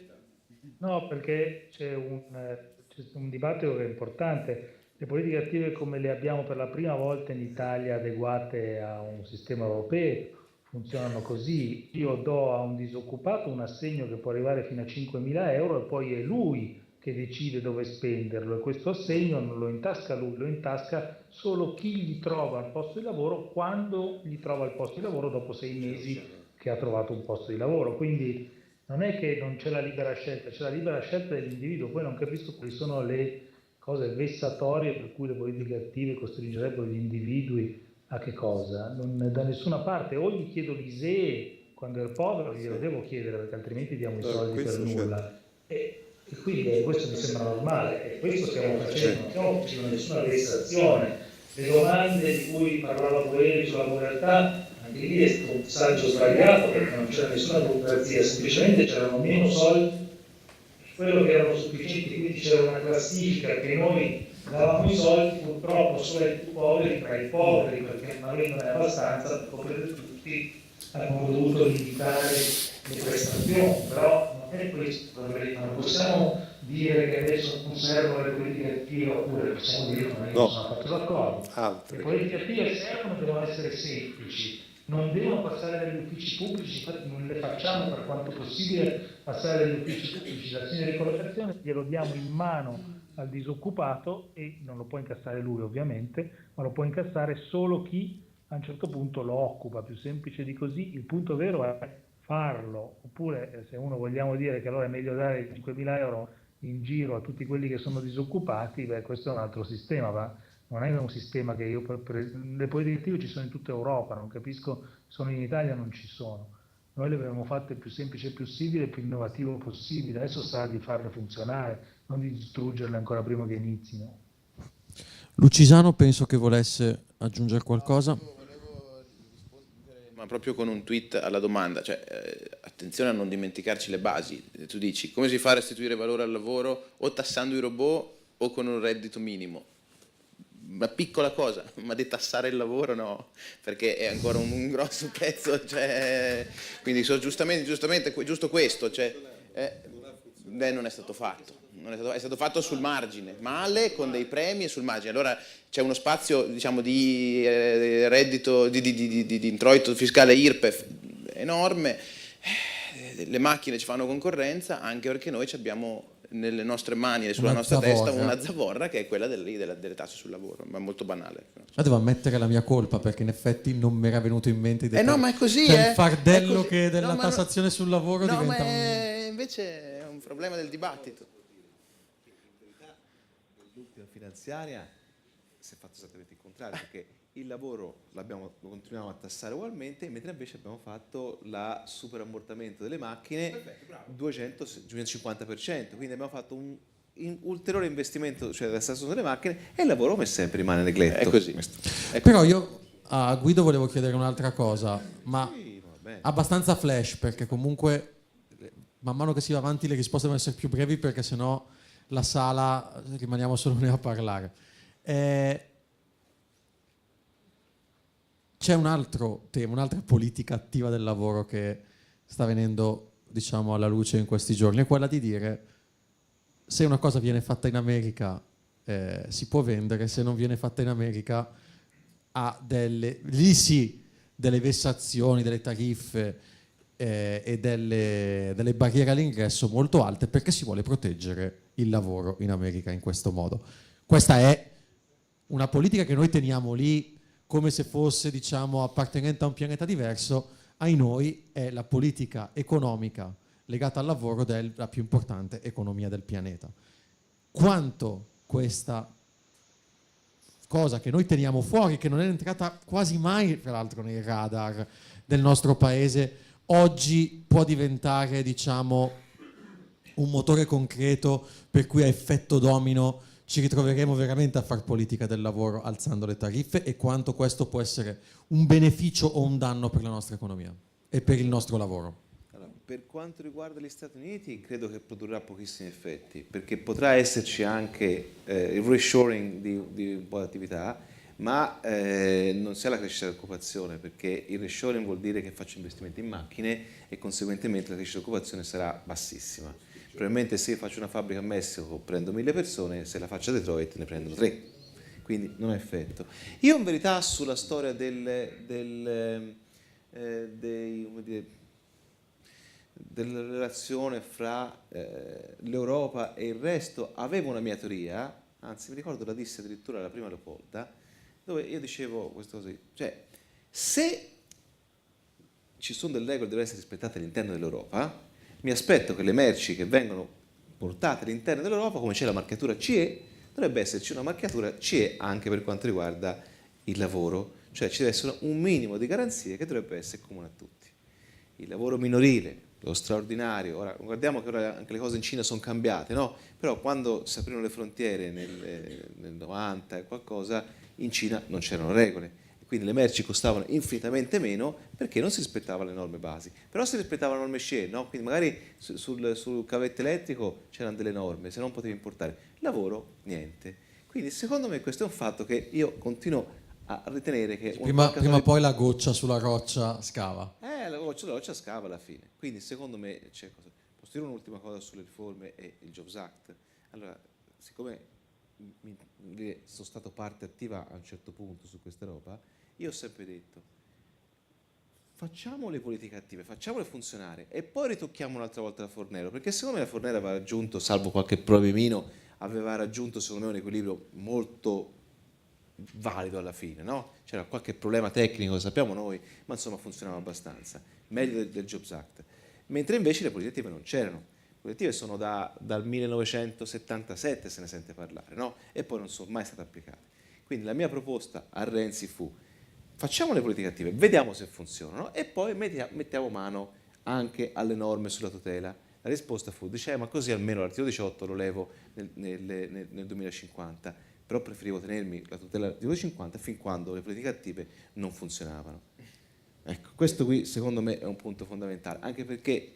no, perché c'è un dibattito che è importante. le politiche attive come le abbiamo per la prima volta in Italia adeguate a un sistema europeo funzionano così: io do a un disoccupato un assegno che può arrivare fino a 5.000 euro e poi è lui che decide dove spenderlo, e questo assegno non lo intasca lui, lo intasca solo chi gli trova il posto di lavoro, quando gli trova il posto di lavoro dopo 6 mesi che ha trovato un posto di lavoro. Quindi non è che non c'è la libera scelta, c'è la libera scelta dell'individuo. Poi non capisco quali sono le cose vessatorie per cui le politiche attive costringerebbero gli individui a che cosa? Da nessuna parte. O gli chiedo l'ISEE quando ero povero, glielo devo chiedere, perché altrimenti diamo i soldi per nulla. E quindi questo mi sembra normale, e questo stiamo facendo, non stiamo facendo nessuna vessazione. Le domande di cui parlava Guerri sulla povertà, anche lì è un saggio sbagliato, perché non c'era nessuna burocrazia, semplicemente c'erano meno soldi quello che erano sufficienti, quindi c'era una classifica che noi davamo i soldi purtroppo solo ai più poveri tra i poveri, perché non avendone abbastanza per coprire tutti abbiamo dovuto limitare le prestazioni. Però non è questo il problema, non possiamo dire che adesso non servono le politiche attive, oppure possiamo dire che non sono affatto d'accordo. Le politiche attive servono, devono essere semplici, non devono passare dagli uffici pubblici, infatti non le facciamo per quanto possibile passare dagli uffici pubblici. L'assegno di ricollocazione glielo diamo in mano al disoccupato e non lo può incassare lui ovviamente, ma lo può incassare solo chi a un certo punto lo occupa. Più semplice di così. Il punto vero è farlo, oppure se uno vogliamo dire che allora è meglio dare 5.000 euro in giro a tutti quelli che sono disoccupati, beh, questo è un altro sistema, ma non è un sistema che io le politiche attive ci sono in tutta Europa, non capisco, sono in Italia, non ci sono. Noi le abbiamo fatte il più semplice possibile, il più innovativo possibile, adesso sarà di farle funzionare, non di distruggerle ancora prima che inizino. Lucisano penso che volesse aggiungere qualcosa. Ma proprio con un tweet alla domanda, cioè attenzione a non dimenticarci le basi. Tu dici come si fa a restituire valore al lavoro, o tassando i robot o con un reddito minimo. Una piccola cosa, ma detassare il lavoro no, perché è ancora un grosso pezzo, cioè, quindi giusto questo, cioè, non è stato fatto. È stato fatto sul margine, male, con dei premi e sul margine. Allora c'è uno spazio, diciamo, di reddito, di introito fiscale IRPEF enorme. Le macchine ci fanno concorrenza, anche perché noi abbiamo nelle nostre mani e sulla nostra testa una zavorra che è quella delle tasse sul lavoro, ma molto banale. Ma devo ammettere la mia colpa, perché in effetti non mi era venuto in mente no, ma è così, il fardello che della tassazione sul lavoro no, diventa ma invece è un problema del dibattito. L'ultima finanziaria si è fatto esattamente il contrario, perché il lavoro lo continuiamo a tassare ugualmente, mentre invece abbiamo fatto la superammortamento delle macchine 250%, quindi abbiamo fatto un ulteriore investimento, cioè la tassazione delle macchine, e il lavoro come sempre rimane negletto. È così. Però io a Guido volevo chiedere un'altra cosa, ma abbastanza flash, perché comunque man mano che si va avanti le risposte devono essere più brevi, perché sennò la sala rimaniamo solo noi a parlare. C'è un altro tema, un'altra politica attiva del lavoro che sta venendo, diciamo, alla luce in questi giorni, è quella di dire: se una cosa viene fatta in America si può vendere, se non viene fatta in America ha lì sì, delle vessazioni, delle tariffe e delle barriere all'ingresso molto alte, perché si vuole proteggere il lavoro in America in questo modo. Questa è una politica che noi teniamo lì come se fosse, diciamo, appartenente a un pianeta diverso. Ai noi è la politica economica legata al lavoro della più importante economia del pianeta. Quanto questa cosa che noi teniamo fuori, che non è entrata quasi mai, tra l'altro, nei radar del nostro paese, oggi può diventare, diciamo, un motore concreto per cui a effetto domino ci ritroveremo veramente a far politica del lavoro alzando le tariffe, e quanto questo può essere un beneficio o un danno per la nostra economia e per il nostro lavoro. Allora, per quanto riguarda gli Stati Uniti, credo che produrrà pochissimi effetti, perché potrà esserci anche il reshoring di un po' di attività, ma non sia la crescita dell'occupazione, perché il reshoring vuol dire che faccio investimenti in macchine e conseguentemente la crescita dell'occupazione sarà bassissima. Probabilmente se faccio una fabbrica a Messico prendo 1000 persone, se la faccio a Detroit ne prendono 3. quindi non ha effetto. Io in verità sulla storia della relazione fra l'Europa e il resto avevo una mia teoria, anzi mi ricordo la dissi addirittura alla prima Leopolda, dove io dicevo questo così, cioè se ci sono delle regole che devono essere rispettate all'interno dell'Europa, mi aspetto che le merci che vengono portate all'interno dell'Europa, come c'è la marchiatura CE, dovrebbe esserci una marchiatura CE anche per quanto riguarda il lavoro, cioè ci deve essere un minimo di garanzie che dovrebbe essere comune a tutti. Il lavoro minorile, lo straordinario, ora guardiamo che ora anche le cose in Cina sono cambiate, no? Però quando si aprirono le frontiere nel 90 e qualcosa, in Cina non c'erano regole. Quindi le merci costavano infinitamente meno perché non si rispettavano le norme basi. Però si rispettavano le norme SCE, no? Quindi magari sul cavetto elettrico c'erano delle norme, se non potevi importare. Lavoro, niente. Quindi secondo me questo è un fatto che io continuo a ritenere che... Prima o poi la goccia sulla roccia scava. La goccia sulla roccia scava alla fine. Quindi secondo me c'è cosa. Posso dire un'ultima cosa sulle riforme e il Jobs Act? Allora, siccome sono stato parte attiva a un certo punto su questa roba, io ho sempre detto facciamo le politiche attive, facciamole funzionare e poi ritocchiamo un'altra volta la Fornero, perché secondo me la Fornero aveva raggiunto, salvo qualche problemino, aveva raggiunto secondo me un equilibrio molto valido alla fine, no? C'era qualche problema tecnico, lo sappiamo noi, ma insomma funzionava abbastanza, meglio del Jobs Act, mentre invece le politiche attive non c'erano. Le politiche sono dal 1977 se ne sente parlare, no? E poi non sono mai state applicate. Quindi la mia proposta a Renzi fu facciamo le politiche attive, vediamo se funzionano e poi mettiamo mano anche alle norme sulla tutela. La risposta fu, ma così almeno l'articolo 18 lo levo nel 2050, però preferivo tenermi la tutela dell'articolo 50 fin quando le politiche attive non funzionavano. Ecco, questo qui secondo me è un punto fondamentale, anche perché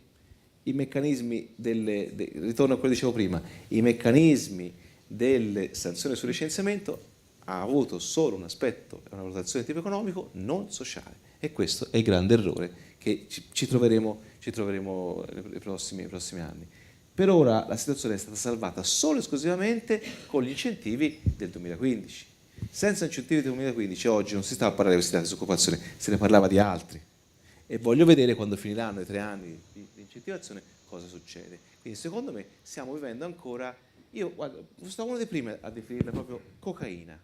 i meccanismi ritorno a quello che dicevo prima, i meccanismi delle sanzioni sul licenziamento ha avuto solo un aspetto, una valutazione di tipo economico, non sociale, e questo è il grande errore che ci troveremo nei prossimi anni. Per ora la situazione è stata salvata solo e esclusivamente con gli incentivi del 2015. Senza incentivi del 2015 oggi non si stava a parlare di questi dati di disoccupazione, se ne parlava di altri. E voglio vedere quando finiranno i 3 anni di incentivazione cosa succede. Quindi secondo me stiamo vivendo ancora, io guarda, sono stato uno dei primi a definirla proprio cocaina.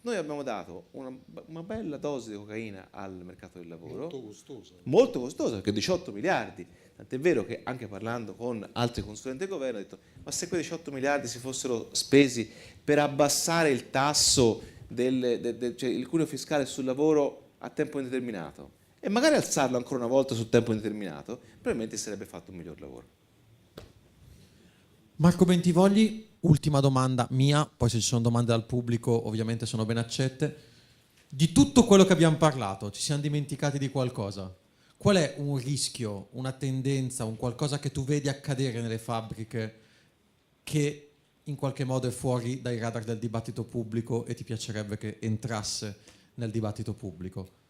Noi abbiamo dato una bella dose di cocaina al mercato del lavoro. Molto costosa, perché 18 miliardi. Tant'è vero che anche parlando con altri consulenti del governo ho detto ma se quei 18 miliardi si fossero spesi per abbassare il tasso cioè il cuneo fiscale sul lavoro a tempo indeterminato e magari alzarlo ancora una volta sul tempo indeterminato, probabilmente si sarebbe fatto un miglior lavoro. Marco Bentivogli, ultima domanda mia, poi se ci sono domande dal pubblico ovviamente sono ben accette. Di tutto quello che abbiamo parlato, ci siamo dimenticati di qualcosa? Qual è un rischio, una tendenza, un qualcosa che tu vedi accadere nelle fabbriche che in qualche modo è fuori dai radar del dibattito pubblico e ti piacerebbe che entrasse nel dibattito pubblico?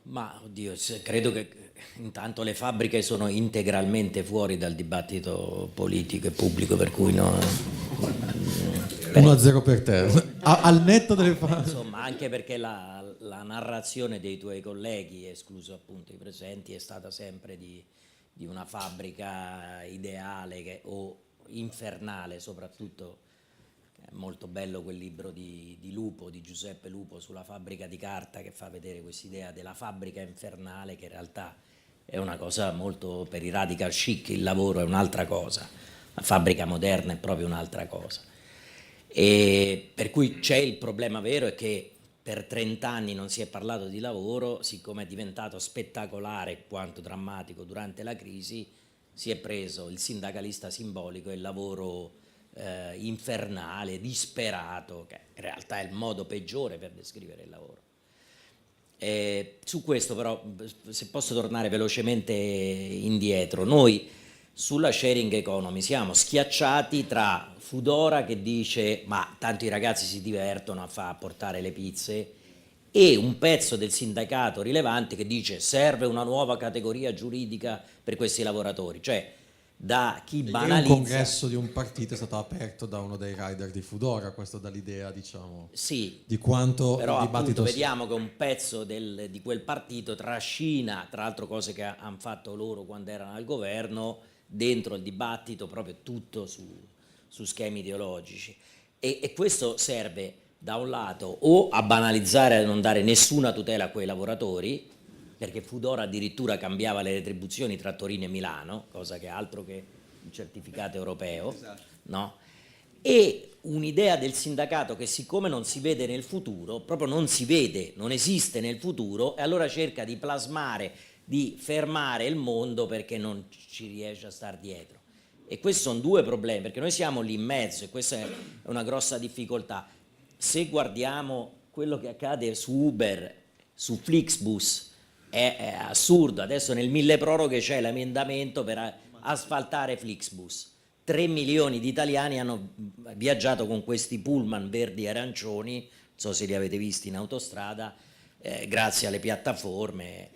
Ma oddio, credo che intanto le fabbriche sono integralmente fuori dal dibattito politico e pubblico, per cui no. 1-0 per te, al netto delle fabbriche. Insomma, anche perché la narrazione dei tuoi colleghi, escluso appunto i presenti, è stata sempre di una fabbrica ideale o infernale, soprattutto. È molto bello quel libro di Lupo, di Giuseppe Lupo, sulla fabbrica di carta, che fa vedere quest'idea della fabbrica infernale, che in realtà è una cosa molto per i radical chic, il lavoro è un'altra cosa, la fabbrica moderna è proprio un'altra cosa. E per cui c'è il problema vero è che per 30 anni non si è parlato di lavoro, siccome è diventato spettacolare quanto drammatico durante la crisi, si è preso il sindacalista simbolico e il lavoro infernale, disperato, che in realtà è il modo peggiore per descrivere il lavoro. Su questo però, se posso tornare velocemente indietro, noi sulla sharing economy siamo schiacciati tra Foodora che dice ma tanto i ragazzi si divertono a portare le pizze e un pezzo del sindacato rilevante che dice serve una nuova categoria giuridica per questi lavoratori, cioè da chi Ieri banalizza. un congresso di un partito è stato aperto da uno dei rider di Foodora, questo dà l'idea, diciamo, Sì, di quanto però il appunto dibattito vediamo che un pezzo di quel partito trascina, tra l'altro cose che hanno fatto loro quando erano al governo, dentro il dibattito proprio tutto su schemi ideologici. E questo serve da un lato o a banalizzare e a non dare nessuna tutela a quei lavoratori, perché Foodora addirittura cambiava le retribuzioni tra Torino e Milano, cosa che è altro che un certificato europeo, no? E un'idea del sindacato che siccome non si vede nel futuro, proprio non si vede, non esiste nel futuro, e allora cerca di plasmare, di fermare il mondo perché non ci riesce a star dietro. E questi sono due problemi, perché noi siamo lì in mezzo e questa è una grossa difficoltà. Se guardiamo quello che accade su Uber, su Flixbus, è assurdo. Adesso nel milleproroghe c'è l'emendamento per asfaltare Flixbus. 3 milioni di italiani hanno viaggiato con questi pullman verdi e arancioni, non so se li avete visti in autostrada, grazie alle piattaforme.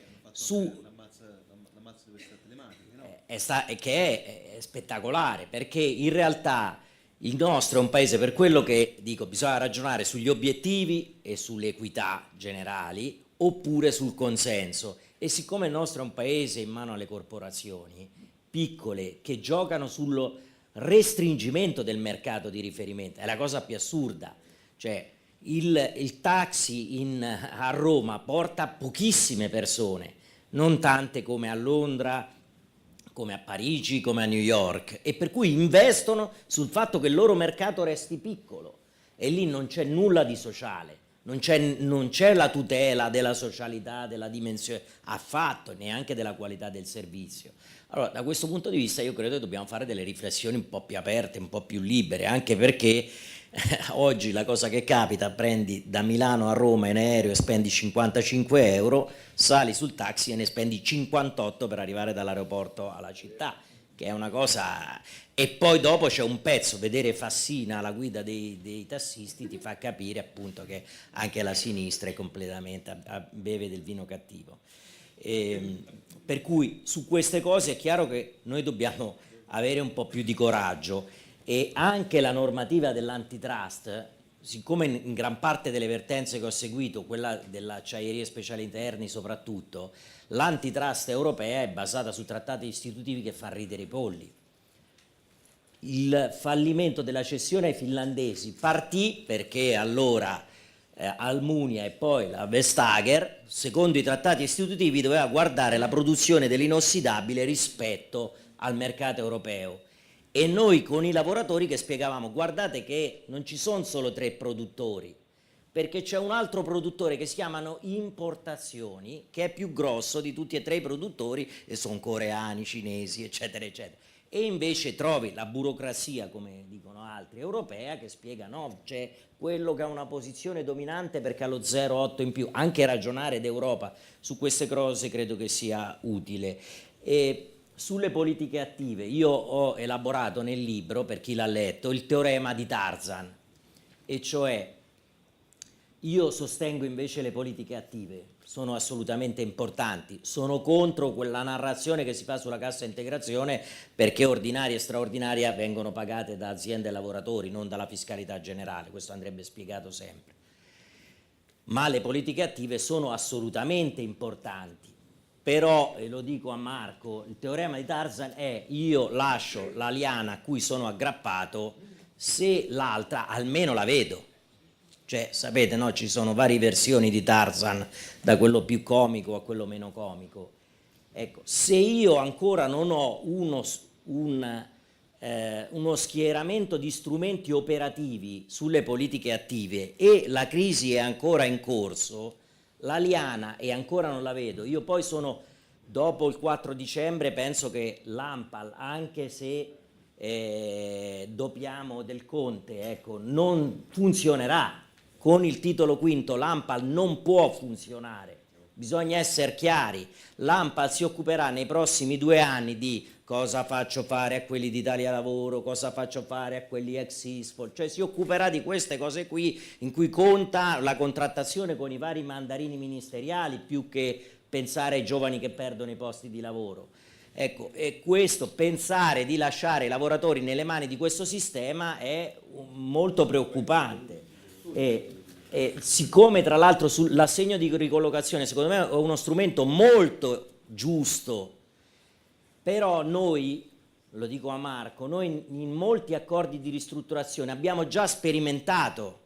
Che è spettacolare, perché in realtà il nostro è un paese, per quello che dico, bisogna ragionare sugli obiettivi e sulle equità generali, oppure sul consenso. E siccome il nostro è un paese in mano alle corporazioni piccole che giocano sullo restringimento del mercato di riferimento, è la cosa più assurda. Cioè il taxi a Roma porta pochissime persone, non tante come a Londra, come a Parigi, come a New York, e per cui investono sul fatto che il loro mercato resti piccolo, e lì non c'è nulla di sociale. Non c'è la tutela della socialità, della dimensione, affatto, neanche della qualità del servizio. Allora, da questo punto di vista io credo che dobbiamo fare delle riflessioni un po' più aperte, un po' più libere, anche perché oggi la cosa che capita, prendi da Milano a Roma in aereo e spendi 55 euro, sali sul taxi e ne spendi 58 per arrivare dall'aeroporto alla città, che è una cosa. E poi dopo c'è un pezzo, vedere Fassina alla guida dei tassisti ti fa capire appunto che anche la sinistra è completamente, beve del vino cattivo. Per cui su queste cose è chiaro che noi dobbiamo avere un po' più di coraggio, e anche la normativa dell'antitrust, siccome in gran parte delle vertenze che ho seguito, quella dell'acciaieria speciali interni soprattutto, l'antitrust europea è basata su trattati istitutivi che fa ridere i polli. Il fallimento della cessione ai finlandesi partì perché allora Almunia e poi la Vestager, secondo i trattati istitutivi, doveva guardare la produzione dell'inossidabile rispetto al mercato europeo, e noi con i lavoratori che spiegavamo: guardate che non ci sono solo 3 produttori, perché c'è un altro produttore che si chiamano importazioni, che è più grosso di tutti e 3 i produttori, e sono coreani, cinesi, eccetera eccetera. E invece trovi la burocrazia, come dicono altri, europea, che spiega no, c'è quello che ha una posizione dominante perché ha lo 0,8 in più. Anche ragionare d'Europa su queste cose credo che sia utile. E sulle politiche attive io ho elaborato nel libro, per chi l'ha letto, il teorema di Tarzan, e cioè io sostengo invece le politiche attive, sono assolutamente importanti, sono contro quella narrazione che si fa sulla cassa integrazione, perché ordinaria e straordinaria vengono pagate da aziende e lavoratori, non dalla fiscalità generale, questo andrebbe spiegato sempre. Ma le politiche attive sono assolutamente importanti, però, e lo dico a Marco, il teorema di Tarzan è: io lascio la liana a cui sono aggrappato se l'altra almeno la vedo. Cioè, sapete, no? Ci sono varie versioni di Tarzan, da quello più comico a quello meno comico. Ecco, se io ancora non ho uno schieramento di strumenti operativi sulle politiche attive e la crisi è ancora in corso, la liana e ancora non la vedo, io poi sono, dopo il 4 dicembre, penso che l'ANPAL, anche se doppiamo del Conte, ecco, non funzionerà. Con il titolo quinto l'ANPAL non può funzionare, bisogna essere chiari. L'ANPAL si occuperà nei prossimi 2 anni di cosa faccio fare a quelli di Italia Lavoro, cosa faccio fare a quelli ex Ispol, cioè si occuperà di queste cose qui, in cui conta la contrattazione con i vari mandarini ministeriali più che pensare ai giovani che perdono i posti di lavoro. Ecco, e questo, pensare di lasciare i lavoratori nelle mani di questo sistema è molto preoccupante. E siccome tra l'altro l'assegno di ricollocazione secondo me è uno strumento molto giusto, però noi, lo dico a Marco, noi in molti accordi di ristrutturazione abbiamo già sperimentato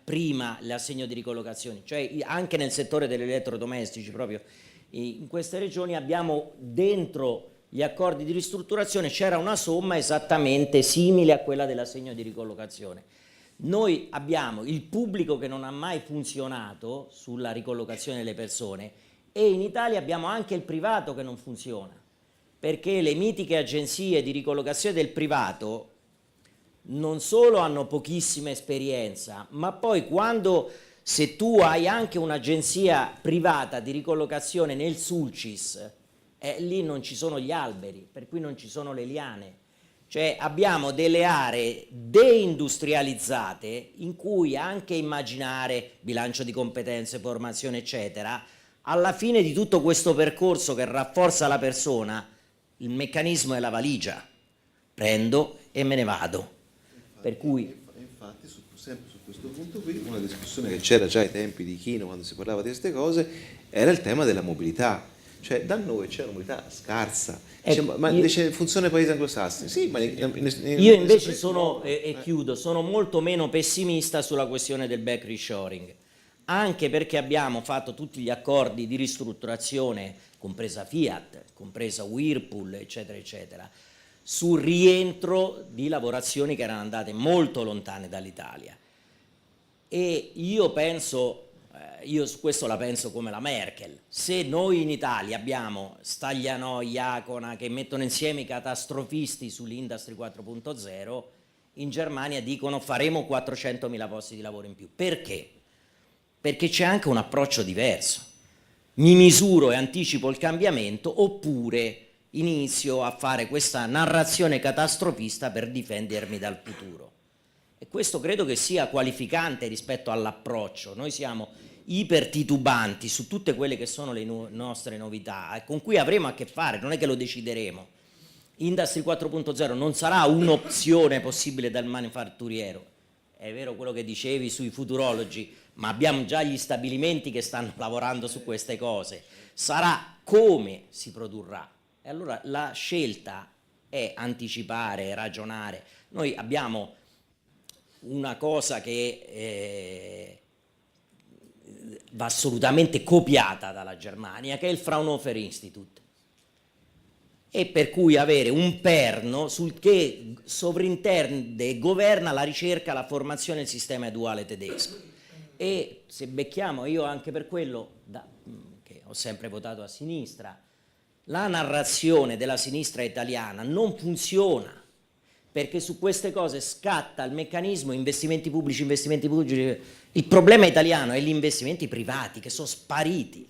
prima l'assegno di ricollocazione, cioè anche nel settore degli elettrodomestici, proprio in queste regioni abbiamo dentro gli accordi di ristrutturazione c'era una somma esattamente simile a quella dell'assegno di ricollocazione. Noi abbiamo il pubblico che non ha mai funzionato sulla ricollocazione delle persone e in Italia abbiamo anche il privato che non funziona, perché le mitiche agenzie di ricollocazione del privato non solo hanno pochissima esperienza, ma poi se tu hai anche un'agenzia privata di ricollocazione nel Sulcis, lì non ci sono gli alberi, per cui non ci sono le liane. Cioè abbiamo delle aree deindustrializzate in cui anche immaginare bilancio di competenze, formazione, eccetera, alla fine di tutto questo percorso che rafforza la persona, il meccanismo è la valigia. Prendo e me ne vado. Per cui Infatti, sempre su questo punto qui, una discussione che c'era già ai tempi di Chino, quando si parlava di queste cose, era il tema della mobilità. Cioè, da noi c'è una mobilità scarsa. Ma invece funziona nei paesi anglosassoni? Sì, ma io invece sono, e chiudo, sono molto meno pessimista sulla questione del back reshoring, anche perché abbiamo fatto tutti gli accordi di ristrutturazione, compresa Fiat, compresa Whirlpool, eccetera, eccetera, sul rientro di lavorazioni che erano andate molto lontane dall'Italia. E io penso, io su questo la penso come la Merkel, se noi in Italia abbiamo Stagliano, Iacona che mettono insieme i catastrofisti sull'Industry 4.0, in Germania dicono faremo 400.000 posti di lavoro in più. Perché? Perché c'è anche un approccio diverso. Mi misuro e anticipo il cambiamento oppure inizio a fare questa narrazione catastrofista per difendermi dal futuro. E questo credo che sia qualificante rispetto all'approccio. Noi siamo ipertitubanti su tutte quelle che sono le nostre novità con cui avremo a che fare, non è che lo decideremo. Industry 4.0 non sarà un'opzione possibile dal manifatturiero. È vero quello che dicevi sui futurologi, ma abbiamo già gli stabilimenti che stanno lavorando su queste cose. Sarà come si produrrà. E allora la scelta è anticipare, ragionare. Noi abbiamo una cosa che va assolutamente copiata dalla Germania, che è il Fraunhofer Institute, e per cui avere un perno sul che sovrintende e governa la ricerca, la formazione e il sistema duale tedesco. E se becchiamo, io anche per quello che ho sempre votato a sinistra, la narrazione della sinistra italiana non funziona, perché su queste cose scatta il meccanismo investimenti pubblici. Il problema italiano è gli investimenti privati che sono spariti,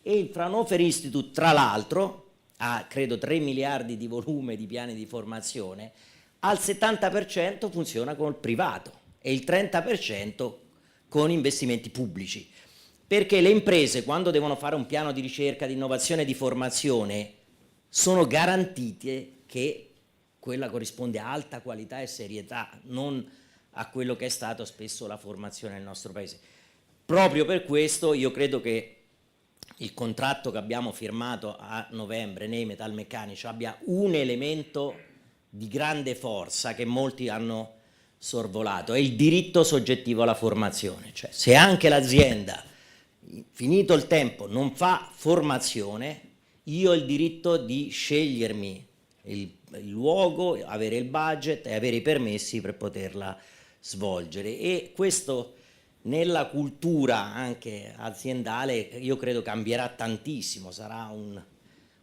e il Fraunhofer Institute tra l'altro ha credo 3 miliardi di volume di piani di formazione, al 70% funziona con il privato e il 30% con investimenti pubblici, perché le imprese quando devono fare un piano di ricerca, di innovazione e di formazione sono garantite che quella corrisponde a alta qualità e serietà, non a quello che è stato spesso la formazione nel nostro paese. Proprio per questo io credo che il contratto che abbiamo firmato a novembre nei metalmeccanici abbia un elemento di grande forza che molti hanno sorvolato, è il diritto soggettivo alla formazione. Cioè, se anche l'azienda, finito il tempo, non fa formazione, io ho il diritto di scegliermi il luogo, avere il budget e avere i permessi per poterla svolgere. E questo nella cultura anche aziendale io credo cambierà tantissimo, sarà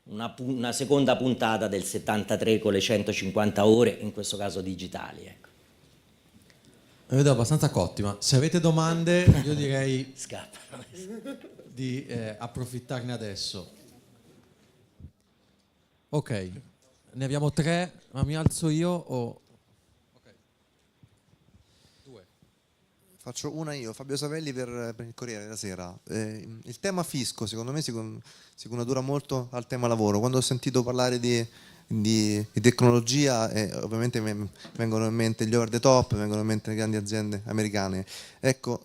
una seconda puntata del 73 con le 150 ore, in questo caso digitali. Ecco. La vedo abbastanza cotti, ma se avete domande io direi di approfittarne adesso. Ok, ne abbiamo 3, ma mi alzo io o... Okay. 2. Faccio una io, Fabio Savelli per il Corriere della Sera. Il tema fisco secondo me si connatura molto al tema lavoro. Quando ho sentito parlare di tecnologia ovviamente mi vengono in mente gli over the top, mi vengono in mente le grandi aziende americane. Ecco,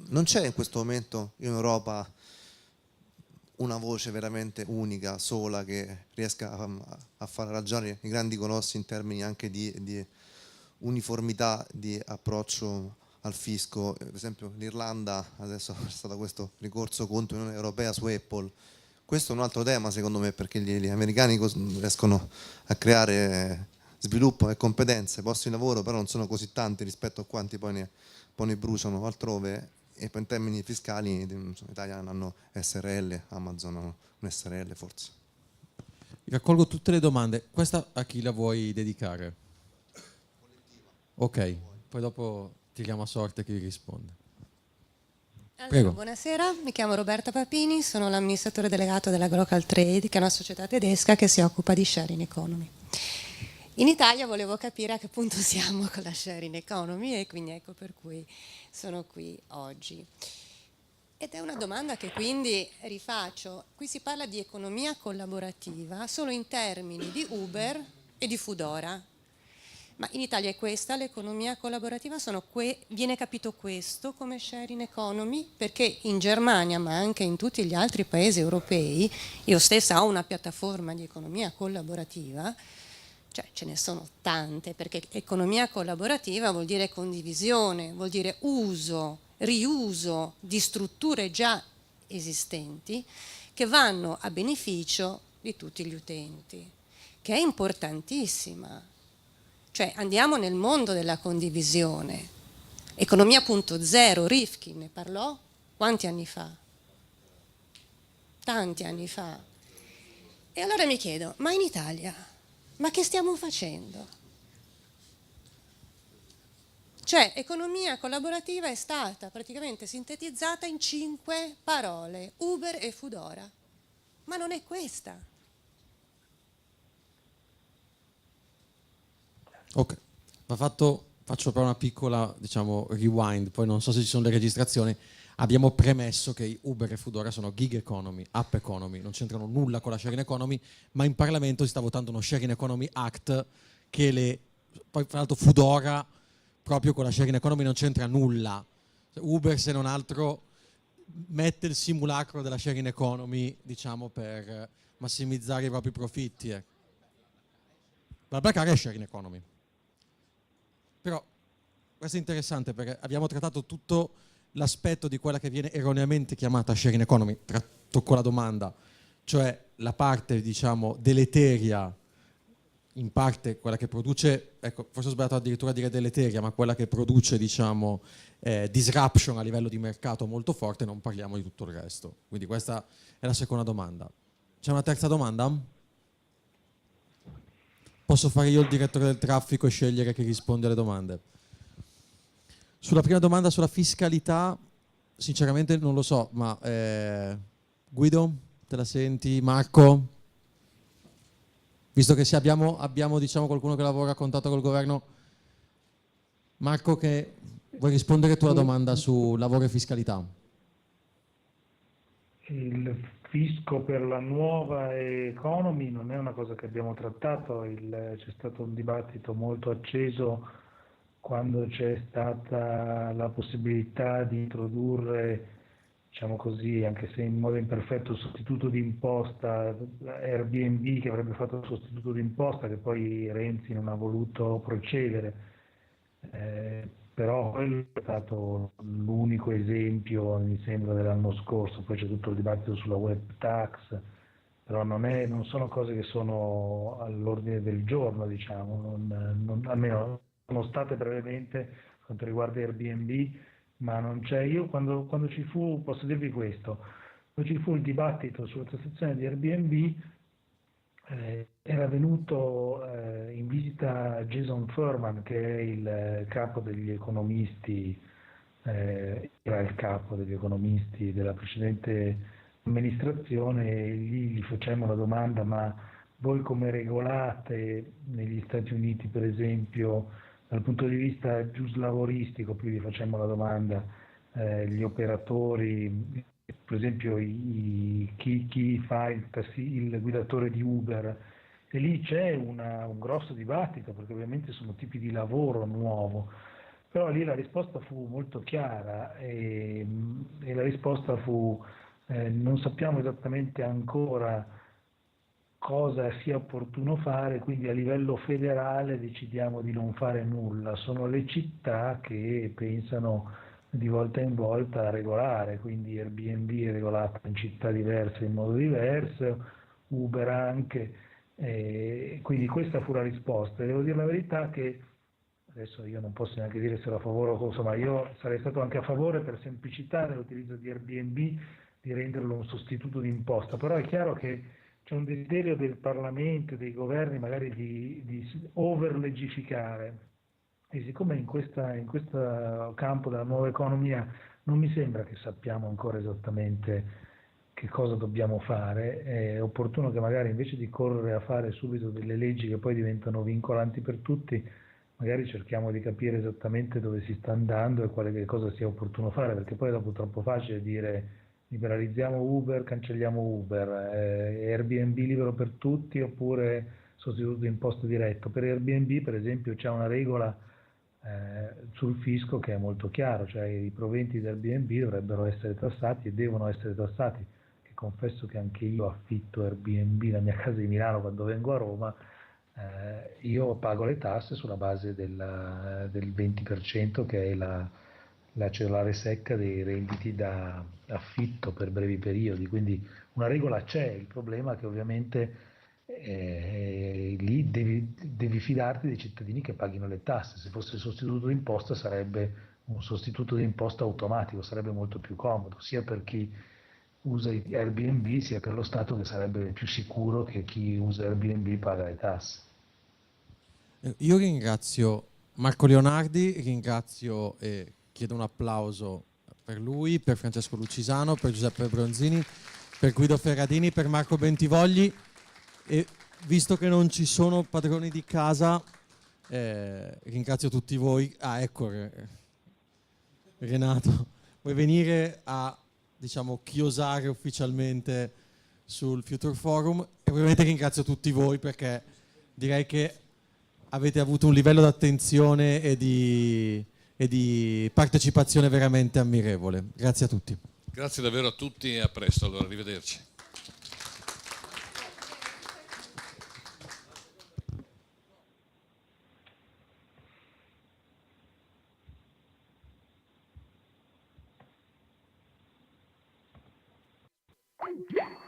non c'è in questo momento in Europa una voce veramente unica, sola, che riesca a far ragionare i grandi colossi in termini anche di uniformità di approccio al fisco. Per esempio l'Irlanda adesso c'è stato questo ricorso contro l'Unione Europea su Apple. Questo è un altro tema secondo me, perché gli americani riescono a creare sviluppo e competenze, posti di lavoro, però non sono così tanti rispetto a quanti poi ne bruciano altrove, e poi in termini fiscali in Italia hanno SRL, Amazon hanno un SRL forse. Raccolgo tutte le domande. Questa a chi la vuoi dedicare? Ok, poi dopo tiriamo a sorte chi risponde. Allora, Prego. buonasera, mi chiamo Roberta Papini, sono l'amministratore delegato della Glocal Trade, che è una società tedesca che si occupa di sharing economy. In Italia volevo capire a che punto siamo con la sharing economy, e quindi ecco per cui sono qui oggi. Ed è una domanda che quindi rifaccio. Qui si parla di economia collaborativa solo in termini di Uber e di Foodora. Ma in Italia è questa l'economia collaborativa? Viene capito questo come sharing economy? Perché in Germania, ma anche in tutti gli altri paesi europei, io stessa ho una piattaforma di economia collaborativa, cioè ce ne sono tante, perché economia collaborativa vuol dire condivisione, vuol dire uso, riuso di strutture già esistenti che vanno a beneficio di tutti gli utenti, che è importantissima. Cioè andiamo nel mondo della condivisione. Economia 0.0, Rifkin ne parlò quanti anni fa? Tanti anni fa. E allora mi chiedo, ma in Italia, ma che stiamo facendo? Cioè economia collaborativa è stata praticamente sintetizzata in 5 parole, Uber e Foodora. Ma non è questa. Ok, faccio però una piccola, diciamo, rewind, poi non so se ci sono le registrazioni. Abbiamo premesso che Uber e Foodora sono gig economy, app economy, non c'entrano nulla con la sharing economy, ma in Parlamento si sta votando uno sharing economy act poi tra l'altro Foodora proprio con la sharing economy non c'entra nulla. Uber, se non altro, mette il simulacro della sharing economy, diciamo, per massimizzare i propri profitti. BlaBlaCar è sharing economy. Però questo è interessante perché abbiamo trattato tutto l'aspetto di quella che viene erroneamente chiamata sharing economy, tocco la domanda, cioè la parte, diciamo, deleteria, in parte quella che produce, ecco, forse ho sbagliato addirittura a dire deleteria, ma quella che produce, diciamo, disruption a livello di mercato molto forte, non parliamo di tutto il resto. Quindi questa è la seconda domanda. C'è una terza domanda? Posso fare io il direttore del traffico e scegliere chi risponde alle domande? Sulla prima domanda, sulla fiscalità, sinceramente non lo so, ma Guido, te la senti? Marco? Visto che se abbiamo diciamo, qualcuno che lavora a contatto col governo. Marco, vuoi rispondere tu alla domanda su lavoro e fiscalità? Il fisco per la nuova economy non è una cosa che abbiamo trattato, c'è stato un dibattito molto acceso quando c'è stata la possibilità di introdurre, diciamo così, anche se in modo imperfetto, il sostituto di imposta, Airbnb che avrebbe fatto il sostituto di imposta, che poi Renzi non ha voluto procedere. Però quello è stato l'unico esempio, mi sembra, dell'anno scorso. Poi c'è tutto il dibattito sulla web tax, però non sono cose che sono all'ordine del giorno, diciamo, almeno sono state brevemente per quanto riguarda Airbnb, ma non c'è. Io quando ci fu, posso dirvi questo, quando ci fu il dibattito sulla tassazione di Airbnb, era venuto in visita Jason Furman, che è il capo degli economisti, era il capo degli economisti della precedente amministrazione, e lì gli facemmo la domanda: ma voi come regolate negli Stati Uniti, per esempio, dal punto di vista giuslavoristico, più vi facciamo la domanda, gli operatori, per esempio chi fa il guidatore di Uber, e lì c'è un grosso dibattito, perché ovviamente sono tipi di lavoro nuovo, però lì la risposta fu molto chiara e la risposta fu non sappiamo esattamente ancora cosa sia opportuno fare, quindi a livello federale decidiamo di non fare nulla. Sono le città che pensano di volta in volta a regolare, quindi Airbnb è regolato in città diverse in modo diverso, Uber anche, quindi questa fu la risposta. E devo dire la verità che adesso io non posso neanche dire se ero a favore o contro, ma io sarei stato anche a favore per semplicità nell'utilizzo di Airbnb di renderlo un sostituto di imposta, però è chiaro che c'è un desiderio del Parlamento, dei governi magari di overlegificare, e siccome in questo campo della nuova economia non mi sembra che sappiamo ancora esattamente che cosa dobbiamo fare, è opportuno che magari invece di correre a fare subito delle leggi che poi diventano vincolanti per tutti, magari cerchiamo di capire esattamente dove si sta andando e che cosa sia opportuno fare, perché poi dopo è troppo facile dire liberalizziamo Uber, cancelliamo Uber, Airbnb libero per tutti oppure sostituto di imposto diretto. Per Airbnb per esempio c'è una regola sul fisco che è molto chiaro, cioè i proventi di Airbnb dovrebbero essere tassati e devono essere tassati, che confesso che anche io affitto Airbnb, la mia casa di Milano quando vengo a Roma, io pago le tasse sulla base del 20% che è la cedolare secca dei redditi da affitto per brevi periodi, quindi una regola c'è, il problema è che ovviamente lì devi fidarti dei cittadini che paghino le tasse. Se fosse il sostituto d'imposta sarebbe un sostituto d'imposta automatico, sarebbe molto più comodo, sia per chi usa Airbnb sia per lo Stato, che sarebbe più sicuro che chi usa Airbnb paga le tasse. Io ringrazio Marco Leonardi, ringrazio e chiedo un applauso per lui, per Francesco Lucisano, per Giuseppe Bronzini, per Guido Ferradini, per Marco Bentivogli, e visto che non ci sono padroni di casa, ringrazio tutti voi. Ecco Renato, vuoi venire a chiosare ufficialmente sul Future Forum? E ovviamente ringrazio tutti voi perché direi che avete avuto un livello di attenzione e di partecipazione veramente ammirevole. Grazie a tutti. Grazie davvero a tutti e a presto, allora arrivederci. Yeah.